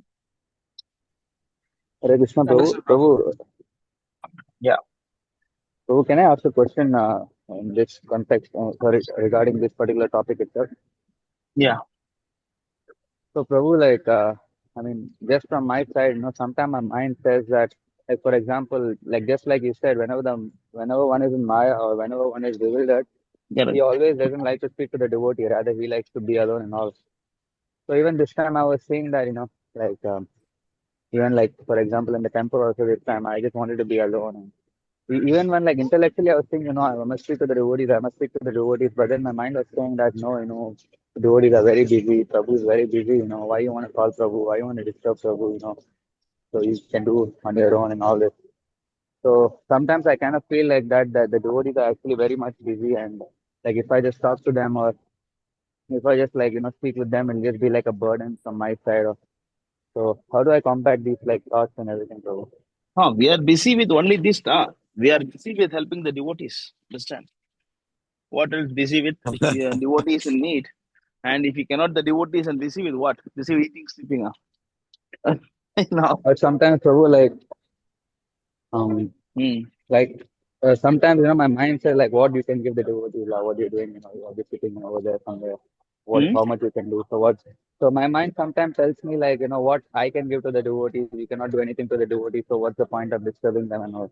Hare Krishna, Prabhu. Prabhu, Yeah. Prabhu, can I ask a question in this context, sorry, regarding this particular topic itself? Yeah. So, Prabhu, I mean, just from my side, sometimes my mind says that, like, for example, just like you said, whenever one is in Maya or whenever one is bewildered, he always doesn't like to speak to the devotee. Rather, he likes to be alone and all. So even this time, I was saying that, like, even like, for example, in the temple also this time, I just wanted to be alone. And even when like intellectually, I was saying, I must speak to the devotees, I must speak to the devotees. But then my mind was saying that, no, the devotees are very busy. Prabhu is very busy. Why you want to call Prabhu? Why you want to disturb Prabhu? So you can do on your own and all this. So sometimes I kind of feel like that the devotees are actually very much busy. And like if I just talk to them or if I just like, speak with them and just be like a burden from my side. So how do I combat these like thoughts and everything, Prabhu? We are busy with only this. We are busy with helping the devotees. Understand? What else busy with? Devotees in need. And if you cannot, the devotees and busy with what? Busy with eating, sleeping. But sometimes, Prabhu, like sometimes, my mind says like what you can give the devotees, like what you're doing, you're just sitting over there somewhere, how much you can do. So my mind sometimes tells me like, what I can give to the devotees, you cannot do anything to the devotees, so what's the point of disturbing them and all?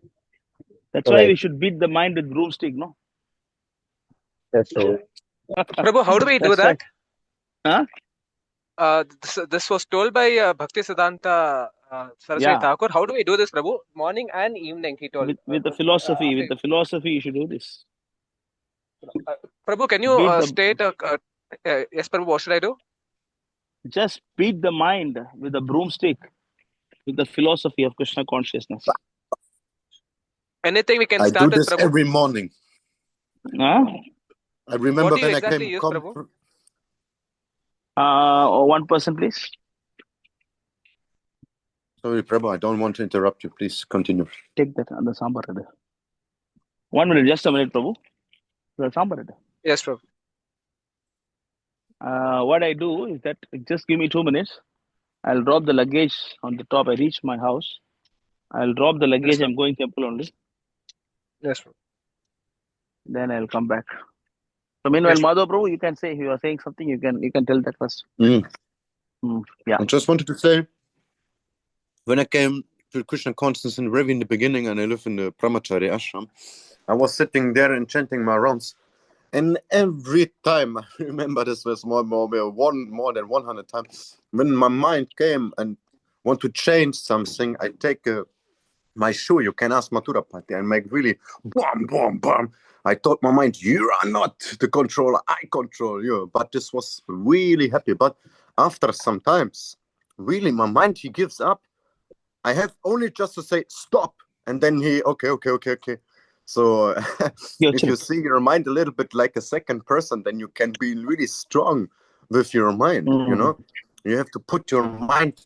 That's So why like, we should beat the mind with broomstick, no? that's so. Prabhu, how do we do That's that? Huh? This was told by Bhakti Siddhanta Saraswati Thakur. How do we do this, Prabhu? Morning and evening, he told. With the philosophy, you should do this. Prabhu, can you state? Yes, Prabhu, what should I do? Just beat the mind with a broomstick, with the philosophy of Krishna consciousness. Anything we can start I do with, this Prabhu? every morning. Huh? I remember what do you when exactly I came. use, Prabhu? 1%, please. Sorry, Prabhu, I don't want to interrupt you. Please continue. Take that on the sambar. 1 minute, just a minute, Prabhu. The sambar. Yes, Prabhu. What I do is that just give me 2 minutes. I'll drop the luggage on the top. I reach my house. I'll drop the luggage. Yes, I'm going temple only. Yes, Prabhu. Then I'll come back. So meanwhile, Yes. Madhav Prabhu, you can say you are saying something. You can tell that first. Yeah. I just wanted to say, when I came to Krishna consciousness in Ravi in the beginning, and I live in the Brahmachari ashram, I was sitting there and chanting my rounds. And every time, I remember this was more than 100 times, when my mind came and want to change something, I take my shoe, you can ask Mathurapati, and make really boom, boom, boom. I told my mind, you are not the controller, I control you. But this was really happy. But after some times, really, my mind, he gives up. I have only just to say, stop. And then he, okay. So if you see your mind a little bit like a second person, then you can be really strong with your mind, you know? You have to put your mind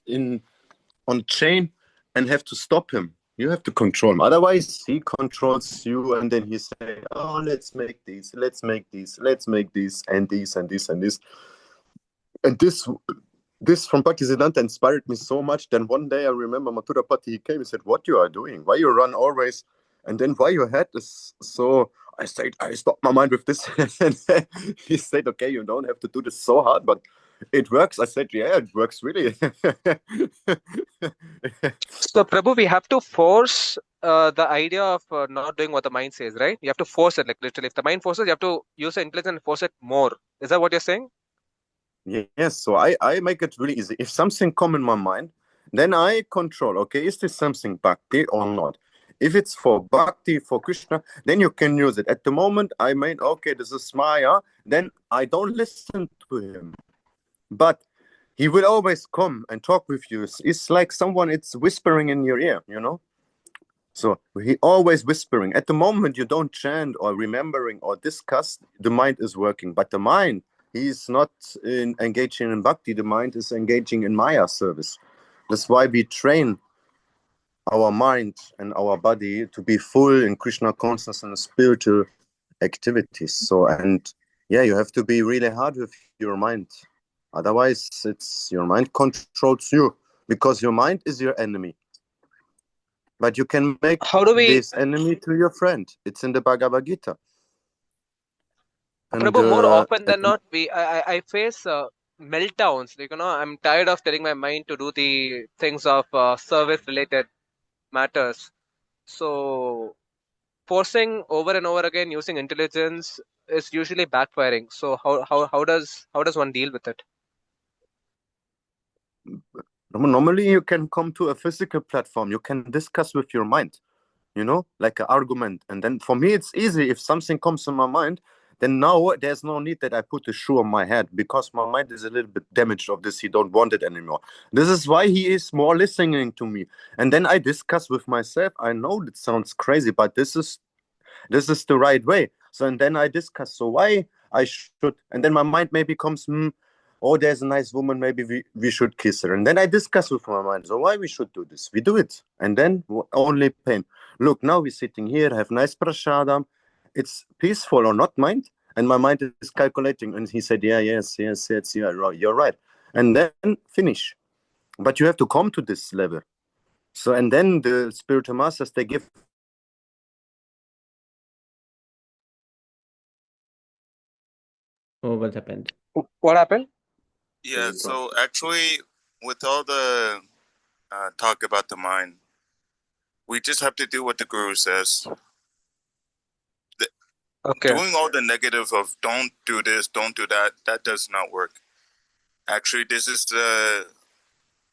on chain and have to stop him. You have to control him. Otherwise, he controls you, and then he say, "Oh, let's make these, and these, and these, and this, and this." And this from Bhaktisiddhanta inspired me so much. Then one day I remember Mathurapati, he came and said, "What you are doing? Why you run always? And then why your head is so." I said, "I stopped my mind with this." And he said, "Okay, you don't have to do this so hard, but it works." I said, "Yeah, it works really." So, Prabhu, we have to force the idea of not doing what the mind says, right? You have to force it, like literally. If the mind forces, you have to use the intelligence and force it more. Is that what you're saying? Yes, so I make it really easy. If something come in my mind, then I control, okay, is this something bhakti or not? If it's for bhakti, for Krishna, then you can use it. At the moment, I made, okay, this is Maya, then I don't listen to him. But he will always come and talk with you. It's like someone, it's whispering in your ear, you know? So he always whispering. At the moment you don't chant or remembering or discuss, the mind is working. But the mind, he's not engaging in bhakti. The mind is engaging in Maya service. That's why we train our mind and our body to be full in Krishna consciousness and spiritual activities. So, and yeah, you have to be really hard with your mind. Otherwise, it's your mind controls you, because your mind is your enemy. But you can make How do we, this enemy to your friend. It's in the Bhagavad Gita. And Prabhu, more often than not, I face meltdowns. Like, I'm tired of telling my mind to do the things of service-related matters. So, forcing over and over again using intelligence is usually backfiring. So, how does one deal with it? normally you can come to a physical platform. You can discuss with your mind, you know, like an argument. And then for me, it's easy. If something comes in my mind, then now there's no need that I put a shoe on my head, because my mind is a little bit damaged of this. He don't want it anymore. This is why he is more listening to me. And then I discuss with myself. I know that sounds crazy, but this is the right way. So, and then I discuss, so why I should, and then my mind maybe comes, oh, there's a nice woman, maybe we should kiss her. And then I discuss with my mind, so why we should do this? We do it. And then only pain. Look, now we're sitting here, have nice prasadam. It's peaceful or not, mind? And my mind is calculating. And he said, yes, you're right. And then finish. But you have to come to this level. So, and then the spiritual masters, they give. Oh, what happened? What happened? Yeah, so actually, with all the talk about the mind, we just have to do what the guru says. Okay. Doing all the negative of don't do this, don't do that, that does not work. Actually, this is the,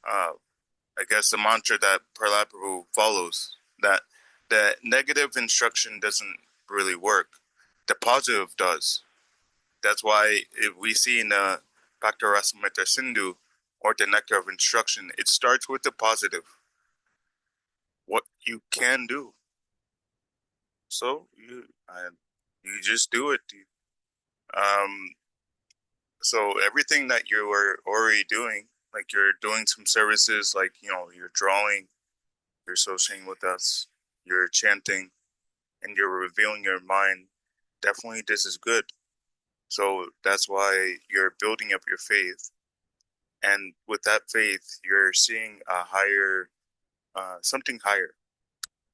I guess, the mantra that Prahlad Prabhu follows, that the negative instruction doesn't really work. The positive does. That's why if we see in the Bhakti Rasamrita Sindhu, or the nectar of instruction, it starts with the positive. What you can do. So you just do it. So everything that you are already doing, like you're doing some services, like, you're drawing, you're associating with us, you're chanting, and you're revealing your mind, definitely this is good. So that's why you're building up your faith. And with that faith, you're seeing a higher, something higher.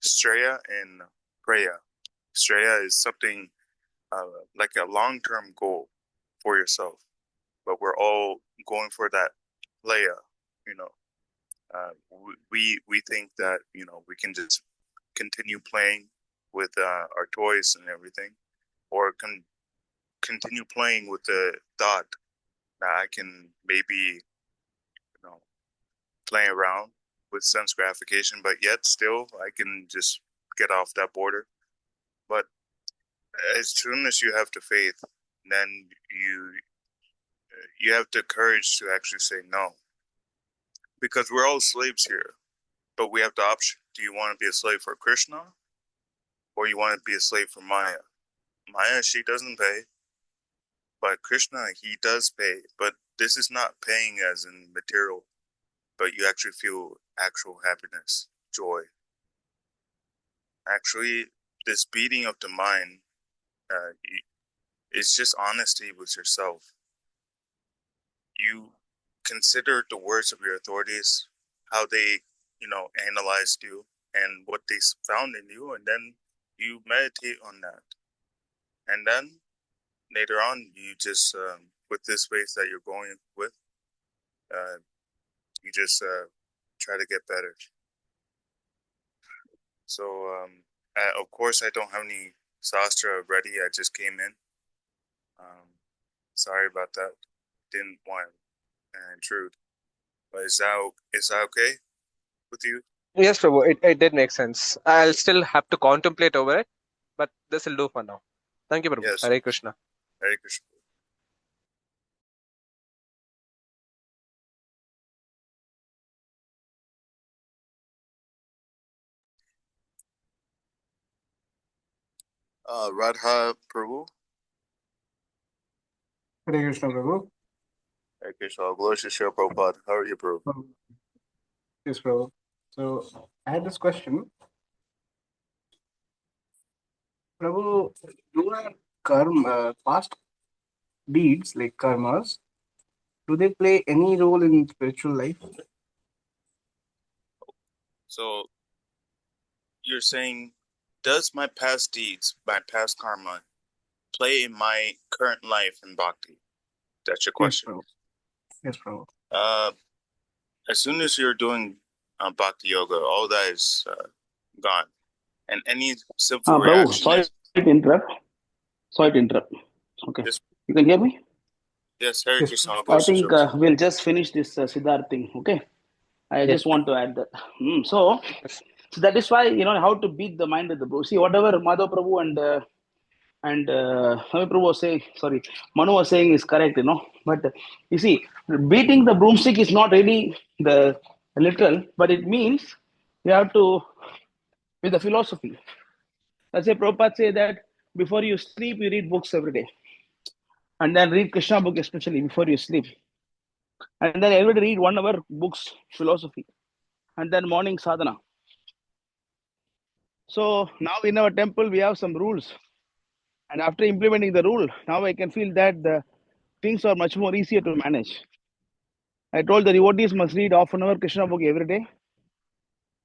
Shreya and Preya. Shreya is something like a long-term goal for yourself, but we're all going for that playa, you know. We think that, you know, we can just continue playing with our toys and everything, or continue playing with the thought that I can maybe, you know, play around with sense gratification, but yet still I can just get off that border. But as soon as you have the faith, then you have the courage to actually say no, because we're all slaves here, but we have the option. Do you want to be a slave for Krishna, or you want to be a slave for Maya? Maya, she doesn't pay, but Krishna, he does pay. But this is not paying as in material, but you actually feel actual happiness, joy. Actually, this beating of the mind, it's just honesty with yourself. You consider the words of your authorities, how they, you know, analyzed you and what they found in you, and then you meditate on that. And then later on, you just, with this faith that you're going with, you just try to get better. So, of course, I don't have any sastra ready. I just came in. Sorry about that. Didn't want to intrude. But is that okay with you? Yes, Prabhu, it did make sense. I'll still have to contemplate over it, but this will do for now. Thank you, Prabhu. Yes. Hare Krishna. Hare Krishna. Radha Prabhu. Hare Krishna, Prabhu. Hare Krishna. Glory to Shri Prabhupada. How are you, Prabhu? Yes, Prabhu. So I had this question. Prabhu, do our past deeds like karmas, do they play any role in spiritual life? So you're saying, does my past deeds, my past karma, play in my current life in bhakti? That's your question. Yes, Prabhu. As soon as you're doing bhakti yoga, all that is gone, and any sinful Prabhu, reaction. sorry to interrupt. Okay, Yes. You can hear me? Yes, Hare Krishna. I think we'll just finish this Siddharth thing. Okay, I just want to add that. So that is why, you know, how to beat the mind of the Prabhu. See, whatever Madhav Prabhu and Swami Prabhu was saying, sorry, Manu was saying is correct, you know. But you see, beating the broomstick is not really the literal, but it means you have to, with the philosophy. Let's say Prabhupada say that before you sleep, you read books every day. And then read Krishna book, especially before you sleep. And then every day read 1 hour books, philosophy. And then morning sadhana. So now in our temple, we have some rules. And after implementing the rule, now I can feel that the things are much more easier to manage. I told the devotees must read half an hour Krishna book every day.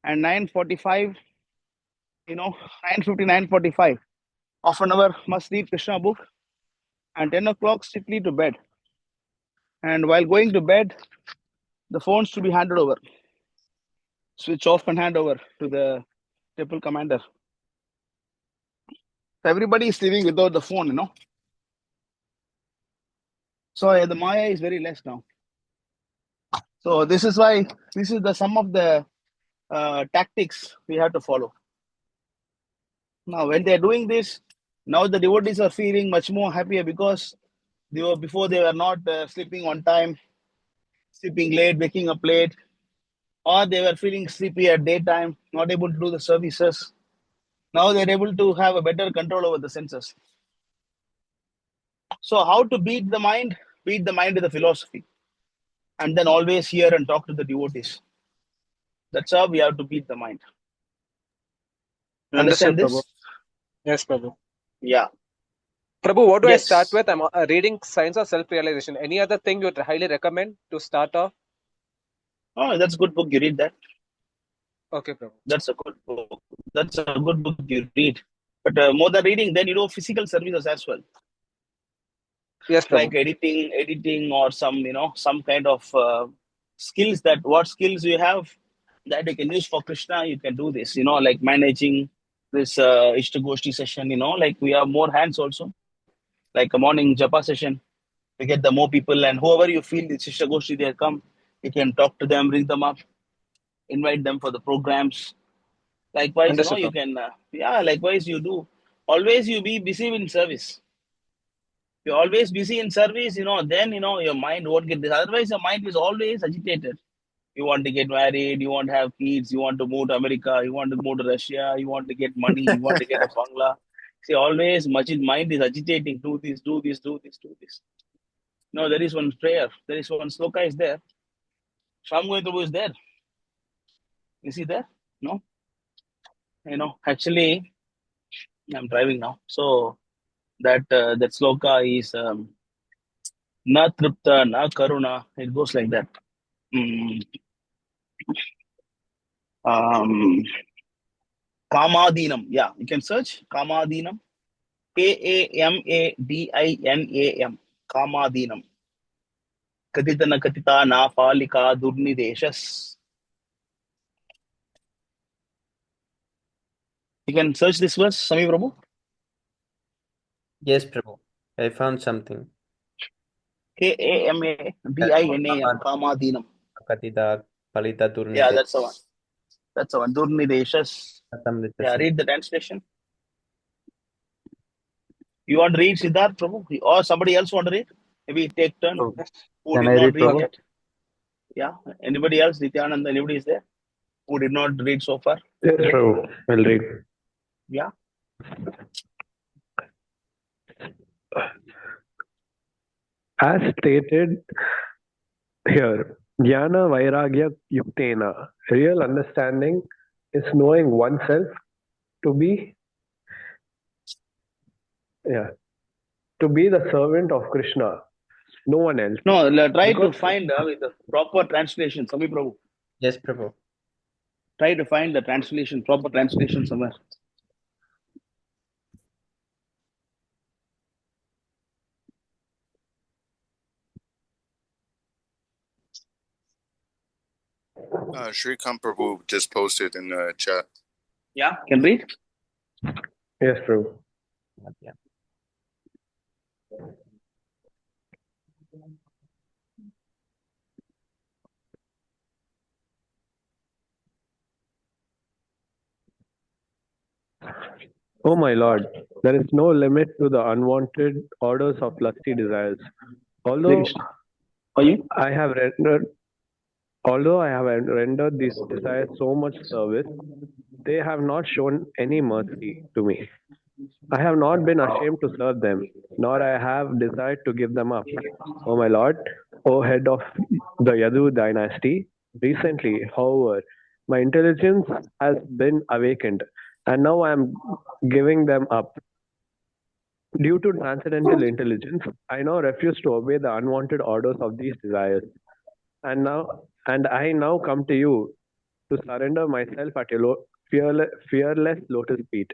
And 9:45, you know, 9:50, 9:45, half an hour must read Krishna book. And 10 o'clock, strictly to bed. And while going to bed, the phones to be handed over. Switch off and hand over to the temple commander. So everybody is living without the phone, you know. So the Maya is very less now. So this is why, this is the some of the tactics we have to follow. Now, when they are doing this, now the devotees are feeling much more happier because before they were not sleeping on time, sleeping late, waking up late, or they were feeling sleepy at daytime, not able to do the services. Now they're able to have a better control over the senses. So how to beat the mind? Beat the mind with the philosophy. And then always hear and talk to the devotees. That's how we have to beat the mind. You understand this? Prabhu. Yes, Prabhu. Yeah. Prabhu, what do Yes. I start with? I'm reading Science of Self-Realization. Any other thing you would highly recommend to start off? Oh, that's a good book. You read that. Okay, Prabhu. That's a good book. That's a good book you read. But more than reading, then you do physical services as well, Yes, like Prabhu. editing or some kind of skills. That what skills you have that you can use for Krishna, you can do this. Like managing this Istagoshti session. Like we have more hands also, like a morning japa session. We get the more people, and whoever you feel it's Istagoshti, they come. You can talk to them, bring them up, invite them for the programs. Likewise, Understood, you Prabhu. can, likewise you do. Always you be busy in service. You're always busy in service, then, your mind won't get this. Otherwise, your mind is always agitated. You want to get married, you want to have kids, you want to move to America, you want to move to Russia, you want to get money, you want to get a bangla. See, always much mind is agitating. Do this, do this, do this, do this. No, there is one prayer. There is one sloka is there. Shamgoy Prabhu is there. Is he there? No? Actually, I'm driving now. So that sloka is na tripta, na karuna. It goes like that. Kamadinam. Yeah, you can search Kamadinam. Kamadinam. Kamadinam. Katitana katita na palika durnideshas. You can search this verse, Sami Prabhu. Yes, Prabhu. I found something. Kamadinam. Kamadinam. Katida Palita Durni. Yeah, that's the one. That's the one. Durnideshas. Yeah, read the translation. You want to read, Siddharth Prabhu? Or somebody else want to read? Maybe take turn. Who Can did I not read, read Prabhu? yet? Yeah. Anybody else? Nityananda, anybody is there? Who did not read so far? Yes, Prabhu. I'll read. Yeah. As stated here, Jnana Vairagya Yuktena, real understanding is knowing oneself to be the servant of Krishna, no one else. No, try to find with the proper translation, Sami Prabhu. Yes, Prabhu. Try to find the translation, proper translation somewhere. Shrikant Prabhu just posted in the chat. Yeah, can read? Yes, Prabhu. Yeah. Oh my Lord, there is no limit to the unwanted orders of lusty desires. Although I have rendered these desires so much service, they have not shown any mercy to me. I have not been ashamed to serve them, nor I have desired to give them up. O my Lord, O head of the Yadu dynasty, recently, however, my intelligence has been awakened, and now I am giving them up. Due to transcendental intelligence, I now refuse to obey the unwanted orders of these desires. And I now come to you to surrender myself at your fearless lotus feet.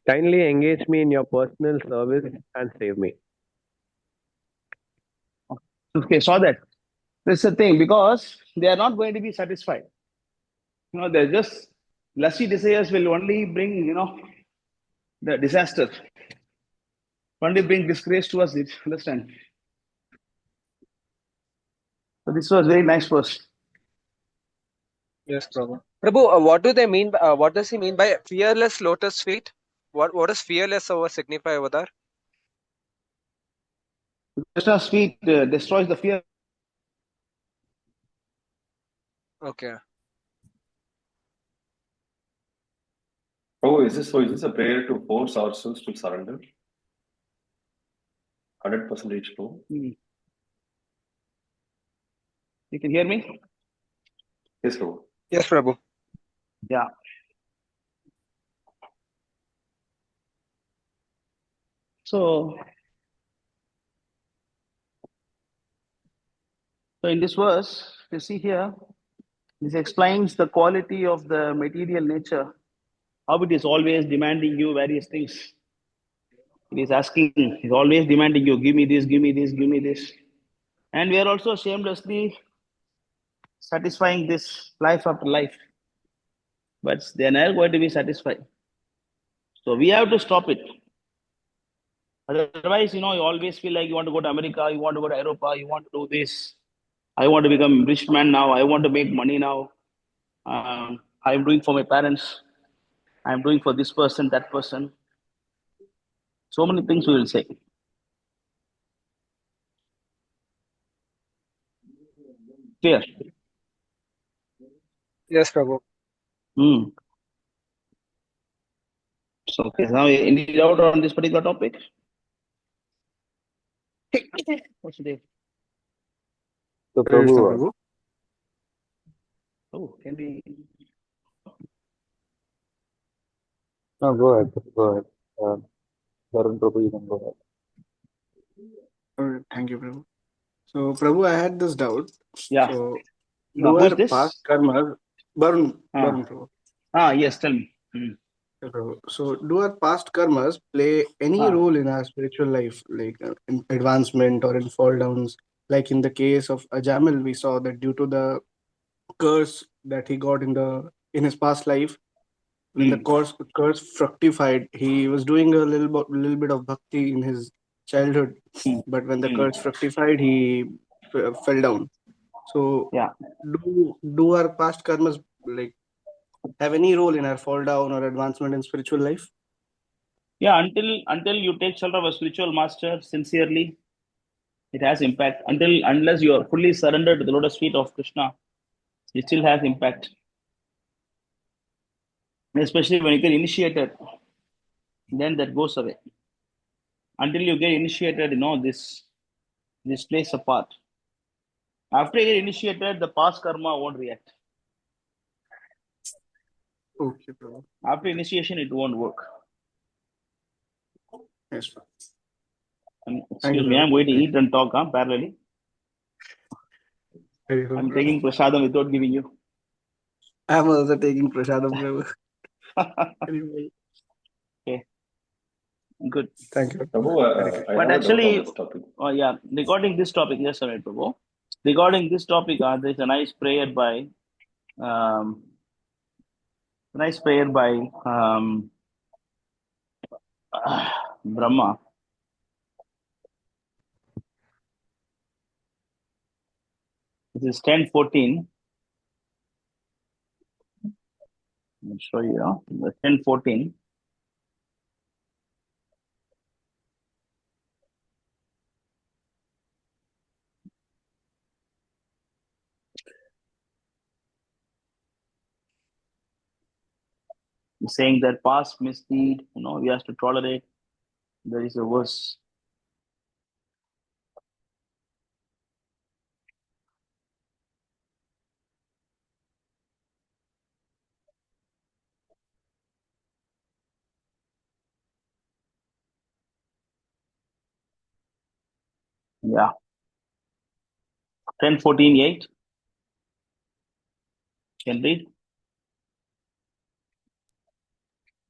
Kindly engage me in your personal service and save me. Okay, saw that. That's the thing, because they are not going to be satisfied. They're just lusty desires will only bring, the disaster. Only bring disgrace to us, understand? So this was very nice verse. Yes, Prabhu. Prabhu, what do they mean? What does he mean by fearless lotus feet? What does fearless signify over there? Krishna's feet destroys the fear. Okay. Oh, is this a prayer to force ourselves to surrender? 100% true. You can hear me? Yes, Prabhu. Yes, Prabhu. Yeah. So in this verse, you see here, this explains the quality of the material nature how it is always demanding you various things. It is asking, it's always demanding you, give me this, give me this, give me this. And we are also shamelessly satisfying this life after life. But they are never going to be satisfied. So we have to stop it. Otherwise, you always feel like you want to go to America, you want to go to Europe, you want to do this. I want to become a rich man now. I want to make money now. I'm doing for my parents. I'm doing for this person, that person. So many things we will say. Clear? Yes, Prabhu. So, okay, now any doubt on this particular topic? What's the date? So, Krishna Prabhu, Prabhu. Oh, can we? no, go ahead. Go ahead. Varun Prabhu, you can go ahead. Alright, thank you, Prabhu. So, Prabhu, I had this doubt. Yeah. So, Now, do who's our this? past karmas, Barun, Ah. Prabhu. Yes, tell me. Okay, Prabhu. So, do our past karmas play any role in our spiritual life, like in advancement or in fall downs? Like in the case of Ajamil, we saw that due to the curse that he got in his past life, when the curse fructified, he was doing a little bit of bhakti in his childhood, but when the curse fructified, he fell down. So, yeah, do our past karmas like have any role in our fall down or advancement in spiritual life? Yeah, until you take shelter of a spiritual master sincerely, it has impact. Unless you are fully surrendered to the lotus feet of Krishna, it still has impact. Especially when you get initiated, then that goes away. Until you get initiated, this plays a part. After you get initiated, the past karma won't react. Okay, Prabhu. After initiation, it won't work. Yes, sir. Excuse me, I'm going to eat and talk parallelly. I'm taking prasadam without giving you. I'm also taking prasadam, Prabhu. Okay. Good. Thank you. Prabhu, I But have actually, a doubt on this topic. yeah, regarding this topic, yes, sir, Prabhu. Regarding this topic, there's a nice prayer by Brahma. This is 10:14. I'll show you. 10:14. Saying that past misdeed, we have to tolerate. There is a verse. Yeah. 10:14:8. Can read.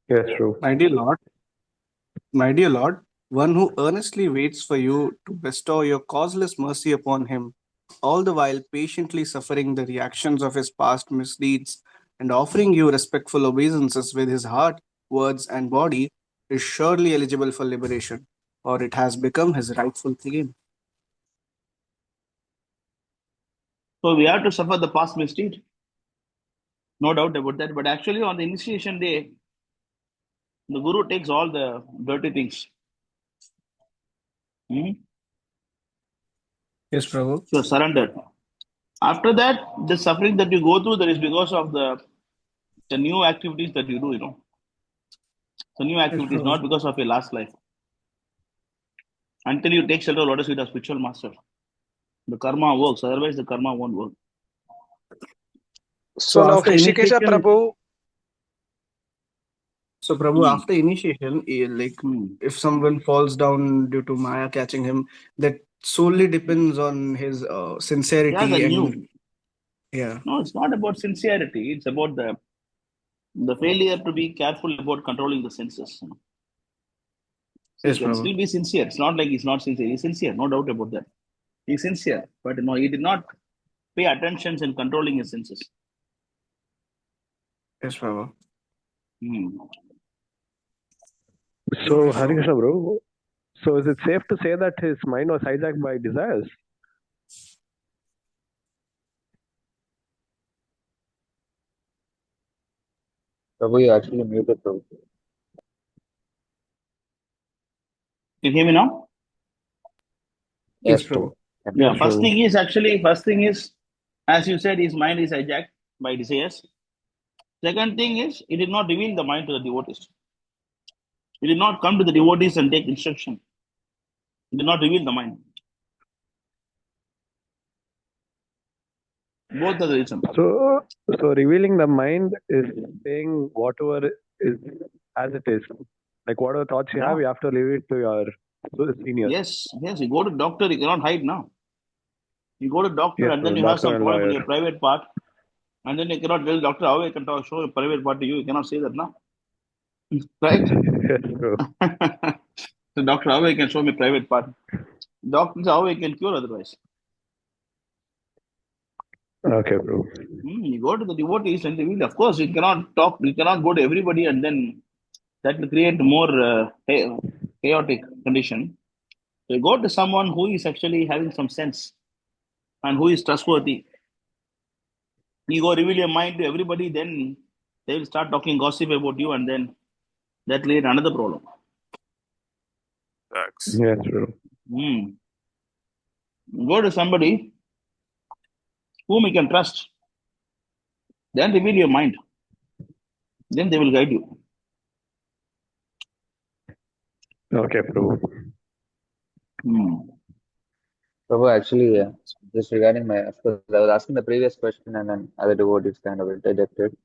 Yes, true. My dear Lord, one who earnestly waits for you to bestow your causeless mercy upon him, all the while patiently suffering the reactions of his past misdeeds and offering you respectful obeisances with his heart, words, and body, is surely eligible for liberation, or it has become his rightful claim. So we have to suffer the past misdeed. No doubt about that. But actually, on the initiation day, the Guru takes all the dirty things. Yes, Prabhu. So surrendered. After that, the suffering that you go through, that is because of the new activities that you do, The new activities, Prabhu. not because of your last life. Until you take shelter of lotus feet of spiritual master, the karma works. Otherwise, the karma won't work. So now Hrishikesha Prabhu. So Prabhu, after initiation, if someone falls down due to Maya catching him, that solely depends on his sincerity Yeah, the and new. yeah. No, it's not about sincerity. It's about The failure to be careful about controlling the senses. He Yes, can Prabhu. still be sincere. It's not like he's not sincere. He's sincere, no doubt about that. He's sincere, but no, he did not pay attention in controlling his senses. Yes, Prabhu. So, Hare Krishna, bro. So, is it safe to say that his mind was hijacked by desires? Prabhu, you actually muted, Prabhu. Can you hear me now? Yes, Yes, Prabhu. Prabhu. Yeah, Yes, first Prabhu. thing is, as you said, his mind is hijacked by desires. Second thing is, he did not reveal the mind to the devotees. He did not come to the devotees and take instruction. He did not reveal the mind. Both are the reasons. So revealing the mind is saying whatever is as it is. Like whatever thoughts you have, you have to leave it to your seniors. Yes. You go to doctor, you cannot hide now. You go to doctor Yes, and then Prabhu, you have doctor some and problem with lawyer. your private part, and then you cannot tell doctor how I can show your private part to you. You cannot say that now. Right? Yes, Prabhu. So doctor, how I can show my private part? Doctor, how I can cure otherwise? Okay, Prabhu. You go to the devotees and they will, of course, you cannot talk, you cannot go to everybody and then that will create more chaotic condition. So you go to someone who is actually having some sense and who is trustworthy. You go reveal your mind to everybody, then they will start talking gossip about you, and then that create another problem. Facts. Yes, Prabhu. Go to somebody whom you can trust, then reveal your mind. Then they will guide you. Okay, Prabhu. Prabhu, actually, just regarding of course, I was asking the previous question and then other devotees kind of interjected.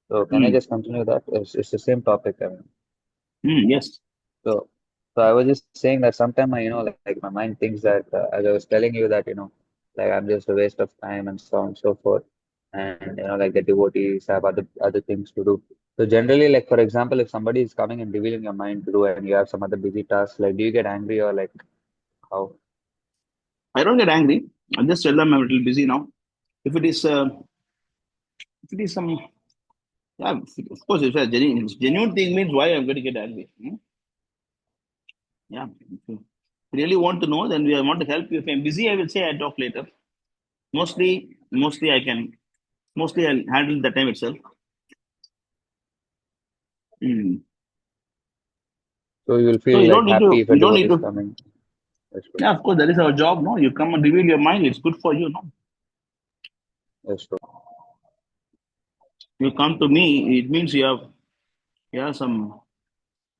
So can I just continue that? It's the same topic. I mean. Yes. So I was just saying that sometimes like my mind thinks that as I was telling you that like I'm just a waste of time and so on and so forth, and like the devotees have other things to do. So generally, like for example, if somebody is coming and revealing your mind to do, and you have some other busy tasks, like do you get angry or like how? I don't get angry. I just tell them I'm a little busy now. If it is some, yeah, of course, if it's a genuine thing means why I'm going to get angry. Yeah. If you really want to know, then we want to help you. If I'm busy, I will say I'll talk later. Mostly I can. Mostly I'll handle the time itself. So you will So feel you like don't need happy to. if a You don't devotee need is to. coming. That's true. Yeah, of course, that is our job. No, you come and reveal your mind. It's good for you. No, That's true. you come to me. It means you have some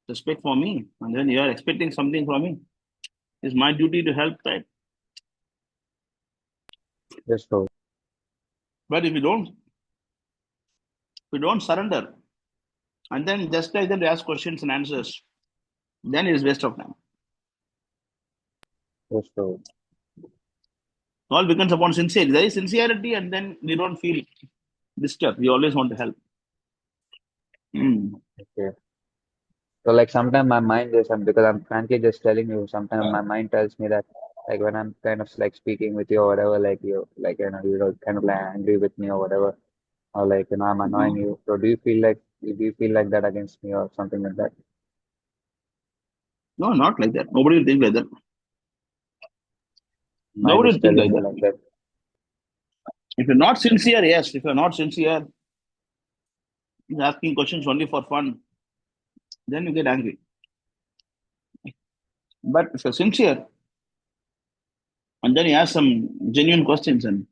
respect for me, and then you are expecting something from me. It's my duty to help, right? That's true. But if you don't surrender, and then just like that, you ask questions and answers, then it is waste of time. That's true. All depends upon sincerity. There is sincerity, and then we don't feel disturbed. We always want to help. Okay. So like sometimes my mind is, because I'm frankly just telling you, sometimes my mind tells me that like when I'm kind of like speaking with you or whatever, like you're kind of like angry with me or whatever, or like I'm annoying you. So do you feel like that against me or something like that? No, not like that. Nobody will think like that. Mind Nobody is will think telling like me that. like that. If you're not sincere, yes. If you're not sincere, you're asking questions only for fun, then you get angry. But if you're sincere, and then you ask some genuine questions, and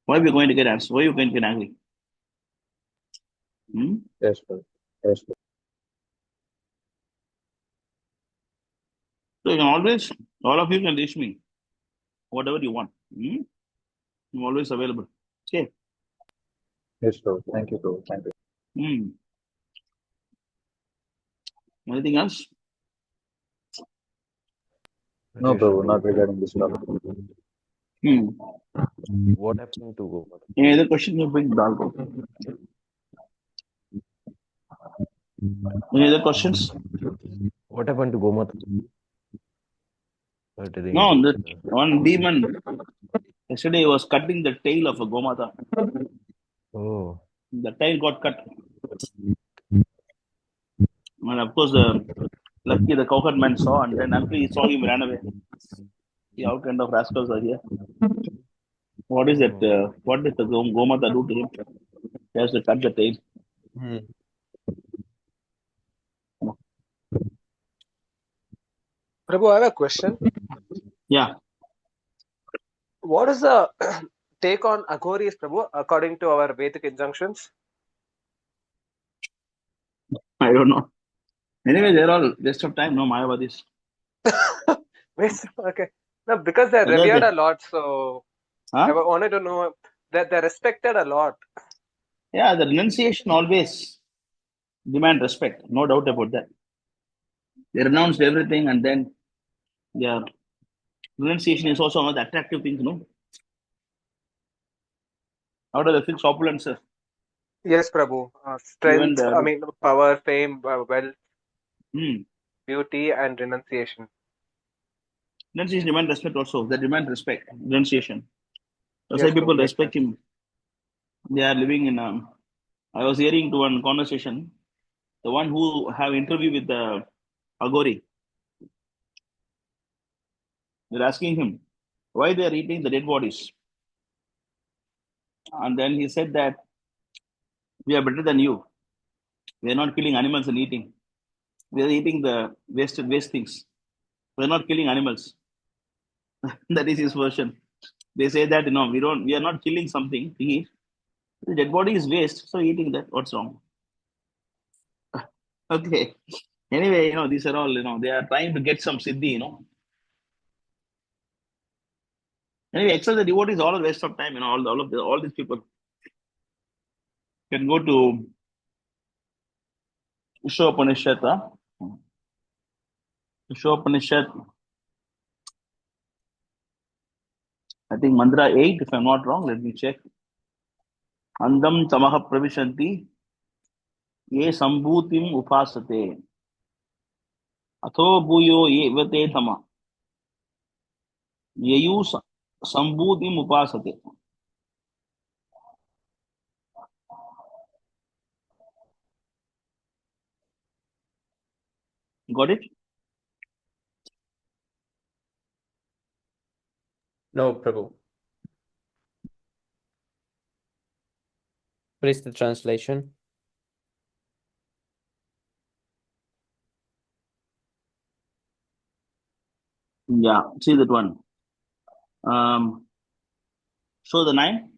why are we going to get answers? Why are you going to get angry? Yes, true. Yes, true. So you can always, all of you can reach me, whatever you want. I'm always available. Okay. Yes, true. Thank you, bro. Thank you. Anything else? No, bro, not regarding this topic. What happened to Gopal? Any other question you bring, Dalgo? Any other questions? What happened to Gomata? No, the one demon yesterday was cutting the tail of a Gomata. Oh. The tail got cut. And of course, lucky the cowherd man saw, and then after he saw him, ran away. See how kind of rascals are here. What is it? What did the Gomata do to him? He has to cut the tail. Prabhu, I have a question. Yeah. What is the take on Aghoris, Prabhu, according to our Vedic injunctions? I don't know. Anyway, they're all waste of time, no Mayavadis. Okay. No, because they're Whether revered they- a lot, so I Huh? wanted to know that they're respected a lot. Yeah, the renunciation always demand respect. No doubt about that. They renounced everything, and then their renunciation is also one of the attractive things, no? How do they fix opulence? Yes, Prabhu. Even Strength, the power, fame, wealth, hmm. beauty, and renunciation. Renunciation demand respect also. They demand respect. Renunciation. That's Yes, why people Prabhu, makes respect sense. him. They are living in I was hearing to one conversation, the one who have interview with the Agori. They're asking him why they are eating the dead bodies. And then he said that we are better than you. We are not killing animals and eating. We are eating the waste things. We are not killing animals. That is his version. They say that we are not killing something to eat. The dead body is waste, so eating that, what's wrong? Okay. Anyway, these are all, they are trying to get some siddhi. Anyway, except the devotees, all a waste of time. All these people can go to Ishopanishad. Ishopanishad, I think mantra 8, if I'm not wrong, let me check. Andam tamaha pravishanti ye sambhutim upasate atho bhuyo ye vate tama yeyu sambhutim upasate. Got it? No, Prabhu. What is the translation? Yeah, see that one. Show the 9.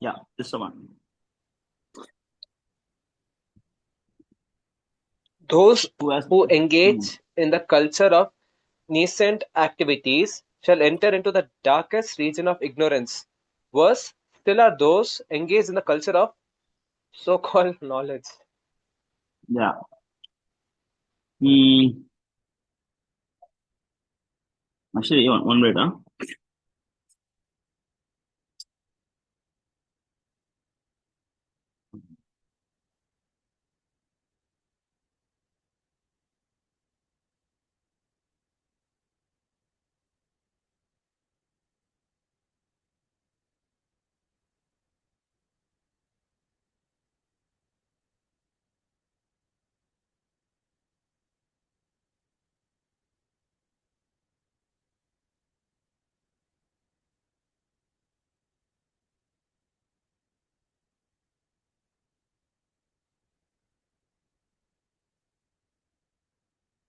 Yeah, this the one. Those who engage in the culture of nascent activities shall enter into the darkest region of ignorance. Worse still are those engaged in the culture of so-called knowledge. Yeah. Actually, one minute, huh?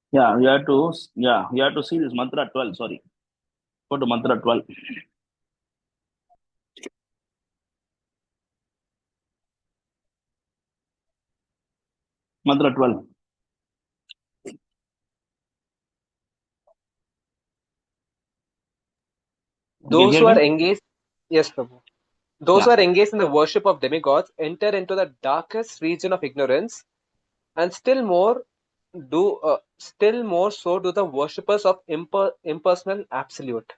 Yeah, you have to see this mantra 12. Sorry. Go to mantra 12. Mantra 12. Those hear who are me? engaged, yes, Prabhu. Those who Yeah. are engaged in the worship of demigods enter into the darkest region of ignorance, and still more so do the worshippers of impersonal absolute.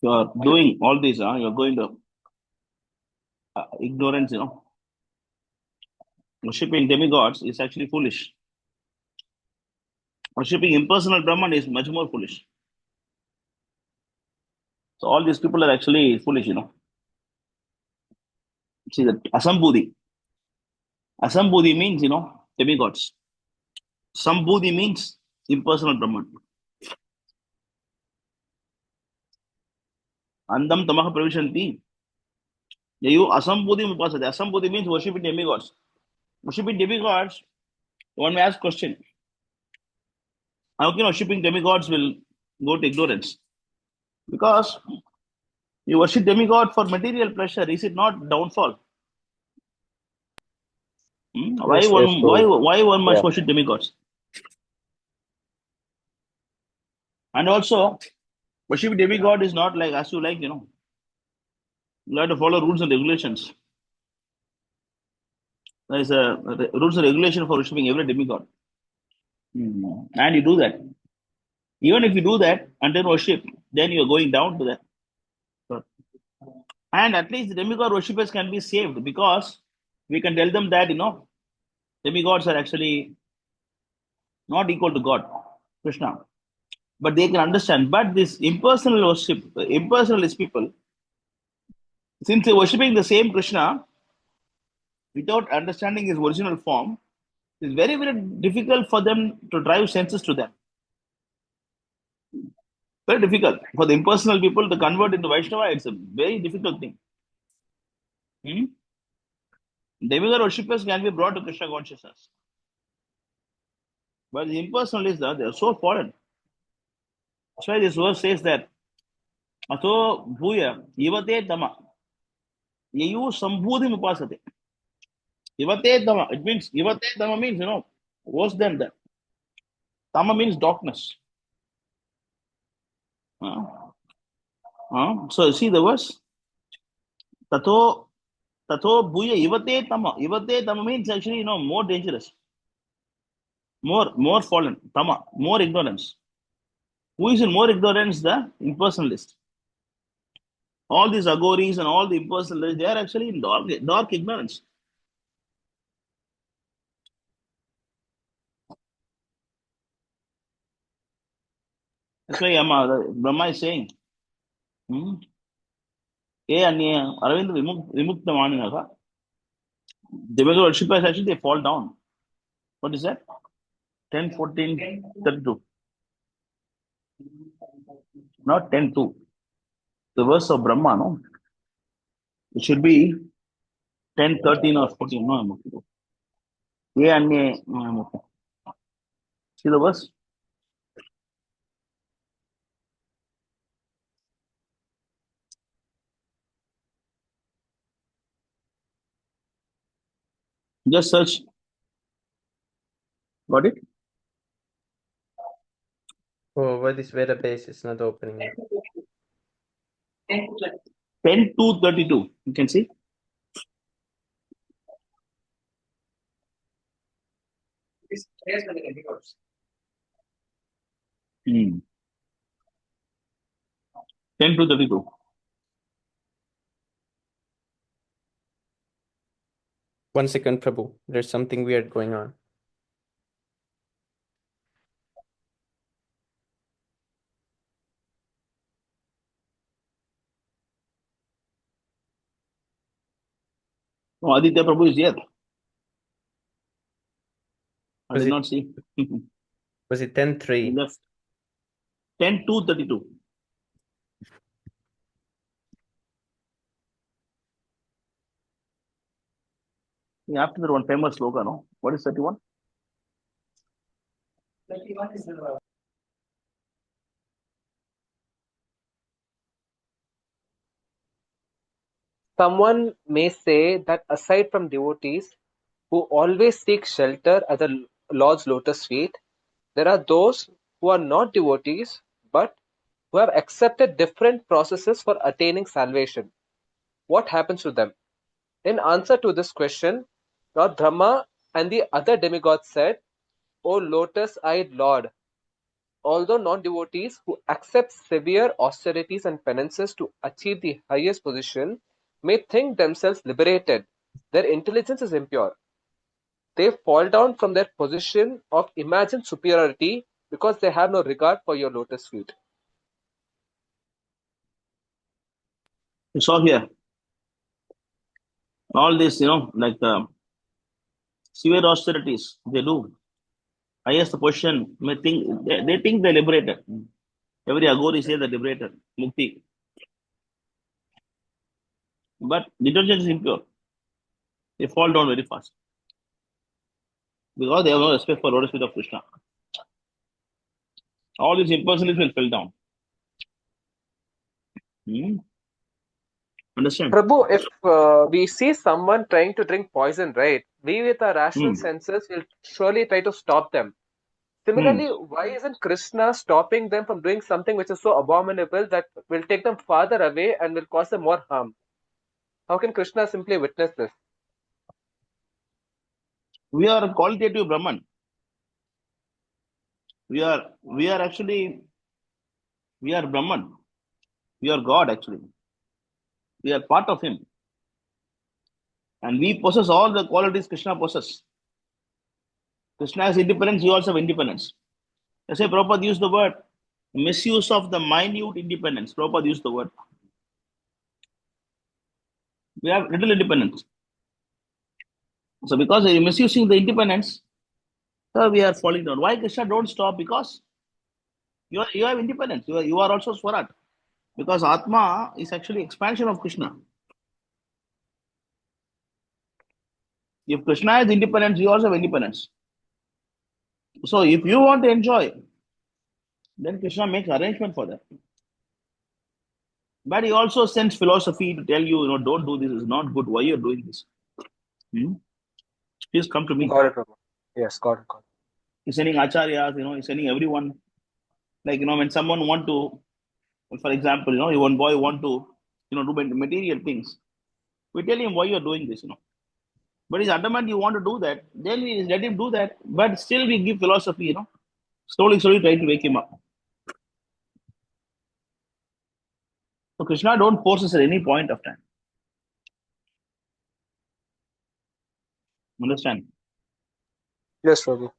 You are doing all this, you're going to ignorance, worshipping demigods is actually foolish. Worshipping impersonal Brahman is much more foolish. So all these people are actually foolish, See that Asambudhi. Asambudhi means, demigods. Sambudhi means impersonal Brahman. Andam tamaha pravishanti. You Asambudhi upasate. Asambudhi means worshipping demigods. Worshipping demigods, one may ask question. How can worshipping demigods will go to ignorance? Because you worship demigod for material pleasure. Is it not downfall? Why Yes, yes, Prabhu. one must Yeah. worship demigods? And also, worship demigod is not like as you like, you have to follow rules and regulations. There is a rules and regulation for worshiping every demigod. And you do that. Even if you do that and then worship, then you are going down to that. And at least the demigod worshippers can be saved because we can tell them that, demigods are actually not equal to God, Krishna. But they can understand. But this impersonal worship, impersonalist people, since they're worshipping the same Krishna without understanding his original form, it's very, very difficult for them to drive senses to them. Very difficult. For the impersonal people to convert into Vaishnava, it's a very difficult thing. Demigod worshippers can be brought to Krishna consciousness. But the impersonalists, they are so fallen. That's why this verse says that Ato Bhuya Ivate Tama Yayu Sambudhim Upasate. Ivate Tama. It means Ivate Tama means, worse than that. Tama means darkness. So see the verse. Tato Bhuya Ivate Tama. Ivate Tama means actually, more dangerous. More fallen. Tama. More ignorance. Who is in more ignorance? The impersonalist. All these agoris and all the impersonalists, they are actually in dark ignorance. That's why Brahma is saying, Arvind Vimukta Maninaga. Demigod worshippers actually they fall down. What is that? 10, 14, 32. Not 10, 2. The verse of Brahma, no? It should be 10, 13 or 14. No, I'm okay. No, I'm okay. See the verse? Just search. Got it? Oh, what is where the page is not opening it. 10 to 32. You can see. Hmm. 10 to 32. One second, Prabhu. There's something weird going on. No, Aditya Prabhu is here. I Was did it- not see. Was it 10-3? He left. 10 to 32. After that one famous slogan, no? What is 31? 31 is the Someone may say that aside from devotees who always seek shelter at the Lord's lotus feet, there are those who are not devotees but who have accepted different processes for attaining salvation. What happens to them? In answer to this question, Lord Brahma and the other demigods said, O lotus-eyed Lord, although non-devotees who accept severe austerities and penances to achieve the highest position may think themselves liberated. Their intelligence is impure. They fall down from their position of imagined superiority because they have no regard for your lotus feet. You saw here all this, like severe austerities they do. Highest position may think they think they're liberated. Every Agori says they're liberated, mukti. But intelligence is impure. They fall down very fast because they have no respect for lotus feet of Krishna. All these impersonalities will fall down. Understand? Prabhu, if we see someone trying to drink poison, right, we with our rational senses will surely try to stop them. Similarly, why isn't Krishna stopping them from doing something which is so abominable that will take them farther away and will cause them more harm? How can Krishna simply witness this? We are a qualitative Brahman. We are actually, we are Brahman. We are God actually. We are part of Him. And we possess all the qualities Krishna possesses. Krishna has independence, you also have independence. I say Prabhupada used the word misuse of the minute independence. Prabhupada used the word. We have little independence. So because we are misusing the independence, so we are falling down. Why Krishna don't stop? Because you have independence. You are also Swarat. Because Atma is actually expansion of Krishna. If Krishna has independence, you also have independence. So if you want to enjoy, then Krishna makes arrangement for that. But he also sends philosophy to tell you, don't do this, it's not good. Why you're doing this? Please come to me. Got it, Prabhu. Yes, got it. He's sending acharyas, he's sending everyone. Like, when someone want to, for example, one boy want to, do material things. We tell him why you're doing this, But he's adamant you want to do that, then we let him do that. But still we give philosophy, slowly try to wake him up. So Krishna don't force us at any point of time. Understand? Yes, Prabhu.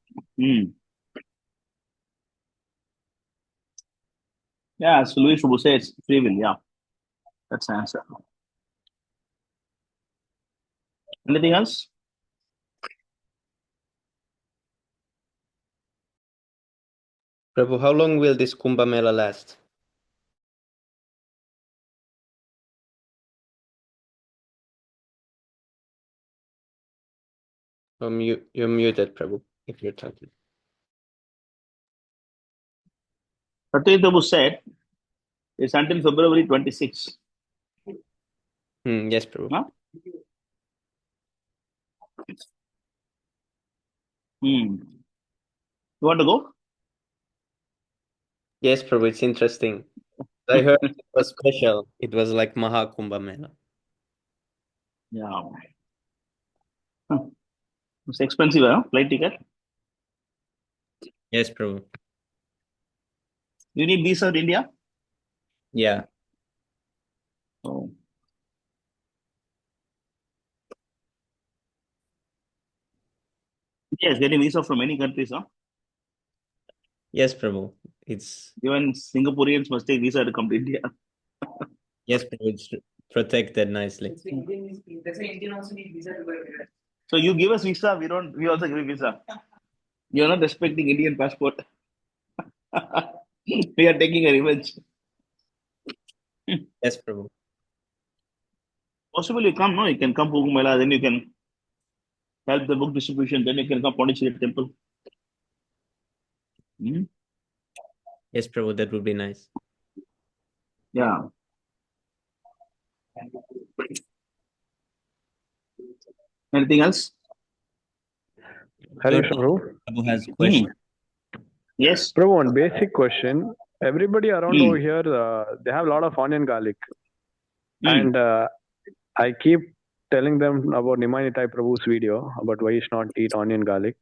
Yeah, so Louis Prabhu says free will. Yeah, that's the answer. Anything else? Prabhu, how long will this Kumbh Mela last? You're muted, Prabhu, if you're talking. Satya Prabhu said it's until February 26. Yes, Prabhu. Huh? You want to go? Yes, Prabhu, it's interesting. I heard it was special. It was like Maha Kumbh Mela. Yeah. It's expensive, flight ticket? Yes, Prabhu. You need visa to India? Yeah. Oh. Yes, getting visa from many countries, huh? Yes, Prabhu. It's even Singaporeans must take visa to come to India. yes, Prabhu. It's protected nicely. Indian also need visa to go here. So you give us visa, we also give you visa. You're not respecting Indian passport. We are taking a revenge. Yes, Prabhu. Possibly you come, no? You can come Kumbh Mela, then you can help the book distribution, then you can come Pondicherry temple. Yes, Prabhu, that would be nice. Yeah. Anything else? Hello, Prabhu. Prabhu has a question. Yes. Prabhu, one basic question. Everybody around over here, they have a lot of onion garlic. And I keep telling them about Nimanitai Prabhu's video about why you should not eat onion garlic.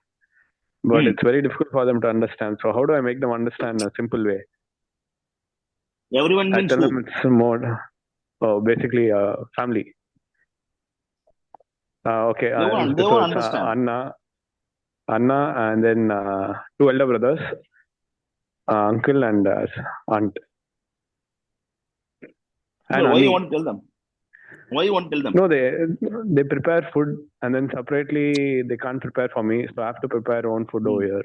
But it's very difficult for them to understand. So how do I make them understand in a simple way? Everyone means I tell them it's more basically family. Okay, They won't so it's understand. Anna, and then two elder brothers, uncle and aunt, and No, why you Annie. want to tell them? Why you want to tell them? No, they prepare food and then separately they can't prepare for me, so I have to prepare own food over here.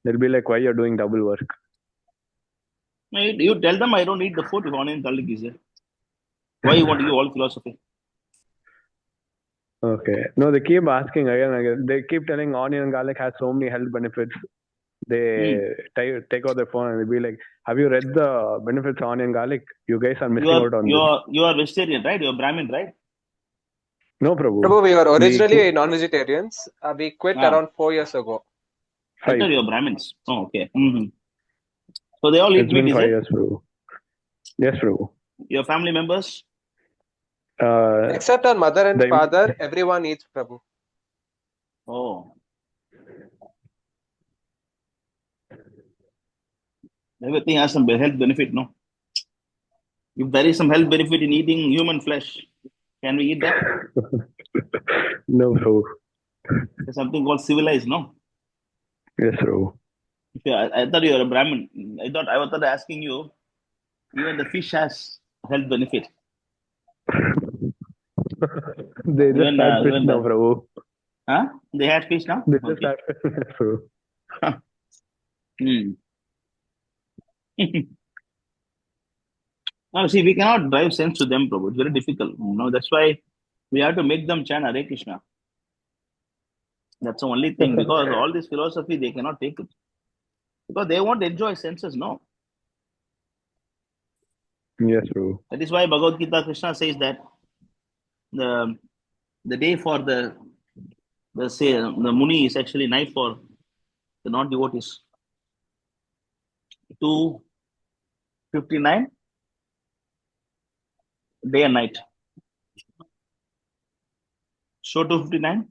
They'll be like, "Why you're doing double work?" You tell them I don't eat the food if onion garlic is there. Why you want to give all philosophy? Okay. No, they keep asking again and again. They keep telling onion and garlic has so many health benefits. They take out their phone and they'll be like, "Have you read the benefits of onion and garlic? You guys are missing out on this." You are vegetarian, right? You're Brahmin, right? No, Prabhu. Prabhu, we were originally non-vegetarians. We quit around 4 years ago. I thought you're Brahmins. Oh, okay. So they all eat It's meat, been is 5 it? years, Prabhu. Yes, Prabhu. Your family members? Except our mother and father, everyone eats, Prabhu. Oh. Everything has some health benefit, no? If there is some health benefit in eating human flesh, can we eat that? No, Prabhu. There's something called civilized, no? Yes, Prabhu. Yeah, I thought you were a Brahmin. I was asking you, even the fish has health benefit. They just had fish now, Prabhu. Huh? They had fish now? They just had fish, Prabhu. No, see, we cannot drive sense to them, Prabhu. It's very difficult. That's why we have to make them chant Hare Krishna. That's the only thing, because all this philosophy, they cannot take it. Because they won't enjoy senses, no. Yes, Prabhu. That is why Bhagavad Gita Krishna says that the day for the Muni is actually night for the non-devotees. 2:59, day and night. So 2:59.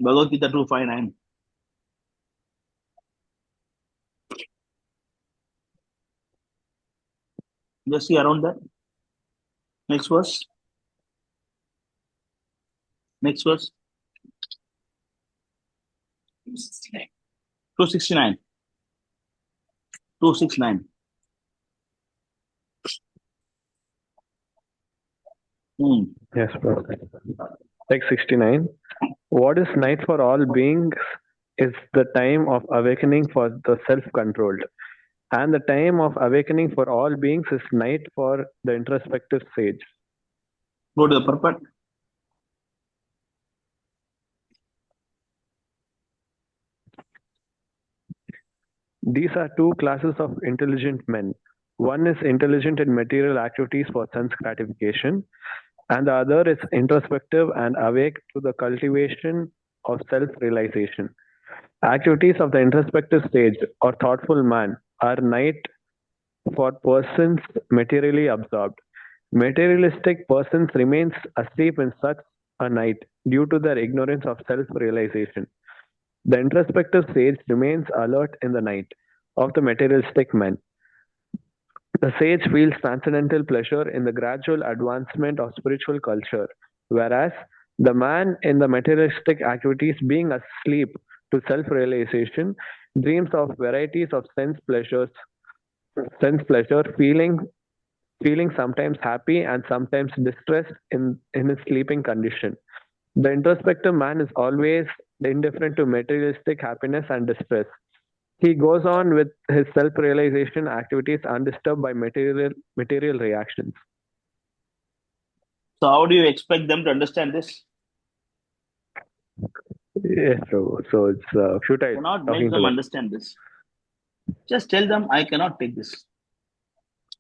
Bhagavad Gita 2:59. Just see around that. Next verse. 269. 269. Yes, Prabhu. Like 69. What is night for all beings is the time of awakening for the self-controlled. And the time of awakening for all beings is night for the introspective sage. Go to the purport. These are two classes of intelligent men. One is intelligent in material activities for sense gratification, and the other is introspective and awake to the cultivation of self-realization. Activities of the introspective stage or thoughtful man are night for persons materially absorbed. Materialistic persons remains asleep in such a night due to their ignorance of self-realization. The introspective sage remains alert in the night of the materialistic man. The sage feels transcendental pleasure in the gradual advancement of spiritual culture, whereas the man in the materialistic activities, being asleep to self-realization, dreams of varieties of sense pleasure, feeling sometimes happy and sometimes distressed in his sleeping condition. The introspective man is always indifferent to materialistic happiness and distress. He goes on with his self-realization activities undisturbed by material reactions. So how do you expect them to understand this? Yes, so it's futile. You cannot make them understand this. Just tell them, I cannot take this.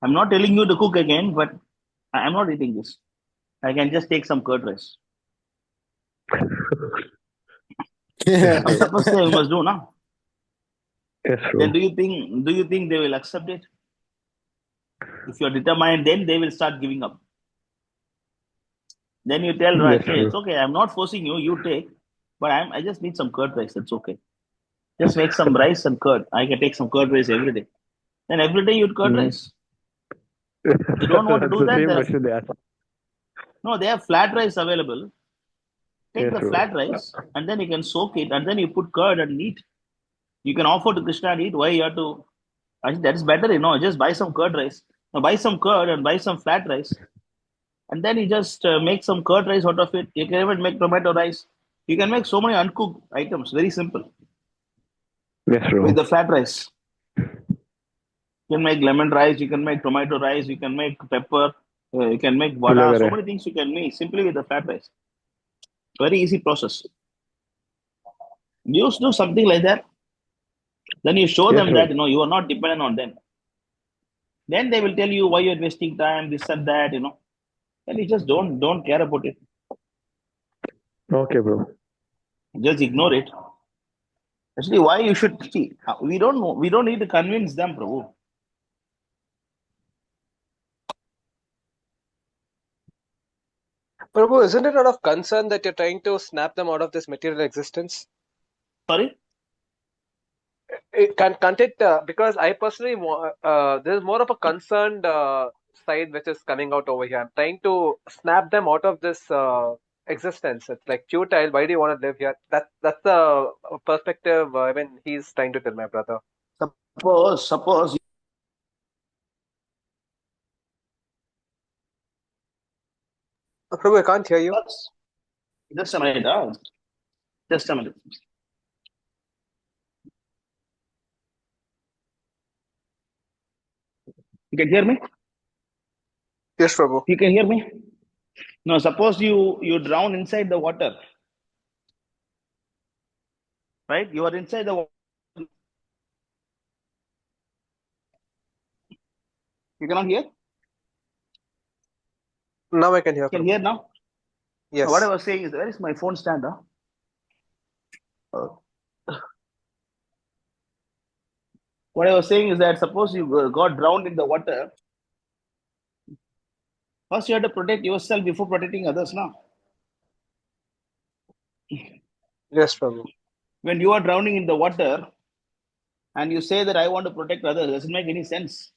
I'm not telling you to cook again, but I'm not eating this. I can just take some curd rice. I'm supposed to say you must do now. Yes, then do you think they will accept it? If you're determined, then they will start giving up. Then you tell, right, hey, it's okay, I'm not forcing you, you take, but I just need some curd rice, that's okay. Just make some rice and curd. I can take some curd rice every day. Then every day you'd curd rice. You don't want to That's do the that? same question they asked. No, they have flat rice available. Take Yes, the bro. flat rice and then you can soak it and then you put curd and eat. You can offer to Krishna and eat. Why you have to? I think that is better, just buy some curd rice. Now buy some curd and buy some flat rice. And then you just make some curd rice out of it. You can even make tomato rice. You can make so many uncooked items. Very simple. Yes, bro. With the flat rice. You can make lemon rice. You can make tomato rice. You can make pepper. You can make vada. So many things you can make simply with the flat rice. Very easy process. You do something like that. Then you show them that you are not dependent on them. Then they will tell you why you're wasting time, this and that, Then you just don't care about it. Okay, bro. Just ignore it. Actually, why you should see? We don't need to convince them, Prabhu. Prabhu, isn't it out of concern that you're trying to snap them out of this material existence? Sorry? Can't it? Because I personally, there's more of a concerned side which is coming out over here. I'm trying to snap them out of this existence. It's like futile. Why do you want to live here? That's the perspective. He's trying to tell my brother. Suppose. Prabhu, I can't hear you. Just a minute. Just a minute. You can hear me? Yes, Prabhu. You can hear me? No, suppose you drown inside the water. Right? You are inside the water. You cannot hear? Now I can hear. You can hear now? Yes. What I was saying is, where is my phone stand? What I was saying is that suppose you got drowned in the water, first you have to protect yourself before protecting others now. Yes, Prabhu. When you are drowning in the water and you say that I want to protect others, doesn't make any sense.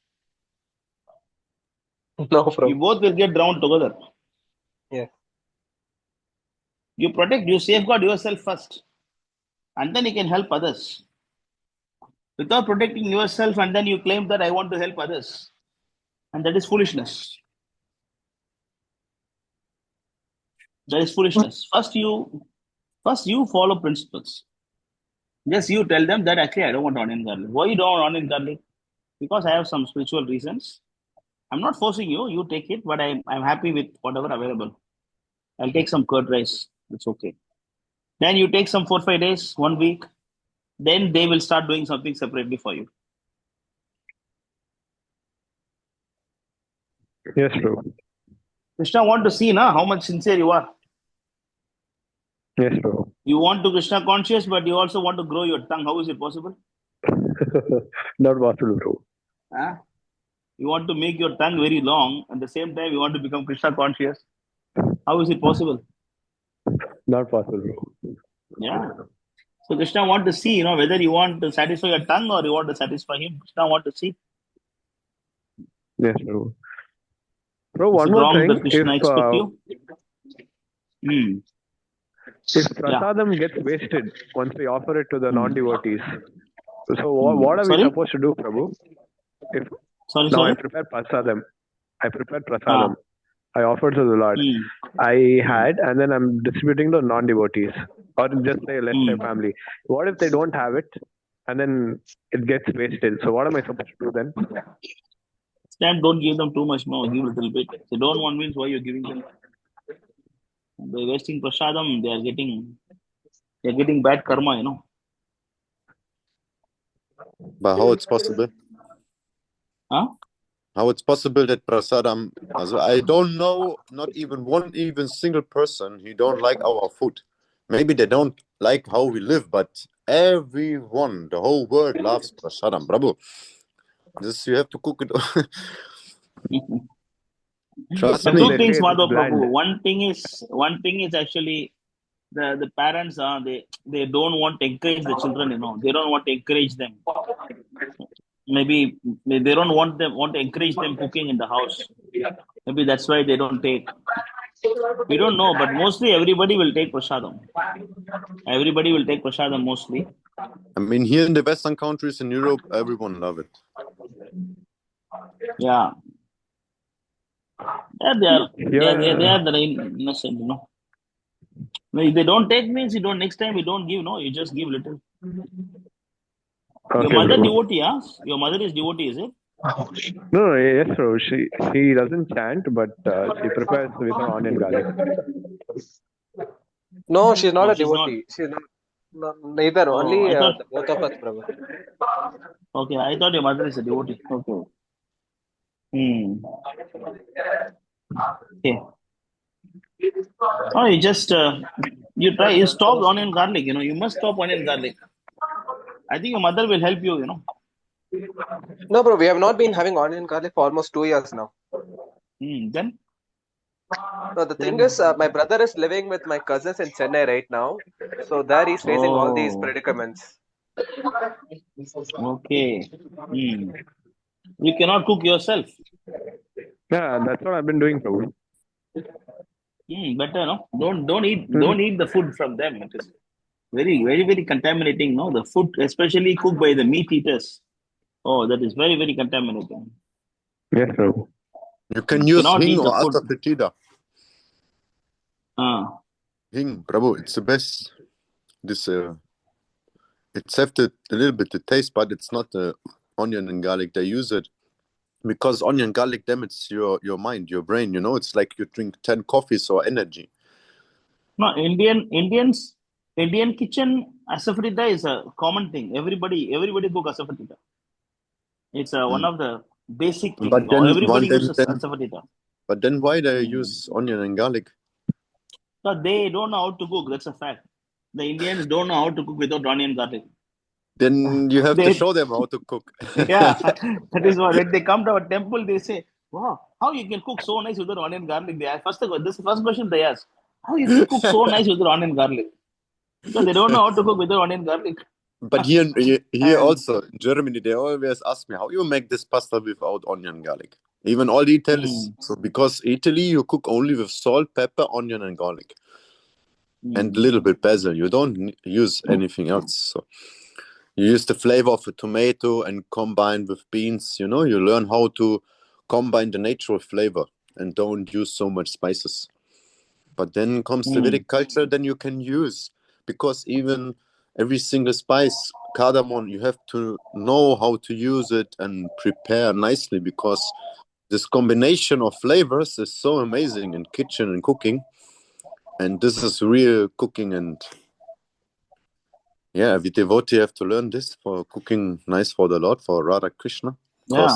No, Prabhu. You both will get drowned together. Yes. You safeguard yourself first, and then you can help others. Without protecting yourself, and then you claim that I want to help others, and that is foolishness. That is foolishness. First, you follow principles. Just you tell them that actually I don't want onion garlic. Why you don't want onion garlic? Because I have some spiritual reasons. I'm not forcing you. You take it, but I'm happy with whatever available. I'll take some curd rice. It's okay. Then you take some 4-5 days, 1 week. Then they will start doing something separately for you. Yes, bro. Krishna want to see how much sincere you are. Yes, bro. You want to Krishna conscious, but you also want to grow your tongue. How is it possible? Not possible, bro. You want to make your tongue very long, at the same time you want to become Krishna conscious. How is it possible? Not possible, bro. Yeah. So Krishna want to see, whether you want to satisfy your tongue or you want to satisfy him. Krishna want to see. Yes, bro. Bro, one Is it more wrong thing. that Krishna expect you? If prasadam gets wasted once we offer it to the non-devotees, so what are we supposed to do, Prabhu? If now I prepare prasadam, I offered to the Lord. I had, and then I'm distributing to non-devotees, or just say, let's say, family. What if they don't have it, and then it gets wasted? So what am I supposed to do then? Don't give them too much more. Give a little bit. They don't want means why you're giving them. By wasting prasadam, they're getting bad karma. But how it's possible? How it's possible that prasadam? I don't know, not even one single person who don't like our food. Maybe they don't like how we live, but everyone, the whole world loves prasadam, Prabhu. This you have to cook it. Trust me. Two things, Madhav Prabhu. One thing is actually the parents are they don't want to encourage the children. They don't want to encourage them. Maybe they don't want to encourage them cooking in the house. Maybe that's why they don't take. We don't know, but mostly everybody will take prasadam. Everybody will take prasadam mostly. I mean, here in the Western countries in Europe, everyone love it. Yeah. They are the innocent, If they don't take means you don't. Next time you don't give, you just give little. Your mother devotee, yes? Your mother is devotee, is it? No, yes, bro. She doesn't chant, but she prepares with her onion garlic. No, she's not a she's devotee. She's not, neither. Only the both of us, Prabhu. Okay, I thought your mother is a devotee. Okay. Okay. Oh, you just you stop onion garlic. You must stop onion garlic. I think your mother will help you. No, bro. We have not been having onion garlic for almost 2 years now. Then. No, the thing is, my brother is living with my cousins in Chennai right now, so there he's facing all these predicaments. Okay. You cannot cook yourself. Yeah, that's what I've been doing, Prabhu. Better, no? Don't eat the food from them. It is very, very, very contaminating. No, the food, especially cooked by the meat eaters. Oh, that is very, very contaminating. Yes, Prabhu. You can use hing or asafoetida. Hing, Prabhu, it's the best. This it's have a little bit the taste, but it's not the onion and garlic. They use it because onion and garlic damages your mind, your brain. It's like you drink 10 coffees or energy. No, Indian kitchen asafoetida is a common thing. Everybody cook asafoetida. It's one of the basic things. Everybody uses asafoetida. But then why they use onion and garlic? Because they don't know how to cook. That's a fact. The Indians don't know how to cook without onion and garlic. Then you have to show them how to cook. Yeah, that is why when they come to our temple, they say, "Wow, how you can cook so nice without onion and garlic?" They ask, this first question they ask, "How you can cook so nice without onion and garlic?" Because they don't know how to cook without onion and garlic. But here also in Germany, they always ask me, how you make this pasta without onion and garlic? Even all the Italians. So because Italy, you cook only with salt, pepper, onion, and garlic. And a little bit basil. You don't use anything else. So you use the flavor of a tomato and combine with beans. You learn how to combine the natural flavor and don't use so much spices. But then comes the Vedic culture, then you can use, because even every single spice, cardamom, you have to know how to use it and prepare nicely, because this combination of flavors is so amazing in kitchen and cooking. And this is real cooking, and every devotee have to learn this for cooking nice for the Lord, for Radha Krishna. You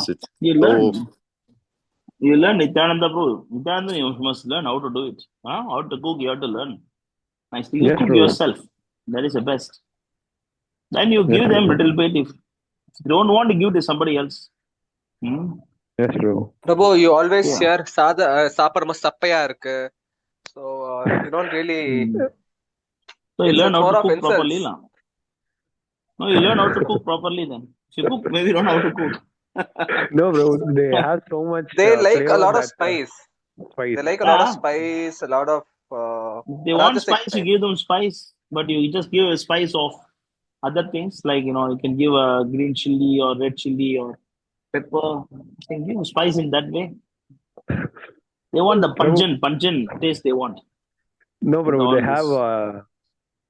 learn Nityananda, Prabhu. Nityananda, you must learn how to do it. How to cook, you have to learn. Nicely, you cook yourself. That is the best. Then you give them little bit. If you don't want to give to somebody else. Yes, Prabhu. Prabhu, you always share sapar mas sappaya irukku. So you don't really. So you learn how to cook properly, la. No, you learn how to cook properly then. If you cook, maybe you don't know how to cook. No, bro, they have so much. They like a lot of spice. They like a lot of spice, a lot of. They want spice, you give them spice, but you just give a spice of other things, like you can give a green chili or red chili or pepper. You can give spice in that way. They want the pungent taste. They want. No, bro, they have.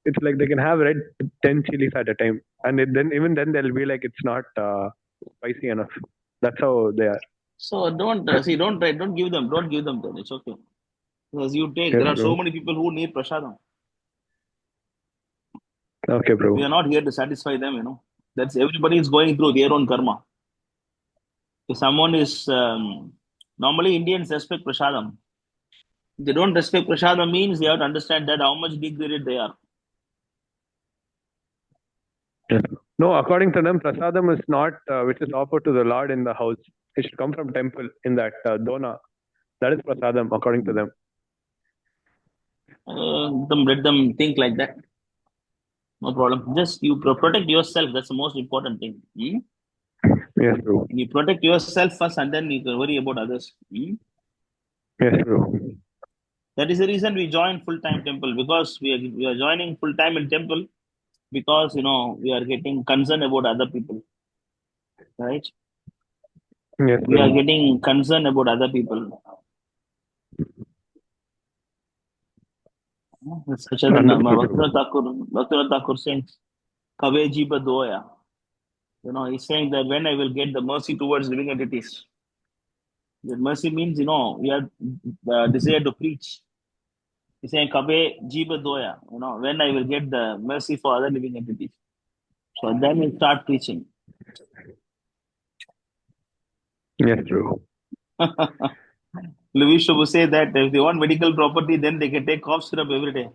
It's like they can have 10 chilies at a time, and then they'll be like, it's not spicy enough. That's how they are. So don't give them then. It's okay, because you take. Yes, there are so many people who need prasadam. Okay, bro. We are not here to satisfy them. That's everybody is going through their own karma. If someone is normally Indians respect prasadam. If they don't respect prasadam, means they have to understand that how much degraded they are. No, according to them, prasadam is not which is offered to the Lord in the house. It should come from temple in that dona. That is prasadam, according to them. Let them think like that. No problem. Just you protect yourself. That's the most important thing. Yes, bro. You protect yourself first, and then you can worry about others. Yes, bro. That is the reason we join full-time temple, because we are joining full-time in temple because we are getting concerned about other people, right? Yes, We are bro. getting concerned about other people. Such as Understood, bro. Bhaktivinoda Thakur sings, "Kave jiba doya." He's saying that when I will get the mercy towards living entities. The mercy means, we have the desire to preach. He's saying, "Kave jiba doya." When I will get the mercy for other living entities. So then we start preaching. Yes, bro. Louis Shobu say that if they want medical property, then they can take cough syrup every day.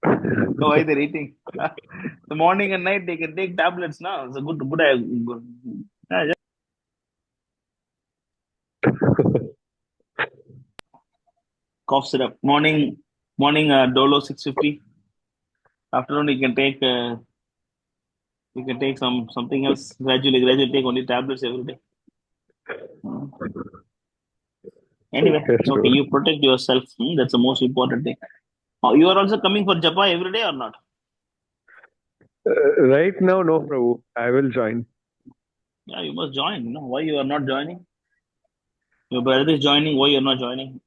So why they're eating? The morning and night they can take tablets now. It's a good yeah, cough syrup. Morning Dolo 650. Afternoon you can take something else. Gradually take only tablets every day. Anyway, Yes, it's okay. bro. You protect yourself. That's the most important thing. You are also coming for japa every day or not? Right now, no, Prabhu. I will join. Yeah, you must join. Why you are not joining? Your brother is joining. Why you are not joining?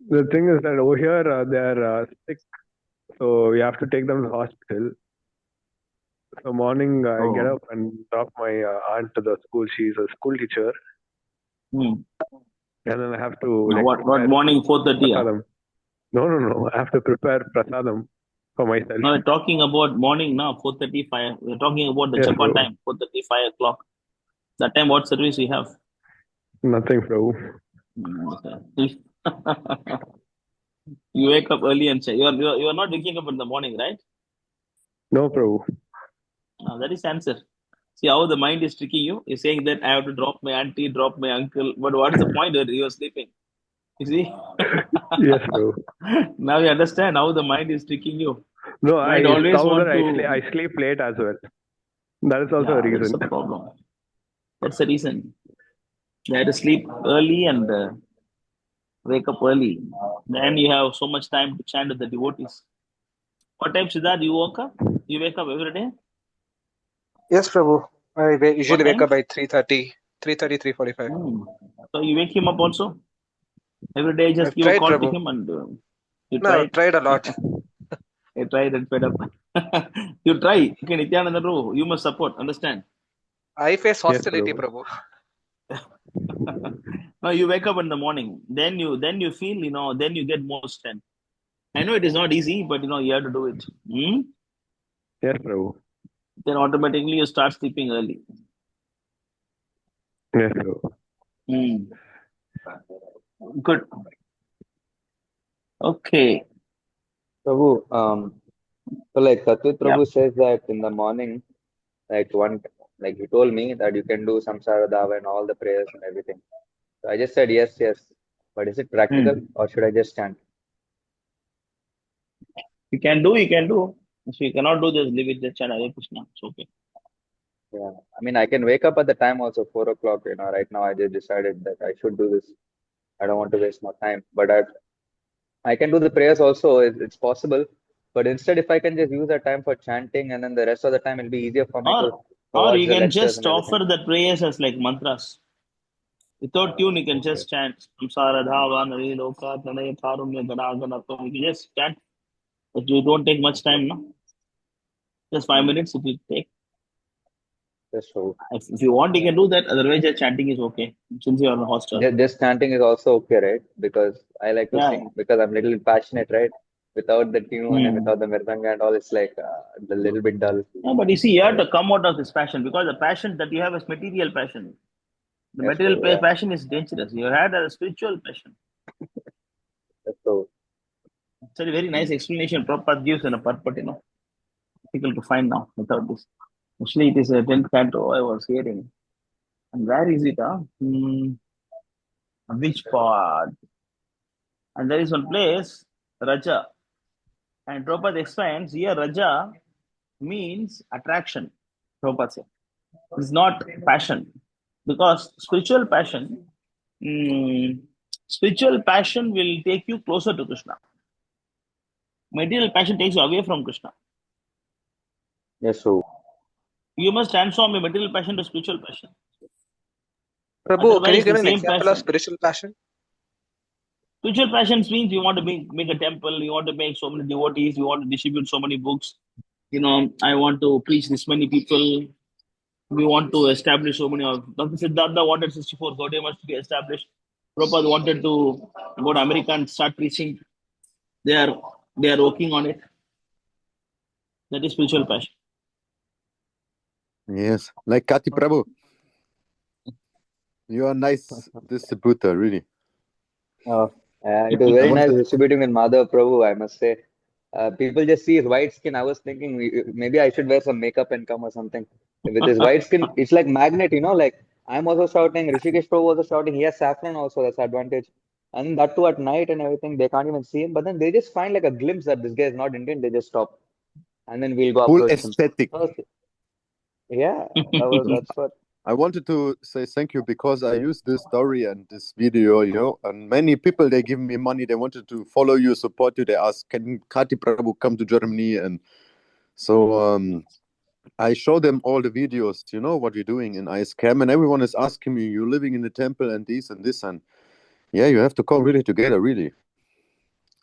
The thing is that over here they are sick, so we have to take them to the hospital. So morning I get Oh. up and drop my aunt to the school. She's a school teacher, and then I have to What prepare morning 4:30? prasadam. No. I have to prepare prasadam for myself. No, we're talking about morning now, 4:35. We're talking about the Yes, japa bro. time, 4:35 o'clock. That time, what service we have? Nothing, Prabhu. You wake up early and say you are not waking up in the morning, right? No, Prabhu. That is answer. See how the mind is tricking you. You're saying that I have to drop my auntie, drop my uncle. But what is the point that you are sleeping? You see? Yes, Prabhu. Now you understand how the mind is tricking you. No, Mind I always saw that want to. I sleep late as well. That is also a Yeah, that's reason. the problem. That's the reason. They have to sleep early and wake up early. Then you have so much time to chant with the devotees. What time, Siddharth, you woke up? You wake up every day? Yes, Prabhu. I usually What wake time? up by 3:30, 3:30, 3:45. So you wake him up also? Every day just I've give a tried, call to Prabhu. him and you No, I've tried? tried a lot. You tried and fed up. You try. Okay, Nityananda Prabhu, you must support. Understand? I face Yes, hostility, Prabhu. Prabhu. No, you wake up in the morning. Then you feel, then you get more strength. I know it is not easy, but you have to do it. Yes, Prabhu. Then automatically you start sleeping early. Yes, Prabhu. Good. Okay. Prabhu, so like Satvit Yeah. Prabhu says that in the morning, like he told me that you can do Samsara Dava and all the prayers and everything. So I just said yes. But is it practical or should I just chant? You can do. If you cannot do, just leave it, just chant Hare Krishna. It's okay. Yeah. I mean, I can wake up at the time also 4 o'clock. Right now I just decided that I should do this. I don't want to waste more time. But I can do the prayers also. It's possible. But instead, if I can just use that time for chanting and then the rest of the time it'll be easier for me to Or watch you the can lectures just and everything. offer the prayers as like mantras. Without tune, you can just chant Samsara Dhava Nari Loka Tanaya Karumya Gana Gana. You can just chant. But you don't take much time, no? Just 5 minutes if you take. That's true. If you want, you can do that. Otherwise, just chanting is okay. Since you are in a hostel. Just chanting is also okay, right? Because I like to sing because I'm a little passionate, right? Without the tune and without the mirdanga and all, it's like a little bit dull. No, but you see, you have to come out of this passion because the passion that you have is material passion. The That's material true, yeah. passion is dangerous. You had a spiritual passion. That's true. It's a very nice explanation Prabhupada gives in a purport, difficult to find now without this. Actually, it is a 10th canto I was hearing. And where is it? Which part? And there is one place, Raja. And Prabhupada explains here Raja means attraction. Prabhupada says. It's not passion. Because spiritual passion will take you closer to Krishna. Material passion takes you away from Krishna. Yes, Prabhu. You must transform your material passion to spiritual passion. Prabhu, can you Otherwise, give the an same example of passion. spiritual passion? Spiritual passions means you want to make a temple, you want to make so many devotees, you want to distribute so many books. I want to preach this many people. We want to establish so many of Dr. Siddhartha wanted 64 Gaudiya to be established. Prabhupada wanted to go to America and start preaching. They are working on it. That is spiritual passion. Yes, like Kati Prabhu. You are a nice distributor, really. It was very nice distributing with Madhav Prabhu, I must say. People just see his white skin. I was thinking maybe I should wear some makeup and come or something. With his white skin, it's like magnet, like I'm also shouting, Rishikesh Prabhu also shouting. He has saffron also, that's advantage. And that too at night and everything, they can't even see him. But then they just find like a glimpse that this guy is not Indian. They just stop. And then we'll go Full approach aesthetic. him. Yeah, that's what. I wanted to say thank you because I used this story and this video, and many people, they give me money. They wanted to follow you, support you. They ask, can Kati Prabhu come to Germany? And so I show them all the videos, what we're doing in ISCAM, and everyone is asking me, you're living in the temple and this and this, and yeah, you have to come really together, really.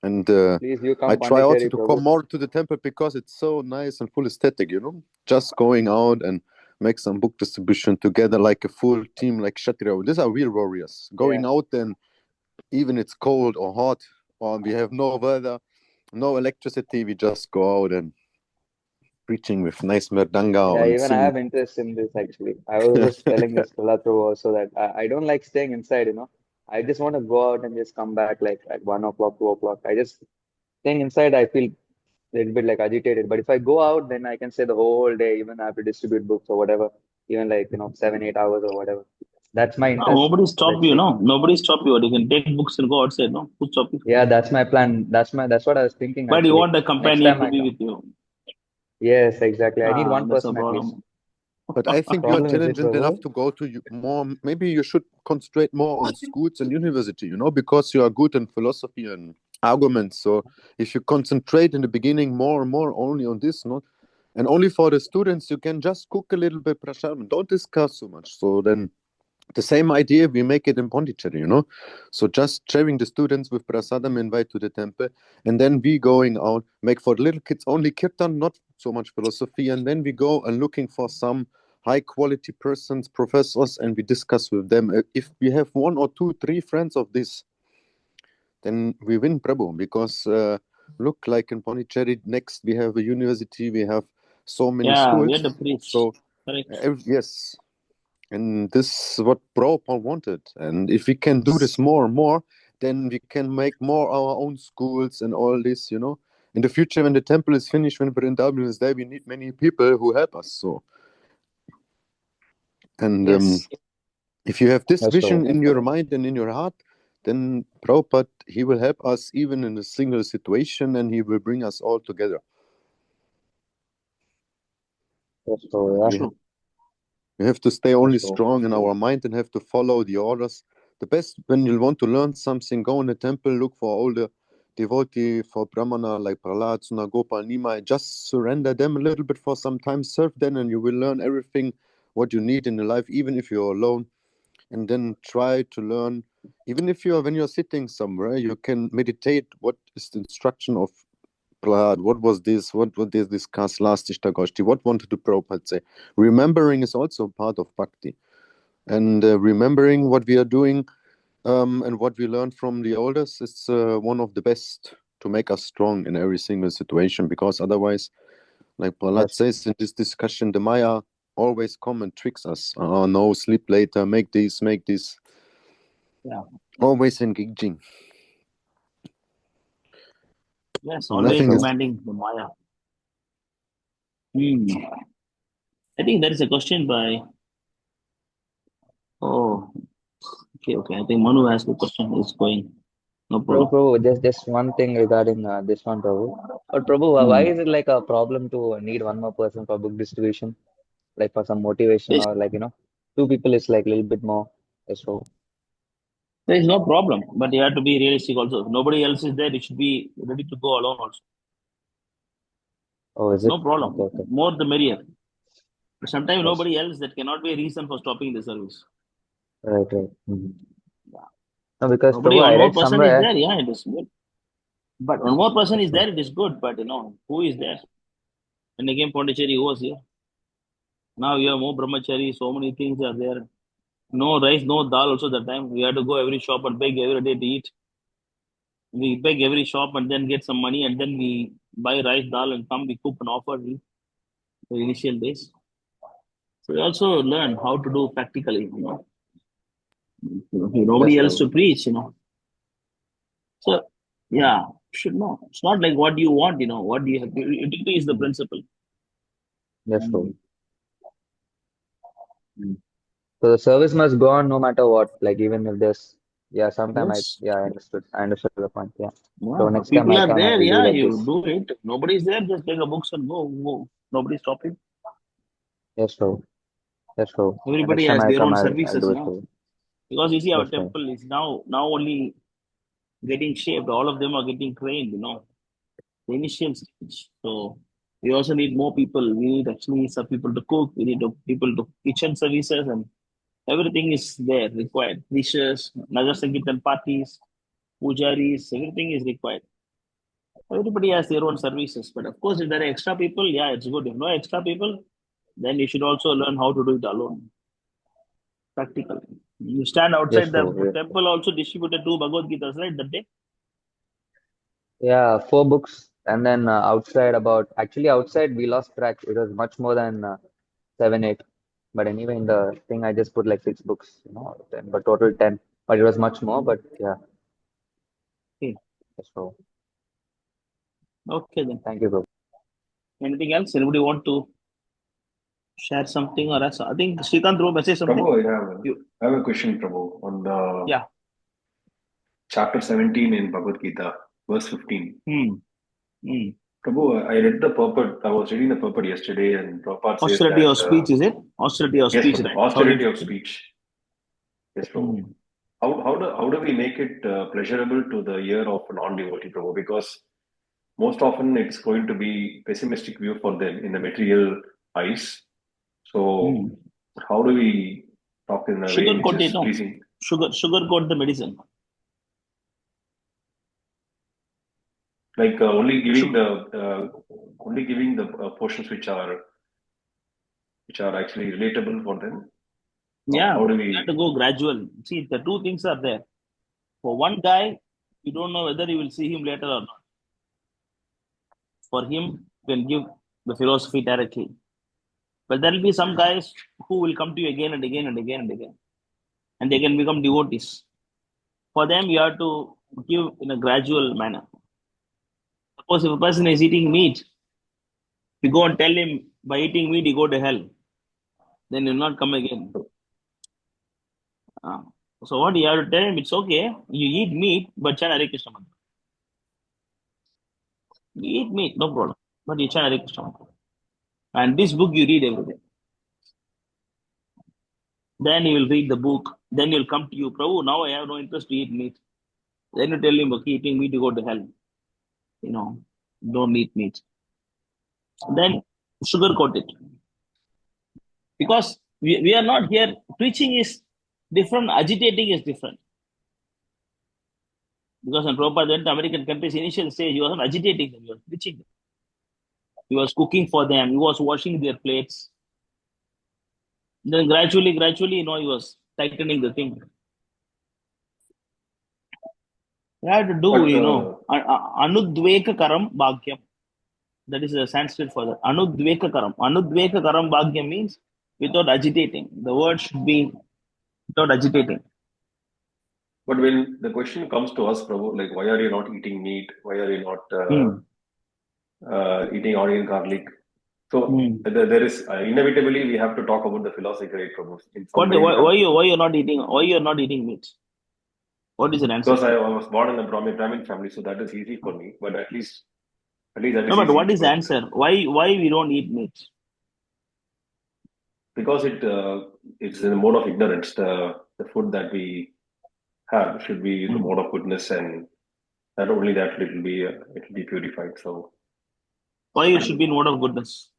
And Please, you come I try also Pondicherry, to Prabhu. come more to the temple because it's so nice and full aesthetic, just going out and make some book distribution together like a full team, like Kshatriya. These are real warriors. Going out then, even it's cold or hot, or we have no weather, no electricity, we just go out and preaching with nice merdanga Yeah, and even I singing. have interest in this actually. I was just telling this Prahlad Prabhu also that I don't like staying inside, I just want to go out and just come back like at 1 o'clock, 2 o'clock. I just staying inside, I feel a little bit like agitated. But if I go out, then I can stay the whole day, even I have to distribute books or whatever, even like 7, 8 hours or whatever. That's my No, interest. nobody stop Let's you, see. no. Nobody stop you. You can take books and go outside, no. Who stop you? Yeah, that's my plan. That's what I was thinking But you actually. want a Next companion time to I be come. with you. Yes, exactly. I need one That's a person at least. problem. But I think you are Problem is it, intelligent enough Prabhu? to go to more. Maybe you should concentrate more on schools and university, because you are good in philosophy and arguments. So if you concentrate in the beginning more and more only on this, and only for the students, you can just cook a little bit prashadam. Don't discuss so much. So then the same idea, we make it in Pondicherry, So just sharing the students with prasadam, invite to the temple, and then we going out, make for little kids only kirtan, not so much philosophy, and then we go and looking for some high quality persons, professors, and we discuss with them. If we have 1 or 2, 3 friends of this, then we win, Prabhu, because look, like in Pondicherry, next we have a university, we have so many schools. We have to preach. So, yes. And this is what Prabhupada wanted. And if we can do this more and more, then we can make more our own schools and all this, In the future, when the temple is finished, when Vrindavan is there, we need many people who help us. So, and if you have this vision in your mind and in your heart, then Prabhupada, he will help us even in a single situation, and he will bring us all together. That's so, yeah. We have to stay only strong in our mind and have to follow the orders. The best, when you want to learn something, go in the temple, look for all the devotee, for Brahmana like Prahlad, Sunagopal, Nimai, just surrender them a little bit for some time, serve them, and you will learn everything what you need in your life, even if you're alone. And then try to learn, even if when you're sitting somewhere, you can meditate what is the instruction of Prahlad, what was this? What they discussed last Istagoshti? What wanted the Prabhupada say? Remembering is also part of bhakti. And remembering what we are doing and what we learned from the elders is one of the best to make us strong in every single situation, because otherwise, like Prahlad says in this discussion, the Maya always come and tricks us. Oh, no, sleep later, make this. Yeah. Always engaging. Yes, always demanding the Maya. I think there is a question by. Oh, okay. I think Manu has the question. Is going. No problem. Prabhu, just one thing regarding this one, Prabhu. But Prabhu, why is it like a problem to need one more person for book distribution? Like for some motivation Yes, or two people is like a little bit more. So there is no problem, but you have to be realistic also. If nobody else is there, you should be ready to go alone also. is it? No problem. Okay. More the merrier. But sometimes Yes. nobody else, that cannot be a reason for stopping the service. Right. Yeah. No, because Nobody, Prabhu, I one more read person is somewhere. there, yeah, it is good. But one more person Yes, is there, it is good. But who is there? And again, Pondicherry, who was here? Now you have more brahmachari, so many things are there. No rice, no dal also that time. We had to go every shop and beg every day to eat. We beg every shop and then get some money and then we buy rice, dal and come, we cook and offer the initial days. So we also learn how to do practically, Nobody Yes, else to Prabhu. preach, So, yeah, should know. It's not like what you want, what you have. Utility is the principle. Yes, Prabhu. So the service must go on no matter what. Like even if there's sometime Yes. I understood. I understood the point. Yeah. Yeah, So next time people I are come, I there, will do like you this. do it. Nobody's there, just take a books and go. Nobody's stopping. Yes, Prabhu. Yes, Prabhu. Everybody Next time has I their come, own I'll services, do it, Prabhu. Because you see, our Yes, Prabhu. temple is now only getting shaped. All of them are getting trained, the initial stage. So we also need more people. We need actually some people to cook. We need people to kitchen services, and everything is there required. Dishes, Nagar Sankirtan parties, pujaris, everything is required. Everybody has their own services. But of course, if there are extra people, yeah, it's good. If no extra people, then you should also learn how to do it alone. Practically. You stand outside Yes, the Prabhu. Yes. temple, also distributed 2 Bhagavad Gitas, right, that day? Yeah, 4 books, and then outside we lost track. It was much more than 7, 8. But anyway, in the thing I just put like 6 books, 10, but total 10. But it was much more. But yeah. Okay. Yes, Prabhu. Okay then. Thank you, Prabhu. Anything else? Anybody want to share something or else? I think Srikanth wrote message something. Prabhu, I have a question, Prabhu, on the chapter 17 in Bhagavad Gita, verse 15. Prabhu, I read the purport. I was reading the purport yesterday, and Prabhupada says austerity that of speech, is it? Austerity of yes, speech, Prabhu, right? austerity of speech. Yes, Prabhu. How do we make it pleasurable to the ear of a non-devotee, Prabhu? Because most often it's going to be pessimistic view for them in the material eyes. So how do we talk in a way which is pleasing? Sugarcoat the medicine. Like only giving the portions which are actually relatable for them. Yeah, how do we have to go gradual. See, the two things are there. For one guy, you don't know whether you will see him later or not. For him, you can give the philosophy directly. But there will be some guys who will come to you again and again and again and again. And they can become devotees. For them, you have to give in a gradual manner. Suppose if a person is eating meat, you go and tell him by eating meat, you go to hell. Then he will not come again. So what you have to tell him, it's okay, you eat meat, but chant Hare Krishna mantra. You eat meat, no problem. But you chant Hare Krishna mantra. And this book you read every day. Then you will read the book. Then he will come to you, Prabhu, now I have no interest to eat meat. Then you tell him, okay, eating meat, you go to hell. Don't eat meat. Then sugarcoat it. Because we are not here, preaching is different, agitating is different. Because when Prabhupada went to American countries, initial stage, he was not agitating them, he was preaching them. He was cooking for them, he was washing their plates. Then gradually, he was tightening the thing. You have to do, anudveka karam bhagyam. That is a Sanskrit for that. Anudveka karam. Anudveka karam bhagyam means without agitating. The word should be without agitating. But when the question comes to us, Prabhu, like, why are you not eating meat? Why are you not eating onion garlic? So there is inevitably we have to talk about the philosophy, right, Prabhu? Why you're not eating? Why you're not eating meat? What is your answer? Because I was born in a Brahmin family, so that is easy for me. But at least that is No, but easy. what is the answer? Why we don't eat meat? Because it's in a mode of ignorance. The food that we have should be the mode of goodness, and not only that it will be purified. So Why it should be in mode of goodness?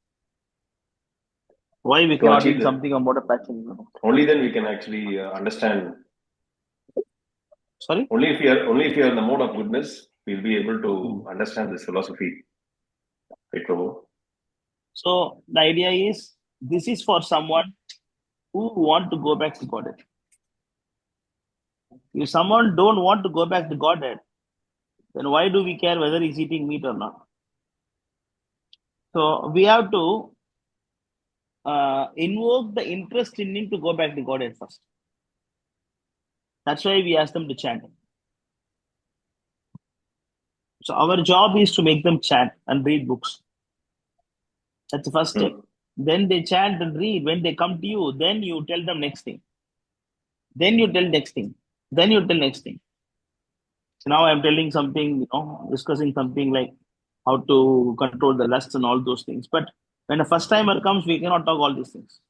Why we to cannot achieve eat that, something on mode of passion? only then we can actually understand. Sorry? Only if you are in the mode of goodness, we'll be able to understand this philosophy. Right, Prabhu? So the idea is this is for someone who want to go back to Godhead. If someone don't want to go back to Godhead, then why do we care whether he's eating meat or not? So we have to invoke the interest in him to go back to Godhead first. That's why we ask them to chant. So our job is to make them chant and read books. That's the first step. Then they chant and read. When they come to you, then you tell them next thing. Then you tell next thing. Then you tell next thing. So now I'm telling something, discussing something like how to control the lust and all those things. But when a first timer comes, we cannot talk all these things.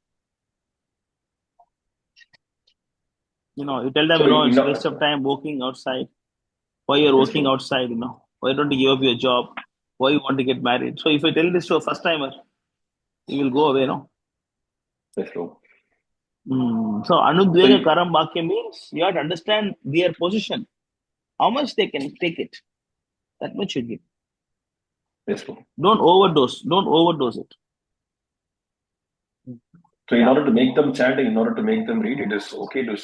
You tell them, So it's a waste of time working outside. Why you're working outside, Why don't you give up your job? Why you want to get married? So if I tell this to a first timer, he will go away, no? Yes, true. So Anudvega Karam Bhakya means you have to understand their position. How much they can take it. That much you give. Yes, true. Don't overdose. Don't overdose it. So in order to make them chant, in order to make them read, it is okay to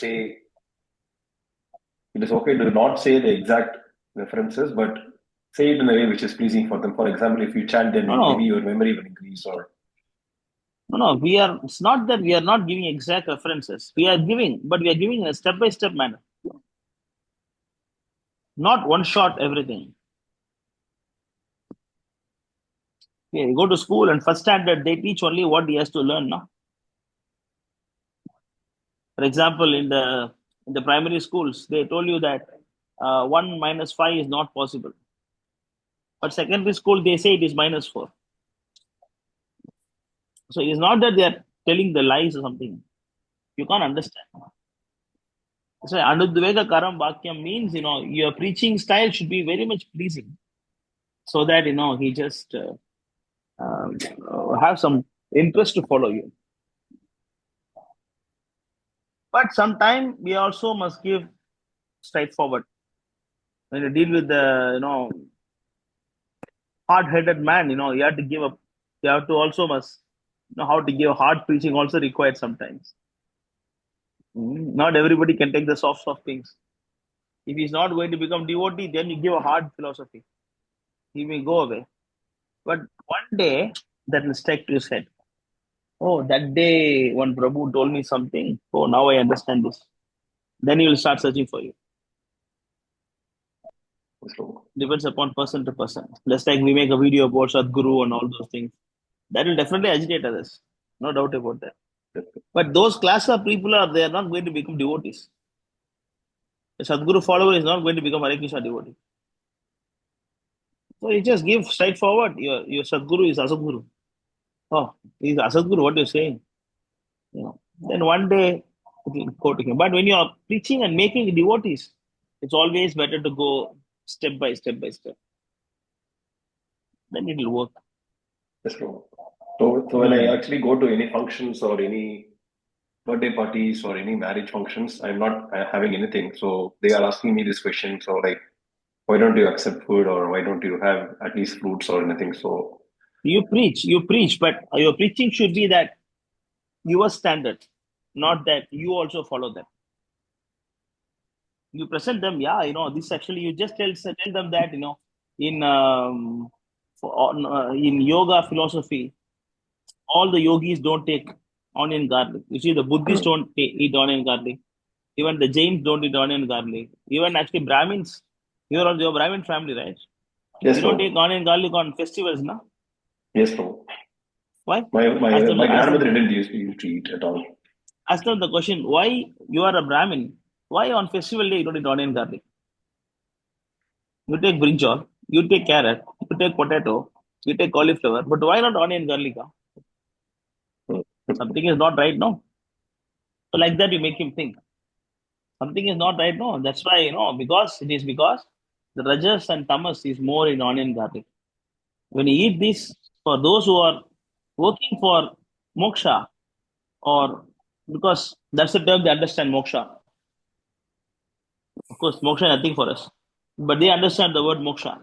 not say the exact references, but say it in a way which is pleasing for them. For example, if you chant, then maybe your memory will increase. Or No, it's not that we are not giving exact references. We are giving, but we are giving in a step-by-step manner. Not one shot everything. Yeah, you go to school and first standard, they teach only what he has to learn, no? For example, in the primary schools, they told you that 1 minus 5 is not possible. But secondary school, they say it is minus 4. So it's not that they are telling the lies or something. You can't understand. So Anudvega Karam Bhakyam means, your preaching style should be very much pleasing. So that, he just have some interest to follow you. But sometimes we also must give straightforward. When you deal with the, hard-headed man, you have to give up. You have to also must know how to give hard preaching also required sometimes. Not everybody can take the soft things. If he's not going to become devotee, then you give a hard philosophy. He may go away. But one day, that will stick to his head. Oh, that day when Prabhu told me something, oh, now I understand this. Then he will start searching for you. Depends upon person to person. Just like we make a video about Sadhguru and all those things. That will definitely agitate others. No doubt about that. But those class of people they are not going to become devotees. A Sadhguru follower is not going to become Hare Krishna devotee. So you just give straightforward. Your Sadhguru is Asadguru. Oh, he's Asadguru, what you're saying. Then one day it will go to him. But when you are preaching and making devotees, it's always better to go step by step. Then it will work. That's true. So when I actually go to any functions or any birthday parties or any marriage functions, I'm not having anything. So they are asking me this question. So like, why don't you accept food, or why don't you have at least fruits or anything? So you preach, but your preaching should be that your standard, not that you also follow them. You present them, this actually, you just tell them that, in yoga philosophy, all the yogis don't take onion garlic. You see, the Buddhists don't eat onion garlic. Even the Jains don't eat onion garlic. Even actually Brahmins, you're your Brahmin family, right? Yes, you don't take onion garlic on festivals, no? Yes, no. Why? My grandmother didn't used to eat at all. Ask them the question, why you are a Brahmin Why on festival day you don't eat onion garlic? You take brinjal, you take carrot, you take potato, you take cauliflower, but why not onion garlic? Something is not right, no? So like that you make him think. Something is not right, no? That's why, because the rajas and tamas is more in onion garlic. When you eat this, for those who are working for moksha, or because that's the term they understand moksha. Of course, moksha is nothing for us, but they understand the word moksha.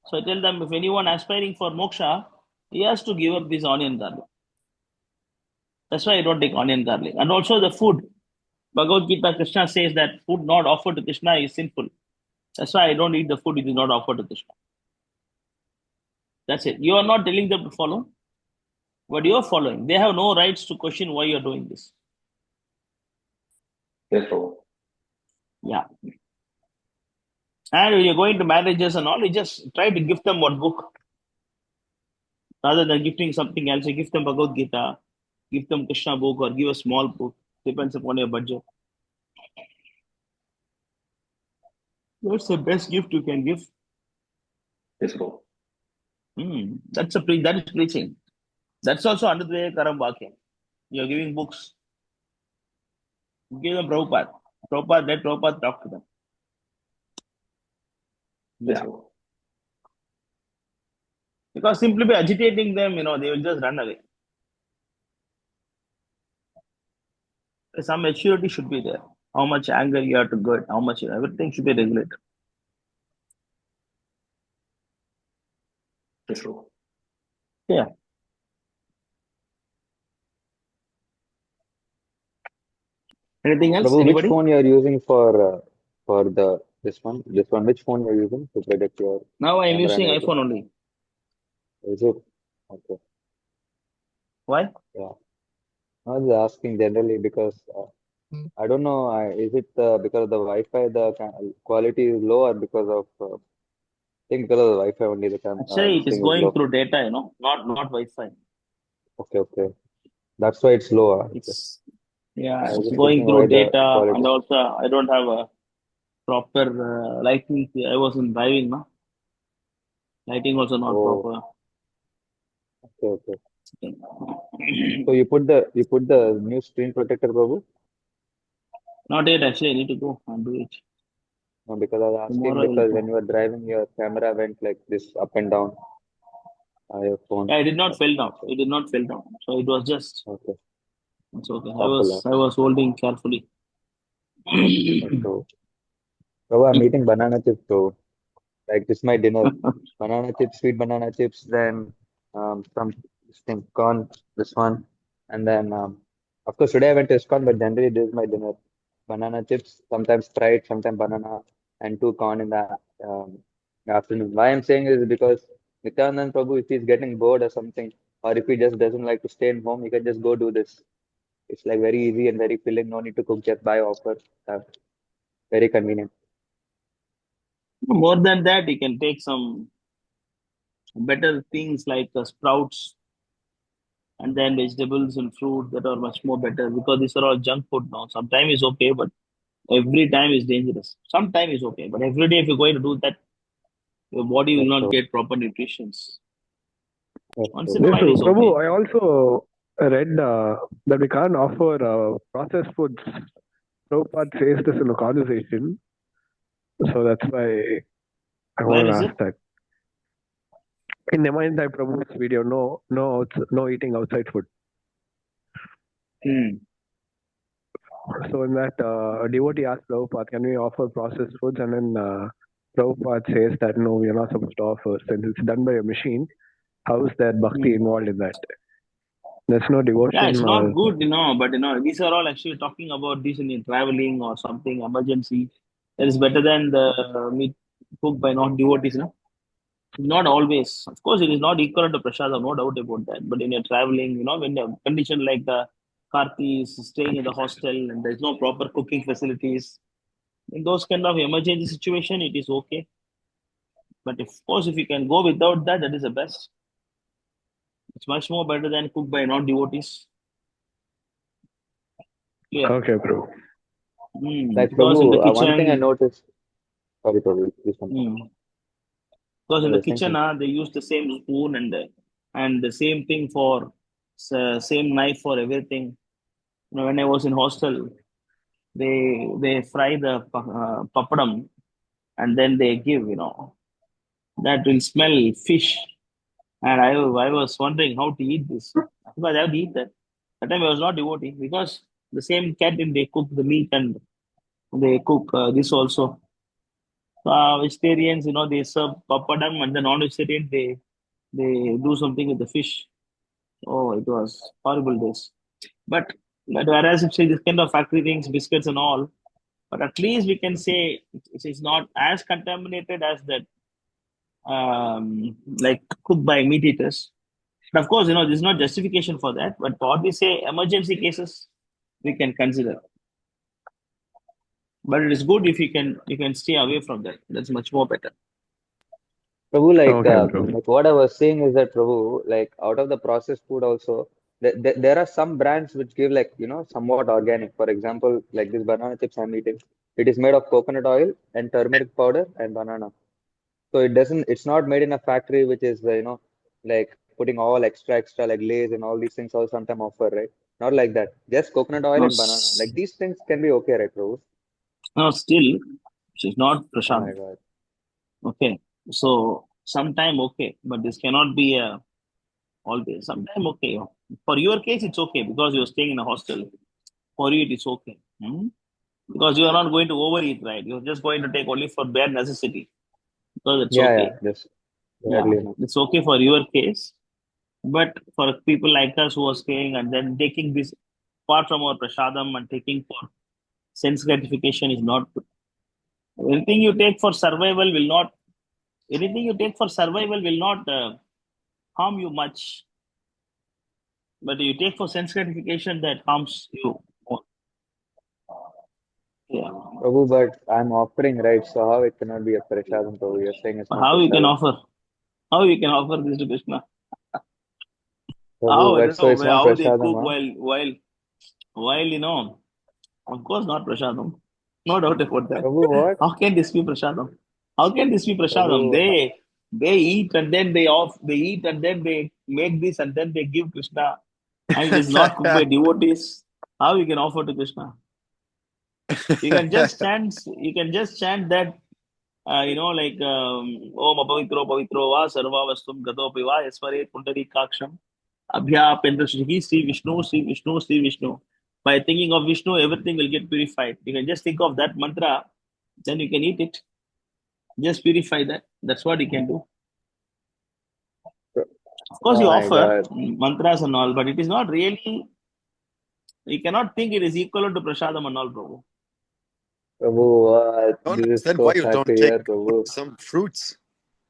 So I tell them if anyone aspiring for moksha, he has to give up this onion garlic. That's why I don't take onion garlic. And also the food. Bhagavad Gita, Krishna says that food not offered to Krishna is sinful. That's why I don't eat the food which is not offered to Krishna. That's it. You are not telling them to follow, but you are following. They have no rights to question why you are doing this. Yes, Prabhu. Yeah. And when you're going to marriages and all, you just try to gift them one book. Rather than gifting something else, you gift them Bhagavad Gita, give them Krishna book, or give a small book. Depends upon your budget. What's the best gift you can give? Yes, Prabhu. That is preaching. That's also under the Karam Vakya. You're giving books. Give them Prabhupada. Let Prabhupada talk to them. Yes, Yeah. Prabhu. Because simply by agitating them, they will just run away. Some maturity should be there. How much anger you have to get, how much everything should be regulated. Yes, Prabhu. Yeah. Anything else? Prabhu, which Anybody? phone you are using for this one? This one, which phone you are using to predict your Now I'm camera and using everything? iPhone only. Is it? Okay. Why? Yeah. I was asking generally because I don't know. Is it because of the Wi-Fi quality is low, or because of I think because of the Wi-Fi only Actually, this it is thing is going low. through data, not Wi-Fi. Okay. That's why it's low. Okay. It's I was it's just going thinking why through the data, quality. and also I don't have a proper lighting. I wasn't driving, no. Lighting also not Oh, proper. okay. So you put the new screen protector, Prabhu? Not yet, actually. I need to go and do it. No, because I was asking Tomorrow I will because go. when you were driving, your camera went like this up and down. Your phone. Yeah, it did not fell down. It did not fell down. So it was just. Okay. It's okay. Awful. I was holding carefully. So, Prabhu, I'm eating banana chips, so like this is my dinner. Banana chips, sweet banana chips, then some this thing, corn, this one, and then of course today I went to ISKCON, but generally this is my dinner. Banana chips, sometimes Sprite, sometimes banana, and two corn in the afternoon. Why I'm saying is because Nityanand Prabhu, if he's getting bored or something, or if he just doesn't like to stay in home, he can just go do this. It's like very easy and very filling. No need to cook, just buy offer. Very convenient. More than that, you can take some better things like sprouts and then vegetables and fruit that are much more better, because these are all junk food now. Sometimes is okay, but every time is dangerous. Sometimes is okay, but every day if you're going to do that, your body will That's not so. get proper nutrition. That's Once so. in a while is okay. Prabhu, I also read that we can't offer processed foods. Prabhupada says this in a conversation, so that's why I Where want is to it? ask that. In Namaintai Prabhu's video, no eating outside food. So in that, a devotee asked Prabhupada, can we offer processed foods? And then Prabhupada says that no, we are not supposed to offer. Since it's done by a machine, how is there bhakti involved in that? There's no devotion. Yeah, it's not good, but these are all actually talking about this in traveling or something, emergency. That is better than the meat cooked by non-devotees, no? Not always. Of course, it is not equal to prasada, no doubt about that. But in your traveling, when the condition like the Karti is staying in the hostel and there's no proper cooking facilities, in those kind of emergency situation, it is okay. But of course, if you can go without that, that is the best. It's much more better than cooked by non-devotees. Yeah. Okay, bro. Like Because in the Prabhu, one thing I kitchen, noticed. Sorry, Prabhu, please continue. because in I'm the listening to kitchen, you. they use the same spoon and the same thing for same knife for everything. When I was in hostel, they fry the papadam and then they give, that will smell fish. And I was wondering how to eat this. Because I have to eat that. That time I was not devotee because the same canteen they cook the meat and they cook this also. Vegetarians, they serve papadam and the non-vegetarian they do something with the fish. Oh, it was horrible days. But whereas if say this kind of factory things, biscuits and all, but at least we can say it is not as contaminated as that like cooked by meat eaters. But of course, this is not justification for that. But what we say, emergency cases, we can consider. But it is good if you can stay away from that. That's much more better. Prabhu, Okay, Prabhu. like what I was saying is that Prabhu, like out of the processed food also, there are some brands which give like somewhat organic. For example, like this banana chips I'm eating, it is made of coconut oil and turmeric powder and banana. So it's not made in a factory which is like putting all extra like Lays and all these things all sometime offer, right? Not like that. Just coconut oil No, and banana. Like these things can be okay, right, Prabhu? no, still, she's not Oh my Prashant. God. Okay. So sometime okay, but this cannot be always. Sometime okay. For your case, it's okay because you're staying in a hostel. For you, it is okay. Because you are not going to overeat, right? You're just going to take only for bare necessity. Because it's Yeah, okay. just Yeah, badly enough. it's okay for your case. But for people like us who are staying and then taking this apart from our prasadam and taking for sense gratification is not good. Anything you take for survival will not. Anything you take for survival will not harm you much. But you take for sense gratification that harms you. Yeah. Prabhu, but I'm offering, right? So how it cannot be a prasadam, Prabhu? You're saying it's not How you can prasadam. offer? How you can offer this to Krishna? Prabhu, How I but don't so know it's not how they prasadam, cook huh? while. Of course not prasadam. No doubt about that. Prabhu, what? How can this be prasadam? How can this be prasadam? Prabhu, They eat and then they eat and then they make this and then they give Krishna, and it is not cooked by devotees. How you can offer to Krishna? You can just chant. You can just chant that. Like Om Apavitro Pavitro Va Sarva Vastum Gato Piva Yasmare Pundari Kaksham Abhya Pendra Sri Vishnu Sri Vishnu Sri Vishnu. By thinking of Vishnu, everything will get purified. You can just think of that mantra, then you can eat it. Just purify that. That's what you can do. Of course, oh you my offer God. mantras and all, but it is not really. You cannot think it is equivalent to prasadam and all, Prabhu. Prabhu, I don't this is understand so why you sad don't to take hear, Prabhu. some fruits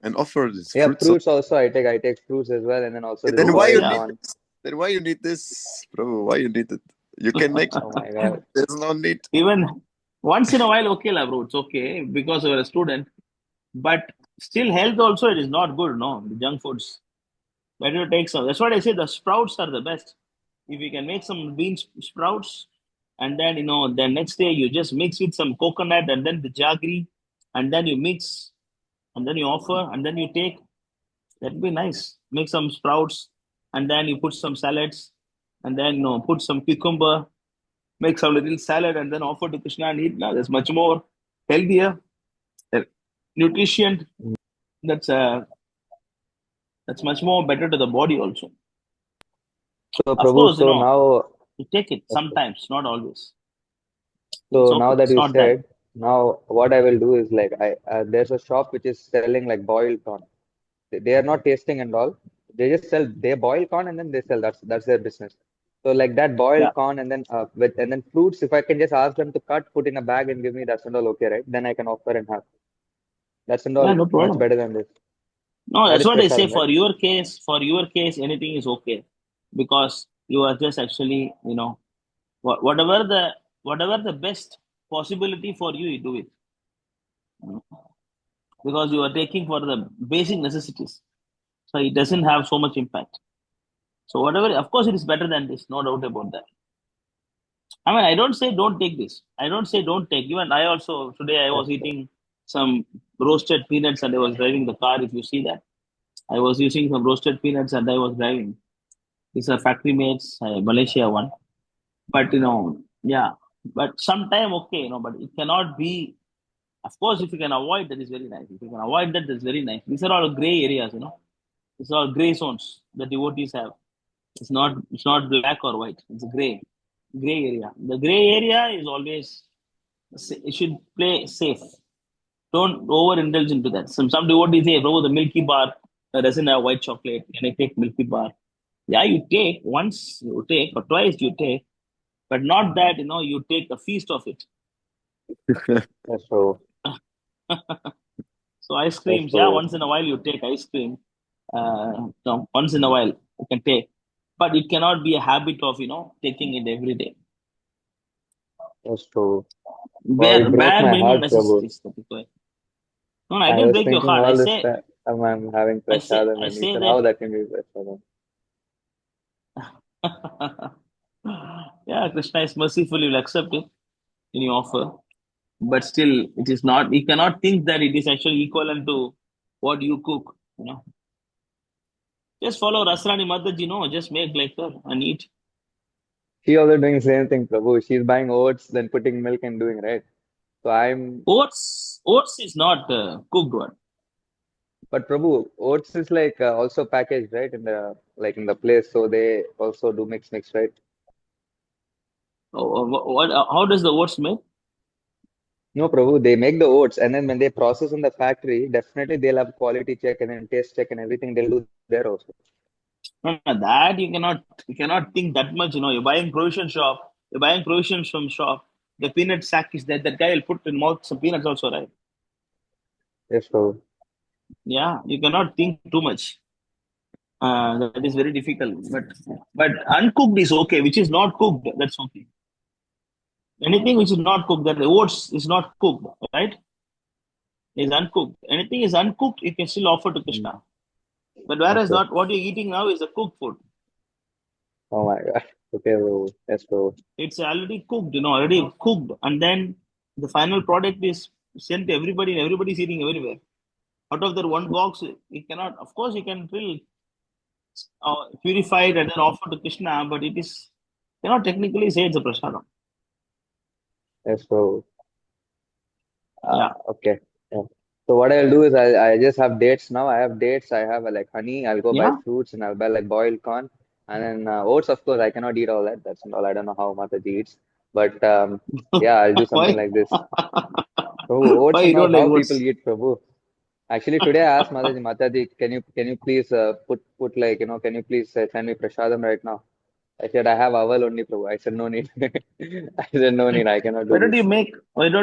and offer these Yeah, fruits. fruits also I take fruits as well, and then also this Then why you boiled need Yeah. corn. this? Then why you need this, bro? Why you need it? You can make it. Oh my God. There's no need. Even once in a while, okay, lah, bro. It's okay because you're a student. But still, health also it is not good. No, the junk foods. Better to take some. That's what I say. The sprouts are the best. If you can make some bean sprouts, and then the next day you just mix with some coconut and then the jaggery, and then you mix, and then you offer, and then you take. That'd be nice. Make some sprouts, and then you put some salads, and then put some cucumber, make some little salad, and then offer to Krishna and eat. Now that's much more healthier, uh, nutrition. That's uh, that's much more better to the body also. So Of Prabhu, course, so now, you take it okay. sometimes, not always. It's So now okay. that It's you not that. said, now what I will do is like there's a shop which is selling like boiled corn. They are not tasting and all. They boil corn and then they sell. That's their business. So like that Yeah. boiled corn and then and then fruits. If I can just ask them to cut, put in a bag and give me, that's and all okay, right? Then I can offer and have. That's and Yeah, all no much problem. better than this. No, That that's is what I say. prasadam, right? For your case, anything is okay because you are just actually, whatever the best possibility for you, you do it. Because you are taking for the basic necessities. So it doesn't have so much impact. So whatever, of course, it is better than this, no doubt about that. I mean, I don't say don't take this. I don't say don't take. Even I also, today I was eating some roasted peanuts and I was driving the car. If you see that, I was using some roasted peanuts and I was driving. It's a factory made Malaysia one. But, yeah. But sometime, okay, but it cannot be. Of course, if you can avoid that, is very nice. If you can avoid that, that's very nice. These are all gray areas, It's all gray zones that devotees have. It's not black or white. It's a gray area. The gray area is always it should play safe. Don't overindulge into that. Some devotees say, "Bro, the Milky Bar doesn't have white chocolate. Can I take Milky Bar?" Yeah, you take once, you take or twice, you take, but not that you take a feast of it. That's true. So ice That's creams, yeah, true. once in a while you take ice cream. No, once in a while you can take, but it cannot be a habit of taking it every day. That's true. Wow, you broke Bare my minimum heart, Prabhu. necessities that require. No, I I didn't was break your thinking heart. all this time I'm having prasadam, I and you say said that. how that can be prasadam. Yeah, Krishna is merciful. You'll accept it in your offer, but still, it is not. You cannot think that it is actually equivalent to what you cook. Just follow Rasrani Mataji. Just make like her and eat. She also doing the same thing, Prabhu. She's buying oats, then putting milk and doing, right? So Oats is not cooked one. but Prabhu, oats is like also packaged, right? In the place, so they also do mix, right? How does the oats make? No, Prabhu, they make the oats, and then when they process in the factory, definitely they'll have quality check and then taste check and everything. They'll do there also. No, that you cannot think that much. You're buying provision shop. You're buying provisions from shop. The peanut sack is there. That guy will put in mouth some peanuts also, right? Yes, Prabhu. Yeah, you cannot think too much. That is very difficult. But uncooked is okay. Which is not cooked, that's okay. Anything which is not cooked, that the oats is not cooked, right? Is uncooked. Anything is uncooked, you can still offer to Krishna. But whereas Okay. not what you're eating now is a cooked food. Oh my God. Okay, Prabhu. Yes, Prabhu. It's already cooked, already cooked, and then the final product is sent to everybody, and everybody's eating everywhere. Out of that one box, you cannot. Of course, you can really purify it and then offer to Krishna, but it is cannot technically say it's a prasadam. Yes, Prabhu. Yeah. Okay. Yeah. So what I'll do is I just have dates now. I have dates. I have like honey. I'll go buy Yeah. fruits and I'll buy like boiled corn. And then oats, of course, I cannot eat all that. That's all. I don't know how Mataji eats. But yeah, I'll do something Why? like this. Prabhu, oats Why is you not don't like how people oats? eat, Prabhu. Actually, today I asked Mataji, can you please put like can you please send me prasadam right now? I said I have aval only, Prabhu. I said no need. I said no need. I cannot do Why don't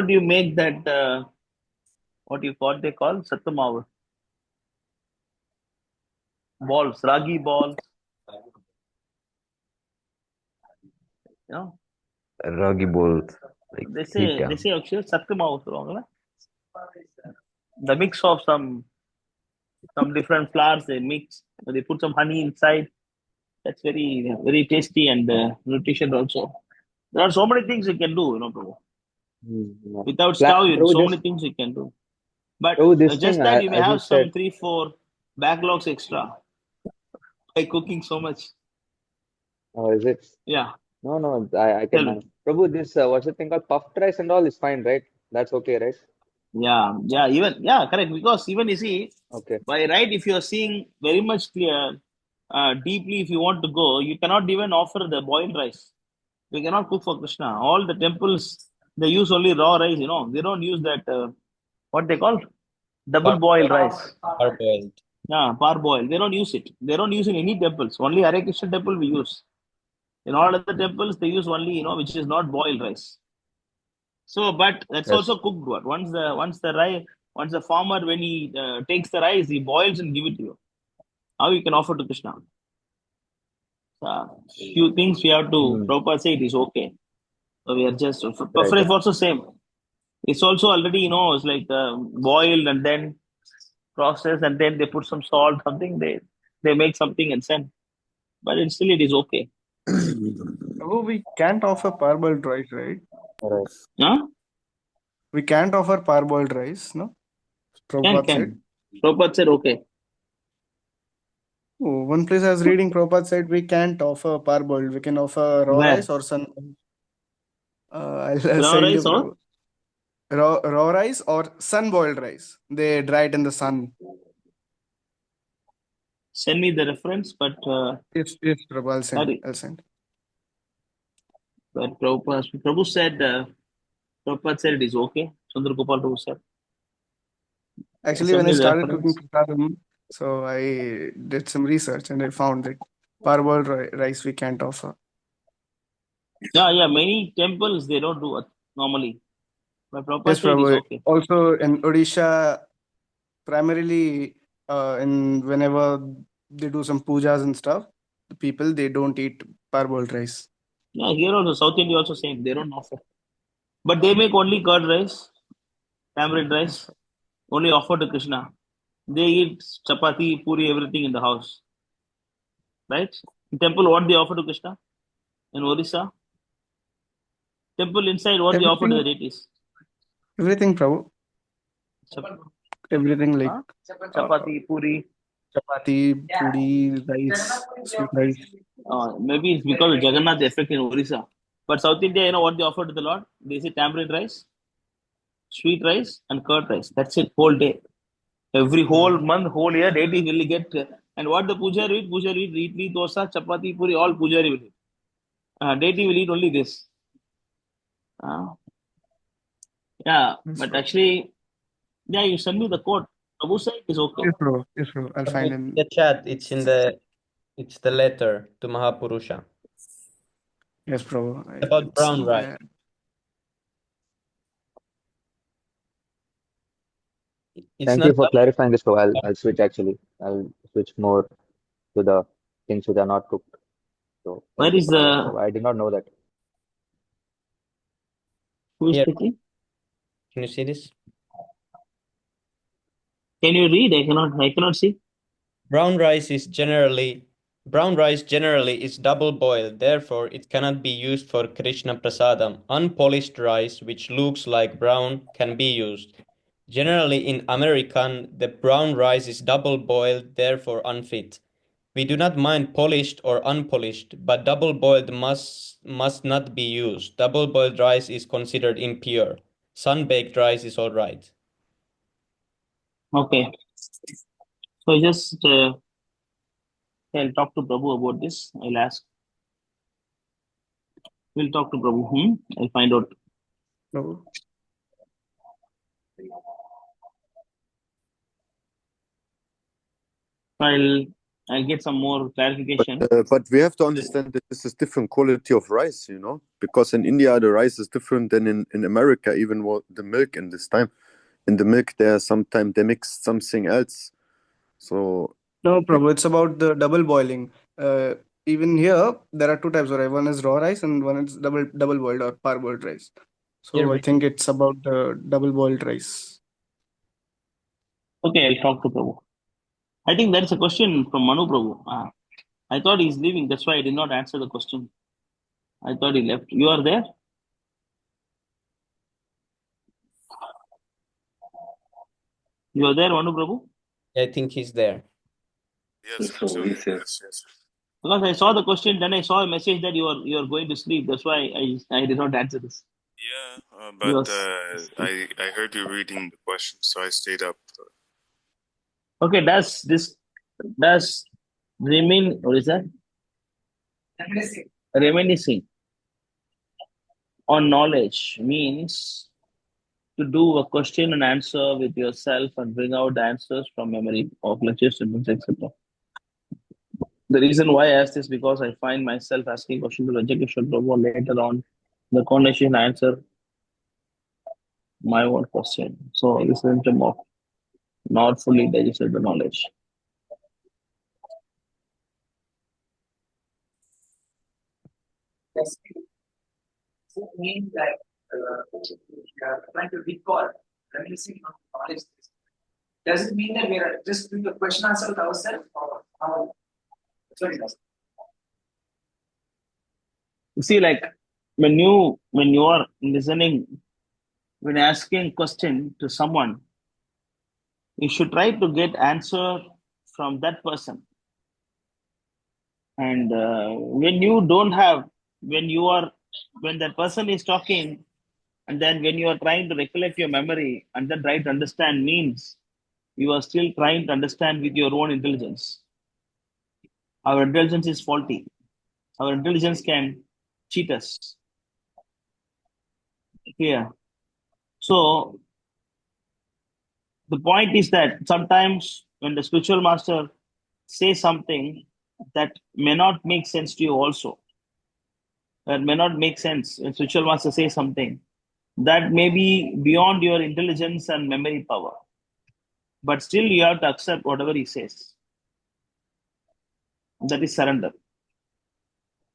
you this. make that what they call sattamavu balls, ragi balls, Ragi bowls, like they say hita. actually sattamavu சொல்லுவாங்கல்ல? The mix of some different flours they put some honey inside. That's very very tasty and nutritious also. There are so many things you can do, Prabhu. Yeah. Without stove, Prabhu, so many just things you can do. But Prabhu, this just thing that you may as you have some said. 3-4 backlogs extra by cooking so much. Oh, is it? Yeah. No, I can Tell me. manage. Prabhu, this what's the thing called puffed rice and all is fine, right? That's okay, right? Yeah, correct. Because even you see, Okay. by right, if you are seeing very much clear, deeply, if you want to go, you cannot even offer the boiled rice. You cannot cook for Krishna. All the temples they use only raw rice. They don't use that what they call double boiled rice. Parboiled. Yeah, parboiled. They don't use it. They don't use it in any temples. Only Hare Krishna temple we use. In all other temples, they use only which is not boiled rice. So, but that's Yes. also cooked one. Once the farmer when he takes the rice, he boils and give it to you. How you can offer to Krishna? Few things we have to. Prabhupada say it is okay. So we are just Right. also same. It's also already it's like boiled and then processed and then they put some salt something they make something and send. But it is okay. Oh, we can't offer parboiled rice, right? Right. Huh? We can't offer parboiled rice, no? Prabhupada said. Can. Prabhupada said okay. Oh, one place I was reading, Prabhupada said we can't offer parboiled. We can offer raw Where? rice or sun. I'll Raw send you, rice or? Prabhu. Raw rice or sun boiled rice. They dry it in the sun. Send me the reference, but Yes, Prabhu, I'll send. But Prabhu said, Prabhupada said it is okay. Sundar Gopal Prabhu said. Actually, Send when I me the started reference. cooking prasadam, so I did some research and I found that parboiled rice we can't offer. Yeah. Many temples they don't do it normally. But Prabhupada Yes, said it is Prabhu. okay. Also in Odisha, primarily in whenever they do some pujas and stuff, the people they don't eat parboiled rice. Yeah, here also South India also same. They don't offer. But they make only curd rice, tamarind rice, only offer to Krishna. They eat chapati, puri, everything in the house. Right? In temple, what they offer to Krishna? In Orissa? Temple inside, what they offer to the deities? Everything, Prabhu. Everything like Chapati, puri. Chapati, puri, rice, sweet rice. Maybe it's because of Jagannath effect in Orissa. But South India, you know what they offer to the Lord? They say tamarind rice, sweet rice, and curd rice. That's it, whole day. Every whole month, whole year, deity will get. And what the pujari eat? Pujari eat idli, dosa, chapati, puri, all pujari will eat. Deity will eat only this. But actually, you send me the code. Prabhu said it's okay. Yes, bro. I'll find in the chat. It's the letter to Mahapurusha. Yes, Prabhu. About brown rice. Thank you for clarifying this, bro. I'll switch actually. I'll switch more to the things which are not cooked. So Where is the? I did not know that. Who is speaking? Can you see this? Can you read? I cannot see. Brown rice generally is double boiled, therefore it cannot be used for Krishna prasadam. Unpolished rice, which looks like brown, can be used. Generally in American, the brown rice is double boiled, therefore unfit. We do not mind polished or unpolished, but double boiled must not be used. Double boiled rice is considered impure. Sun baked rice is all right. Okay. So just I'll talk to Prabhu about this. I'll ask. We'll talk to Prabhu. I'll find out. Prabhu. I'll get some more clarification. But we have to understand that this is different quality of rice, because in India the rice is different than in America, even what the milk in this time. In the milk there sometimes they mix something else. So no, Prabhu, it's about the double boiling. Even here there are two types of rice. One is raw rice and one is double boiled or parboiled rice. So I think it's about the double boiled rice. Okay, I'll talk to Prabhu. I think that's a question from Manu Prabhu. I thought he's leaving. That's why I did not answer the question. I thought he left. You are there? You are there, Manu Prabhu? I think he's there. Yes, yes. Because I saw the question, then I saw a message that you are going to sleep. That's why I did not answer this. Yeah, but I heard you reading the question, so I stayed up. Okay, does remain, what is that? Reminiscing on knowledge means to do a question and answer with yourself and bring out the answers from memory of lecture statements, etc. The reason why I asked this because I find myself asking questions to Rajakishore Prabhu later on. The conversation answer my own question. So this is a symptom of not fully digested the knowledge. Does it mean that we are trying to recall, reminiscing on knowledge? Does it mean that we are just doing a question answer with ourselves, or how? That's what it does. You see, like when you are listening, when asking question to someone, you should try to get answer from that person. And when you don't have, when that person is talking, and then when you are trying to recollect your memory and then try to understand means, you are still trying to understand with your own intelligence. Our intelligence is faulty. Our intelligence can cheat us. Yeah. So the point is that sometimes when the spiritual master says something that may not make sense to you also, that may not make sense when spiritual master says something that may be beyond your intelligence and memory power, but still you have to accept whatever he says. That is surrender.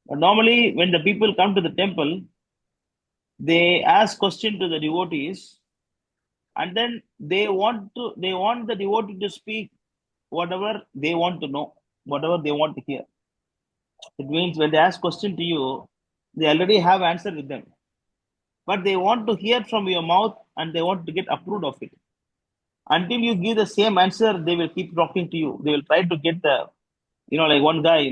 But normally when the people come to the temple, they ask question to the devotees, and then they want the devotee to speak whatever they want to know, whatever they want to hear. It means when they ask question to you, they already have answer with them, but they want to hear from your mouth and they want to get approved of it. Until you give the same answer, they will keep talking to you. They will try to get the, like one guy,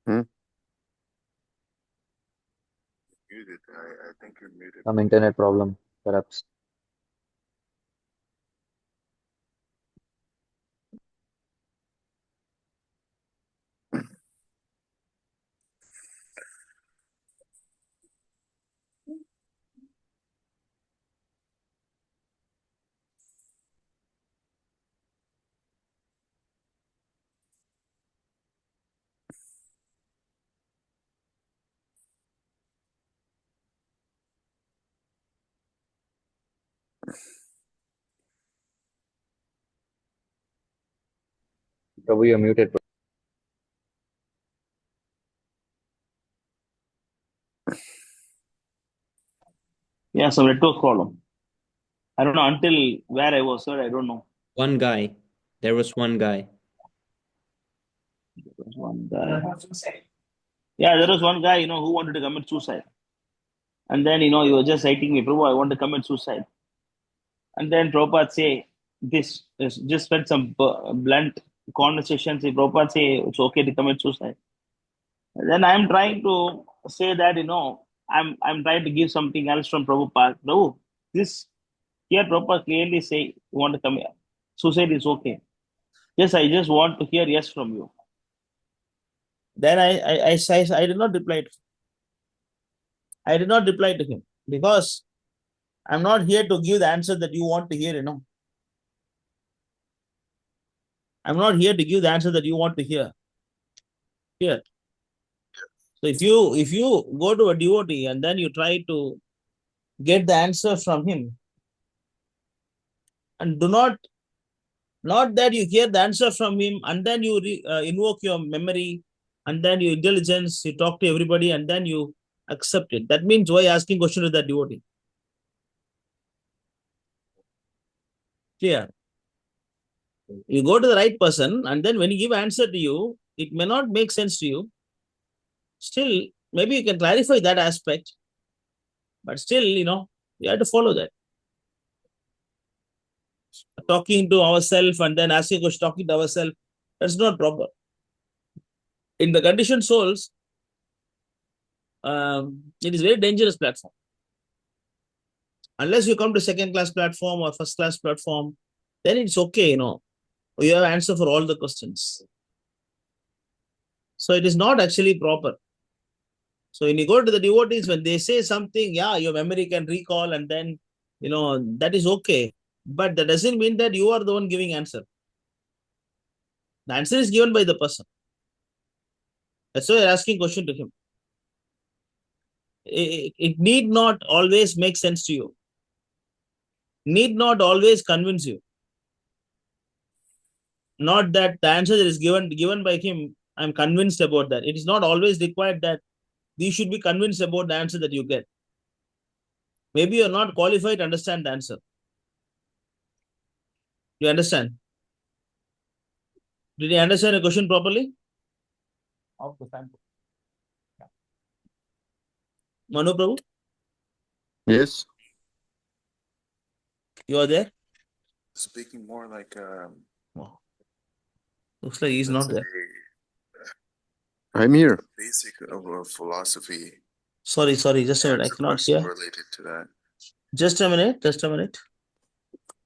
Hmm? Muted. I think you're muted. Some internet problem, perhaps. Prabhu, you're muted. yeah, some network problem. I don't know until where I was, sir. I don't know. One guy. There was one guy. There was one guy. Yeah, there was one guy, who wanted to commit suicide. And then, he was just citing me, Prabhu, I want to commit suicide. And then Prabhupada say, this is just spent some blunt conversation. Say, Prabhupada say, it's okay to commit suicide. And then I'm trying to say that, I'm trying to give something else from Prabhupada. Prabhu, this, here Prabhupada clearly say, you want to commit suicide is okay. Yes, I just want to hear yes from you. Then I did not reply to him. I did not reply to him because I'm not here to give the answer that you want to hear, I'm not here to give the answer that you want to hear. Here. So if you go to a devotee and then you try to get the answer from him, and do not that you hear the answer from him and then you invoke your memory and then your intelligence, you talk to everybody and then you accept it. That means why asking question to that devotee? Clear? You go to the right person and then when he give answer to you, it may not make sense to you. Still, maybe you can clarify that aspect, but still, you have to follow that. Talking to ourselves and then asking a question, talking to ourselves, that's not proper. In the conditioned souls, it is very dangerous platform. Unless you come to second class platform or first class platform, then it's okay, you have answer for all the questions. So it is not actually proper. So when you go to the devotees, when they say something, yeah, your memory can recall and then, that is okay. But that doesn't mean that you are the one giving answer. The answer is given by the person. That's why you're asking question to him. It need not always make sense to you. Need not always convince you. Not that the answer that is given by him, I'm convinced about that. It is not always required that you should be convinced about the answer that you get. Maybe you're not qualified to understand the answer. You understand? Did you understand the question properly? Manu Prabhu, Yes. you are there? Speaking more like Oh. Looks like he's not there. I'm here. Basic of a philosophy. Sorry, just a minute. I cannot hear. Related to that. Just a minute.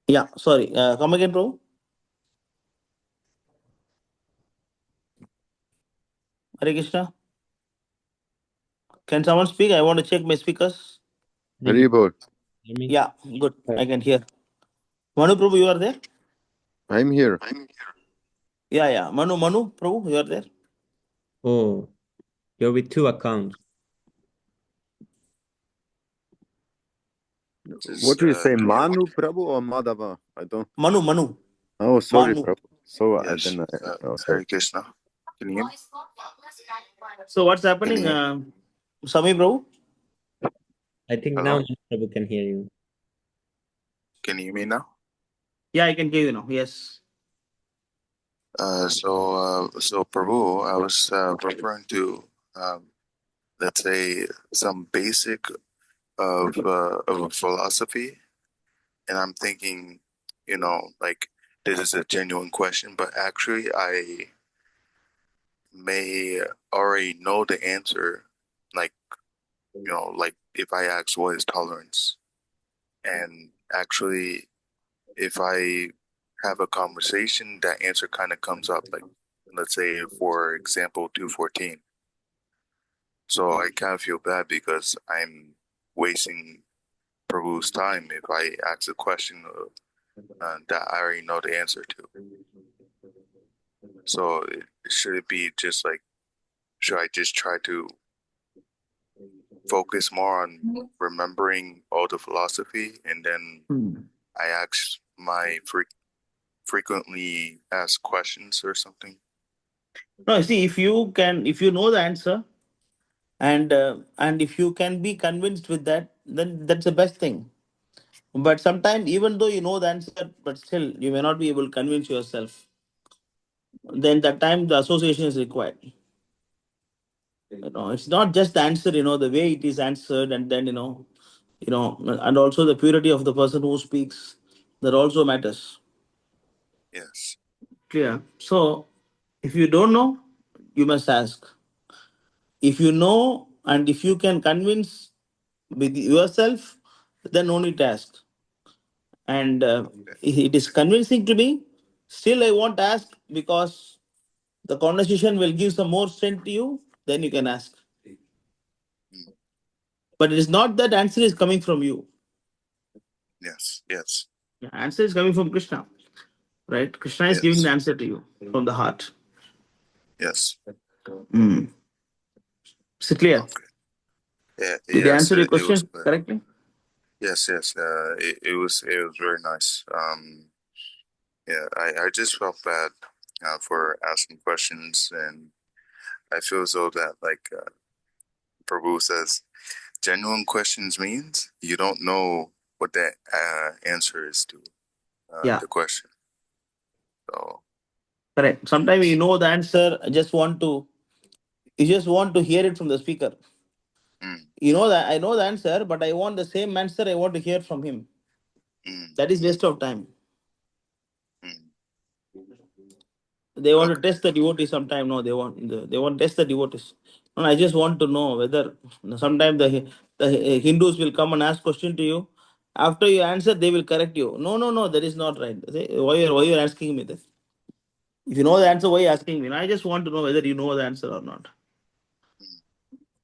Yeah, sorry. Come again, Prabhu. Hare Krishna. Can someone speak? I want to check my speakers. Very good. Yeah, good. I can hear. Manu Prabhu, you are there? I'm here. Yeah. Manu Prabhu, you are there? Oh, you're with two accounts. What do you say, Manu Prabhu or Madhava? I don't. Manu. Oh, sorry, Manu. Prabhu. So Yes. then Hare sorry. Krishna. Can you hear me? So what's happening, Sami Prabhu? I think Hello? now Prabhu can hear you. Can you hear me now? Yeah, I can hear you now. Yes. So Prabhu, I was referring to, let's say, some basic of a philosophy, and I'm thinking, like this is a genuine question, but actually I may already know the answer, like like if I ask what is tolerance, and actually if I have a conversation, that answer kind of comes up, like let's say for example 214. So I kind of feel bad because I'm wasting Prabhu's time if I ask a question that I already know the answer to. So should it be just like, should I just try to focus more on remembering all the philosophy, and then I ask my frequently asked questions or something? No, see, if you know the answer, and if you can be convinced with that, then that's the best thing. But sometimes, even though you know the answer, but still you may not be able to convince yourself. Then that time the association is required. It's not just the answer, the way it is answered, and then and also the purity of the person who speaks, that also matters. Yes. Clear. So if you don't know, you must ask. If you know, and if you can convince with yourself, then no need to ask. And it is convincing to me, still I won't ask, because the conversation will give some more strength to you, then you can ask. But it is not that answer is coming from you. Yes. The answer is coming from Krishna, right? Krishna is giving the answer to you from the heart. Yes. Is it clear? Okay. Yeah. Did I answer your question correctly? Yes. It was very nice. Yeah, I just felt bad for asking questions, and I feel as though that, like Prabhu says, genuine questions means you don't know what that answer is to the question. So correct. Sometimes you know the answer, you just want to hear it from the speaker. You know that I know the answer, but I want the same answer I want to hear from him. That is waste of time. They want to test the devotee sometime. No, they want to test the devotees. And I just want to know whether sometimes the Hindus will come and ask question to you. After you answer, they will correct you. No, that is not right. They say, why you asking me this? If you know the answer, why are you asking me? I just want to know whether you know the answer or not.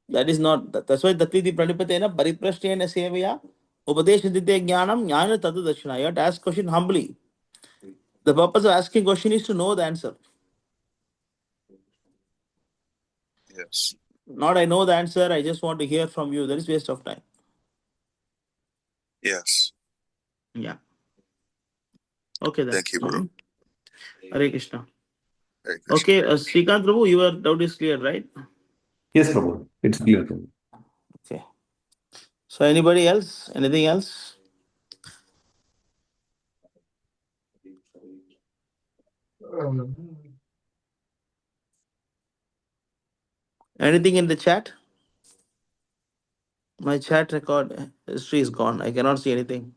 That is not. That's why Tatviti Pranipatena Pariprashtena Sevaya Upadesha Jnanam Jnana Tatu Dashina. You have to ask question humbly. The purpose of asking question is to know the answer. yes. Not I know the answer, I just want to hear from you. That is waste of time. Yes. Yeah. Okay then. Thank you, Prabhu. Hare Krishna. Hare Krishna. Okay, Srikant Prabhu, your doubt is clear, right? Yes, Prabhu. It's clear, Prabhu. Okay. So anybody else? Anything else? Anything in the chat? My chat record history is gone. I cannot see anything.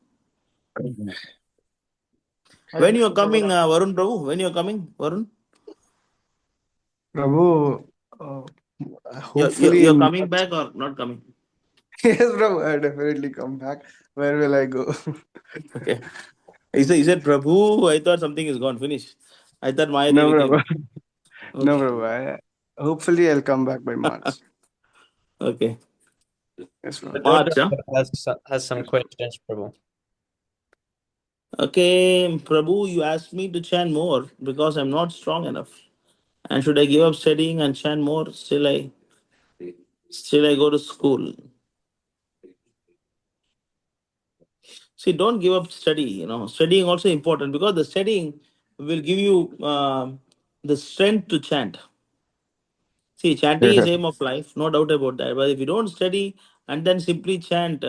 When you are coming, Varun Prabhu? When you are coming, Varun? Prabhu, You're, hopefully you're in coming back or not coming? yes, Prabhu, I definitely come back. Where will I go? Okay. Is it Prabhu? I thought something is gone. Finish. I thought Maya No, Devi Prabhu. came. No, Okay. Prabhu. Hopefully I'll come back by March. Okay. Yes, The Prabhu. March, daughter huh? has some questions, Prabhu. Okay, Prabhu, you asked me to chant more because I'm not strong enough. And should I give up studying and chant more? Still I go to school. See, don't give up study. Studying also important because the studying will give you the strength to chant. See, chanting is aim of life, no doubt about that. But if you don't study and then simply chant,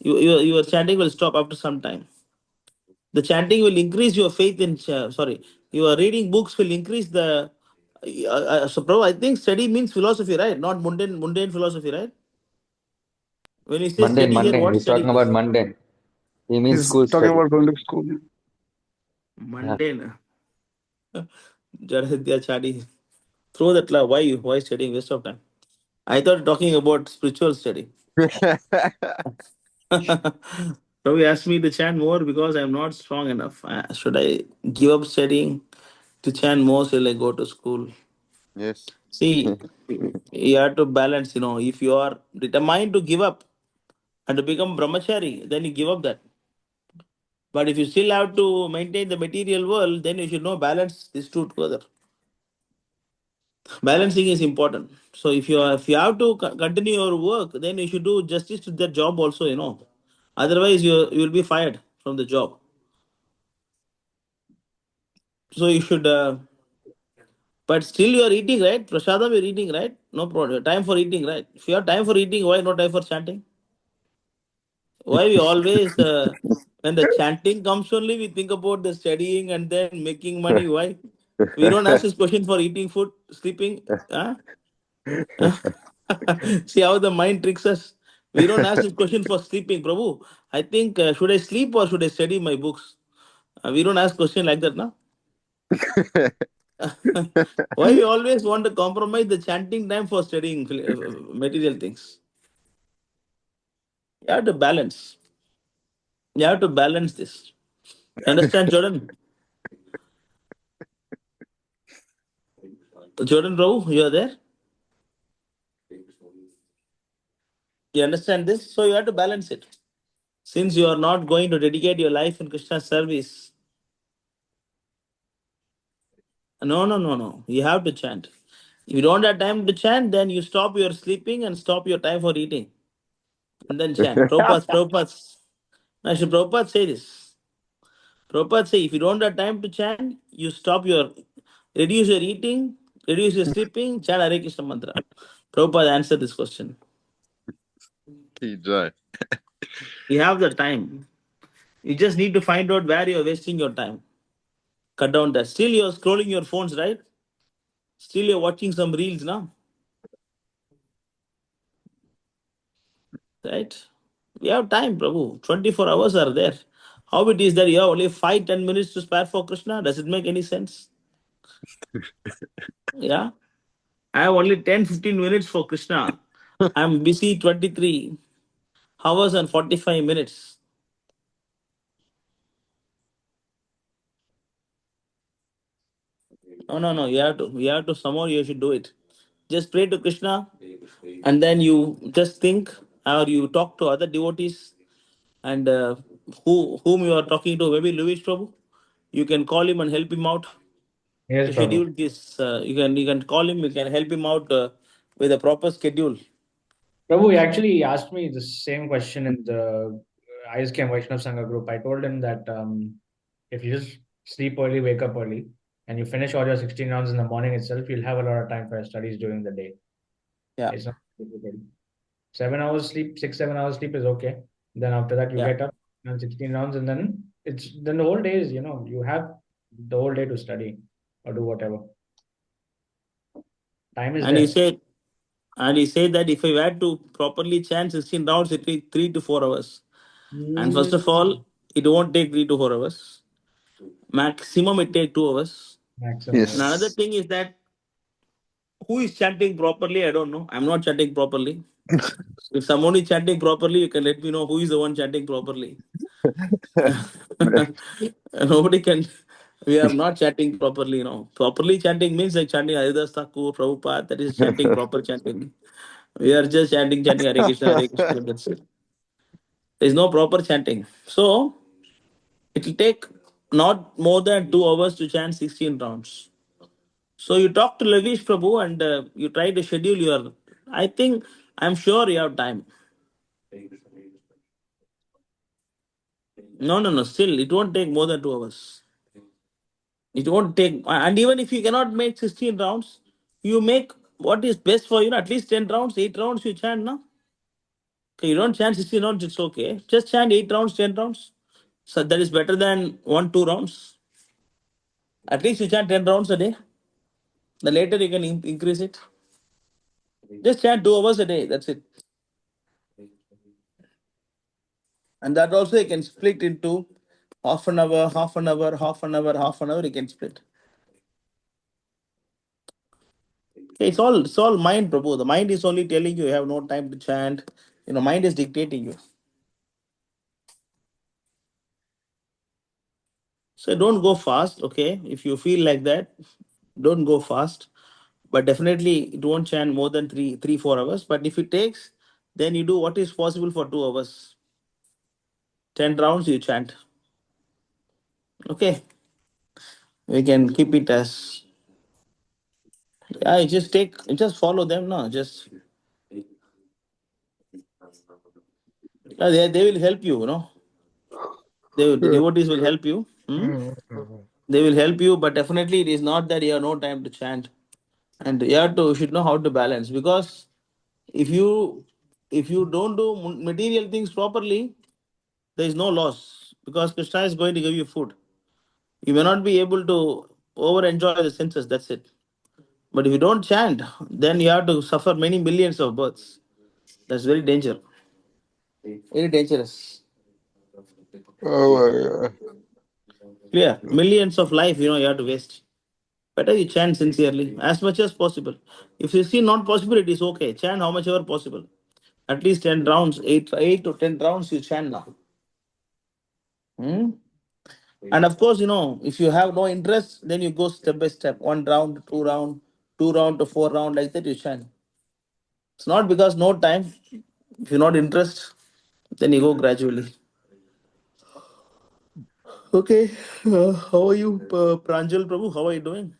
your chanting will stop after some time. The chanting will increase your faith in. Sorry, your reading books will increase the. So, Prabhu, I think study means philosophy, right? Not mundane philosophy, right? When you say Mundane, study here, mundane. what He's talking study? about mundane. He means He's school talking study. about going to school. Yeah. Mundane. Jaradhya Chadi. Throw that la. Why studying? Waste of time. I thought talking about spiritual study. Prabhu asked me to chant more because I'm not strong enough. Should I give up studying to chant more till I go to school? Yes. See, you have to balance, if you are determined to give up and to become brahmachari, then you give up that. But if you still have to maintain the material world, then you should know balance these two together. Balancing is important. So if you have to continue your work, then you should do justice to that job also. Otherwise, you will be fired from the job. So you should. But still, you are eating, right? Prasadam, you're eating, right? No problem. Time for eating, right? If you have time for eating, why no time for chanting? Why we always, when the chanting comes only, we think about the studying and then making money. Why? We don't ask this question for eating food, sleeping. Huh? See how the mind tricks us. We don't ask this question for sleeping, Prabhu. I think should I sleep or should I study my books? We don't ask question like that, no? Why we always want to compromise the chanting time for studying material things? You have to balance. You have to balance this. Understand, Jordan? Jordan, Prabhu, you are there? You understand this? So you have to balance it. Since you are not going to dedicate your life in Krishna's service, no, no, no, no. You have to chant. If you don't have time to chant, then you stop your sleeping and stop your time for eating. And then chant. Prabhupada. Now, should Prabhupada say this? Prabhupada say, if you don't have time to chant, you reduce your eating, reduce your sleeping, chant Hare Krishna mantra. Prabhupada answered this question. Enjoy. You have the time. You just need to find out where you're wasting your time. Cut down that. Still, you're scrolling your phones, right? Still, you're watching some reels now, right? We have time, Prabhu. 24 hours are there. How it is that you have only 5-10 minutes to spare for Krishna? Does it make any sense? Yeah. I have only 10-15 minutes for Krishna. I'm busy 23 hours and 45 minutes. No, no, no. You have to somehow you should do it. Just pray to Krishna and then you just think or you talk to other devotees and whom you are talking to, maybe Louis Prabhu. You can call him and help him out Yes, to Prabhu. schedule this. You can call him. You can help him out with a proper schedule. Prabhu, he actually asked me the same question in the ISKM Vaishnav Sangha group. I told him that if you just sleep early, wake up early, and you finish all your 16 rounds in the morning itself, you'll have a lot of time for your studies during the day. Yeah. It's not difficult. 7 hours sleep, 6-7 hours sleep is okay. Then after that you Yeah. get up and 16 rounds, and then the whole day is, you have the whole day to study or do whatever. Time is And there. he said that if I had to properly chant 16 rounds, it takes 3 to 4 hours. And first of all, it won't take 3 to 4 hours. Maximum it take 2 hours. Maximum. And another thing is that who is chanting properly, I don't know. I'm not chanting properly. If someone is chanting properly, you can let me know who is the one chanting properly. Nobody can. We are not chanting properly, Properly chanting means like chanting Haridas Thakur, Prabhupada. That is chanting proper chanting. We are just chanting Hare Krishna, Hare Krishna. That's it. There is no proper chanting. So it will take not more than 2 hours to chant 16 rounds. So you talk to Lavish Prabhu and you try to schedule your. I'm sure you have time. No. Still, it won't take more than 2 hours. It won't take. And even if you cannot make 16 rounds, you make what is best for you. At least 10 rounds, 8 rounds you chant, no? Okay, you don't chant 16 rounds, it's okay. Just chant 8 rounds, 10 rounds. So that is better than 1-2 rounds. At least you chant 10 rounds a day. The later you can increase it. Just chant 2 hours a day. That's it. And that also you can split into half an hour, half an hour, half an hour, half an hour. You can split. Okay, it's all mind, Prabhu. The mind is only telling you have no time to chant. Mind is dictating you. So don't go fast, okay? If you feel like that, don't go fast. But definitely it won't chant more than 4 hours. But if it takes, then you do what is possible for 2 hours. 10 rounds you chant. Okay. We can keep it as just follow them, no? They will help you, the devotees will help you. They will help you, but definitely it is not that you have no time to chant. And should know how to balance, because if you don't do material things properly, there is no loss, because Krishna is going to give you food. You may not be able to over enjoy the senses, that's it. But if you don't chant, then you have to suffer many millions of births. That's very dangerous. Very dangerous. Oh my God. Clear. Millions of life, you have to waste. Better you chant sincerely, as much as possible. If you see not possible, it is okay. Chant how much ever possible. At least 10 rounds, 8 to 10 rounds you chant now. Hmm? And of course, if you have no interest, then you go step by step. 1 round, 2 round, 2 round to 4 round, like that you chant. It's not because no time. If you're not interested, then you go gradually. Okay. How are you, Pranjal Prabhu? How are you doing?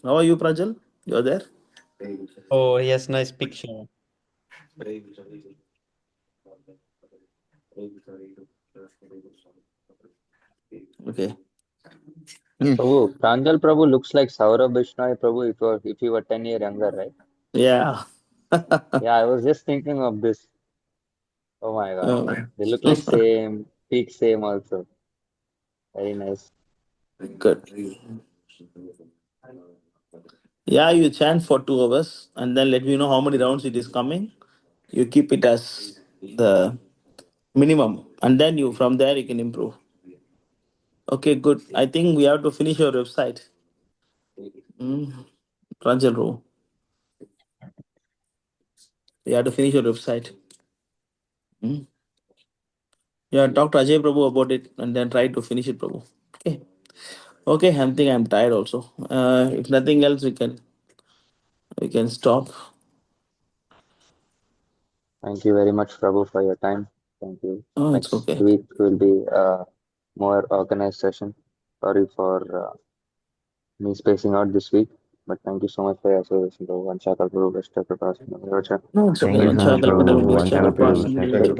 How are you, Pranjal? You're there? Oh, yes, nice picture. Okay. Prabhu, Pranjal Prabhu looks like Saurabh Bishnoi Prabhu if he were 10 years younger, right? Yeah. Yeah, I was just thinking of this. Oh my God. Oh. They look like same, peak same also. Very nice. Good. Yeah, you chant for 2 hours and then let me know how many rounds it is coming. You keep it as the minimum, and then from there you can improve. Okay, good. I think we have to finish your website. Pranjal Ro. We have to finish your website. Yeah, talk to Ajay Prabhu about it and then try to finish it, Prabhu. Okay. Okay, I'm tired also. If nothing else, we can stop. Thank you very much, Prabhu, for your time. Thank you. Oh, it's Next okay. week will be a more organized session. Sorry for me spacing out this week, but thank you so much for your service. Vanchakal Prabhu, Vishta Prabhu, Vacha. No, it's okay. Thank you so much, Vanchakal Prabhu. Padam, Vancha Vaishnav Kalpadam, Prasanna, Vishta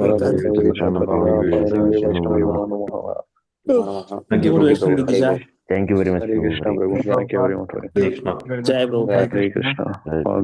Devi Shekara Prabhu, Prabhu. Devi Vaishnava Prasannam, Pavan Prabhu, Devi Param Devi Vaishnava. Vaishnava Namo Namo Thank Thank you, you, Guru Prabhu. Vaishnav Hare Dijai. Krishna. Thank you very much, Hare Prabhu. Krishna Hare Prabhu. Krishna. Thank you very much. Krishna. Jai Prabhupada. Hare Krishna. Hare